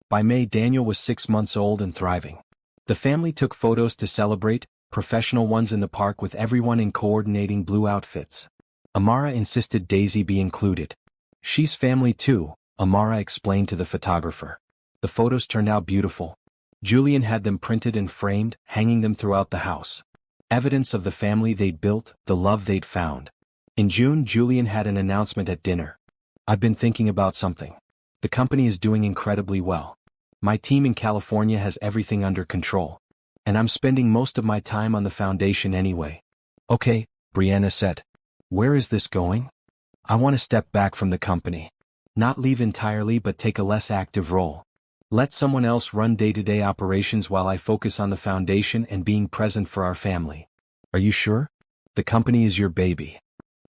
By May, Daniel was 6 months old and thriving. The family took photos to celebrate, professional ones in the park with everyone in coordinating blue outfits. Amara insisted Daisy be included. She's family too, Amara explained to the photographer. The photos turned out beautiful. Julian had them printed and framed, hanging them throughout the house. Evidence of the family they'd built, the love they'd found. In June, Julian had an announcement at dinner. I've been thinking about something. The company is doing incredibly well. My team in California has everything under control. And I'm spending most of my time on the foundation anyway. Okay, Brianna said. Where is this going? I want to step back from the company. Not leave entirely, but take a less active role. Let someone else run day-to-day operations while I focus on the foundation and being present for our family. Are you sure? The company is your baby.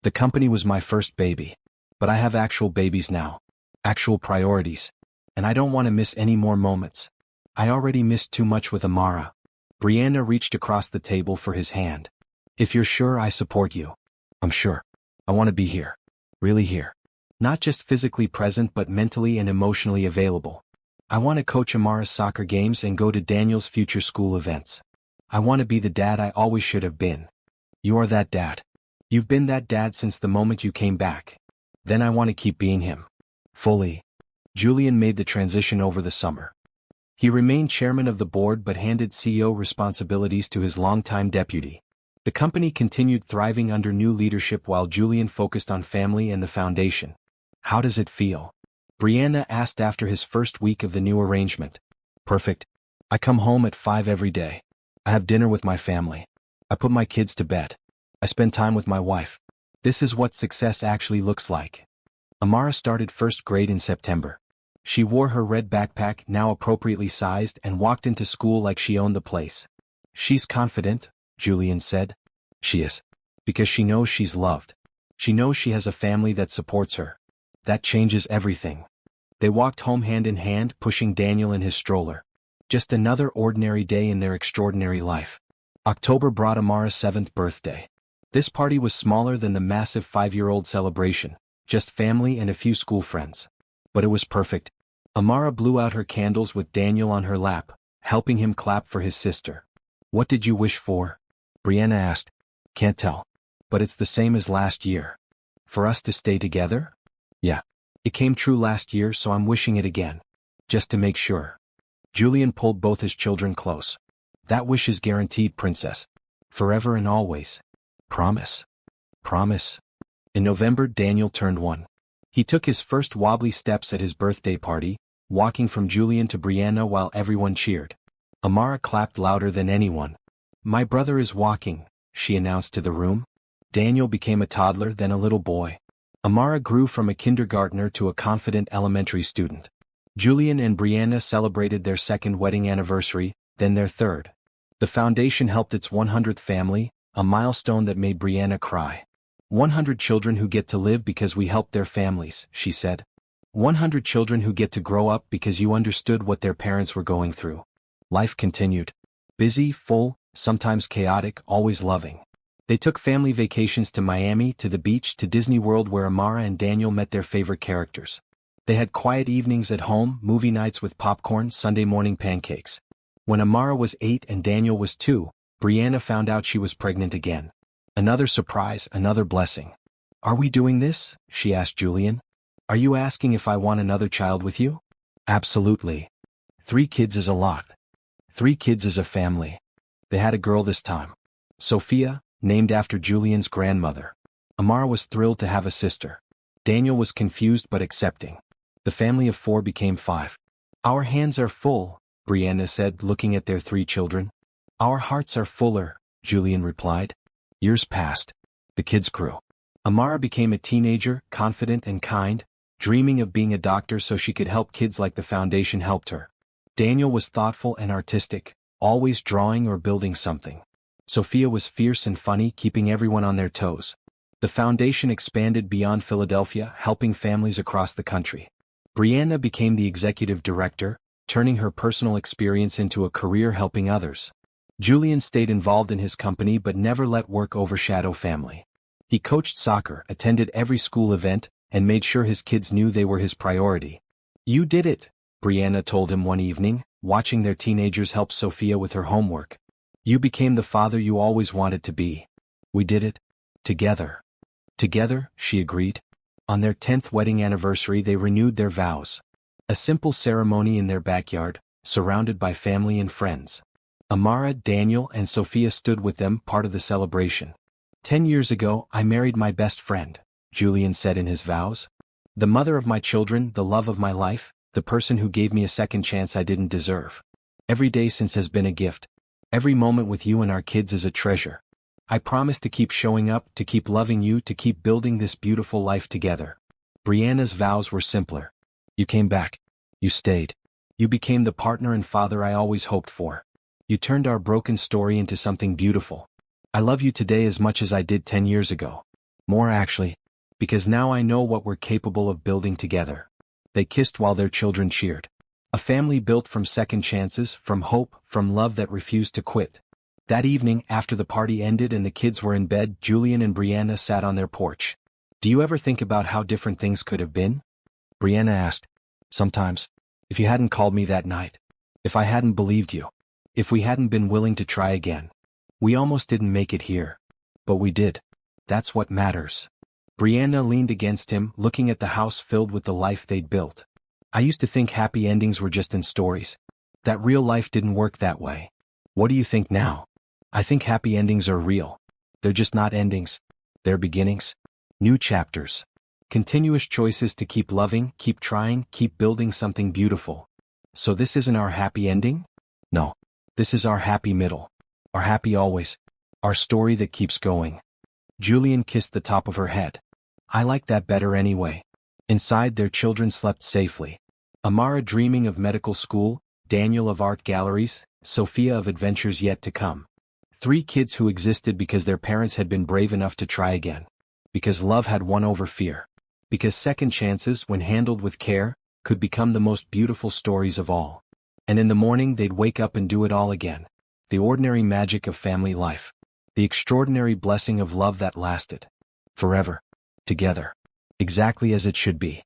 The company was my first baby. But I have actual babies now. Actual priorities. And I don't want to miss any more moments. I already missed too much with Amara. Brianna reached across the table for his hand. If you're sure, I support you. I'm sure. I want to be here. Really here. Not just physically present but mentally and emotionally available. I want to coach Amara's soccer games and go to Daniel's future school events. I want to be the dad I always should have been. You are that dad. You've been that dad since the moment you came back. Then I want to keep being him. Fully. Julian made the transition over the summer. He remained chairman of the board but handed CEO responsibilities to his longtime deputy. The company continued thriving under new leadership while Julian focused on family and the foundation. How does it feel? Brianna asked after his first week of the new arrangement. Perfect. I come home at 5 every day. I have dinner with my family. I put my kids to bed. I spend time with my wife. This is what success actually looks like. Amara started first grade in September. She wore her red backpack, now appropriately sized, and walked into school like she owned the place. She's confident, Julian said. She is. Because she knows she's loved. She knows she has a family that supports her. That changes everything. They walked home hand in hand, pushing Daniel in his stroller. Just another ordinary day in their extraordinary life. October brought Amara's 7th birthday. This party was smaller than the massive 5-year-old celebration, just family and a few school friends. But it was perfect. Amara blew out her candles with Daniel on her lap, helping him clap for his sister. What did you wish for? Brianna asked. Can't tell. But it's the same as last year. For us to stay together? Yeah. It came true last year, so I'm wishing it again. Just to make sure. Julian pulled both his children close. That wish is guaranteed, princess. Forever and always. Promise. Promise. In November, Daniel turned 1. He took his first wobbly steps at his birthday party, walking from Julian to Brianna while everyone cheered. Amara clapped louder than anyone. My brother is walking, she announced to the room. Daniel became a toddler, then a little boy. Amara grew from a kindergartner to a confident elementary student. Julian and Brianna celebrated their 2nd wedding anniversary, then their 3rd. The foundation helped its 100th family, a milestone that made Brianna cry. 100 children who get to live because we helped their families, she said. 100 children who get to grow up because you understood what their parents were going through. Life continued. Busy, full, sometimes chaotic, always loving. They took family vacations to Miami, to the beach, to Disney World where Amara and Daniel met their favorite characters. They had quiet evenings at home, movie nights with popcorn, Sunday morning pancakes. When Amara was 8 and Daniel was 2, Brianna found out she was pregnant again. Another surprise, another blessing. Are we doing this? She asked Julian. Are you asking if I want another child with you? Absolutely. 3 kids is a lot. 3 kids is a family. They had a girl this time. Sophia, named after Julian's grandmother. Amara was thrilled to have a sister. Daniel was confused but accepting. The family of 4 became 5. Our hands are full, Brianna said, looking at their 3 children. Our hearts are fuller, Julian replied. Years passed. The kids grew. Amara became a teenager, confident and kind, dreaming of being a doctor so she could help kids like the foundation helped her. Daniel was thoughtful and artistic, always drawing or building something. Sophia was fierce and funny, keeping everyone on their toes. The foundation expanded beyond Philadelphia, helping families across the country. Brianna became the executive director, turning her personal experience into a career helping others. Julian stayed involved in his company but never let work overshadow family. He coached soccer, attended every school event, and made sure his kids knew they were his priority. You did it, Brianna told him one evening, watching their teenagers help Sophia with her homework. You became the father you always wanted to be. We did it. Together. Together, she agreed. On their 10th wedding anniversary they renewed their vows. A simple ceremony in their backyard, surrounded by family and friends. Amara, Daniel, and Sophia stood with them, part of the celebration. 10 years ago, I married my best friend, Julian said in his vows. The mother of my children, the love of my life, the person who gave me a second chance I didn't deserve. Every day since has been a gift. Every moment with you and our kids is a treasure. I promise to keep showing up, to keep loving you, to keep building this beautiful life together. Brianna's vows were simpler. You came back. You stayed. You became the partner and father I always hoped for. You turned our broken story into something beautiful. I love you today as much as I did 10 years ago. More actually. Because now I know what we're capable of building together. They kissed while their children cheered. A family built from second chances, from hope, from love that refused to quit. That evening, after the party ended and the kids were in bed, Julian and Brianna sat on their porch. Do you ever think about how different things could have been? Brianna asked. Sometimes. If you hadn't called me that night. If I hadn't believed you. If we hadn't been willing to try again. We almost didn't make it here. But we did. That's what matters. Brianna leaned against him, looking at the house filled with the life they'd built. I used to think happy endings were just in stories. That real life didn't work that way. What do you think now? I think happy endings are real. They're just not endings. They're beginnings. New chapters. Continuous choices to keep loving, keep trying, keep building something beautiful. So this isn't our happy ending? No. This is our happy middle. Our happy always. Our story that keeps going. Julian kissed the top of her head. I like that better anyway. Inside, their children slept safely. Amara dreaming of medical school, Daniel of art galleries, Sophia of adventures yet to come. 3 kids who existed because their parents had been brave enough to try again. Because love had won over fear. Because second chances, when handled with care, could become the most beautiful stories of all. And in the morning they'd wake up and do it all again. The ordinary magic of family life. The extraordinary blessing of love that lasted. Forever. Together. Exactly as it should be.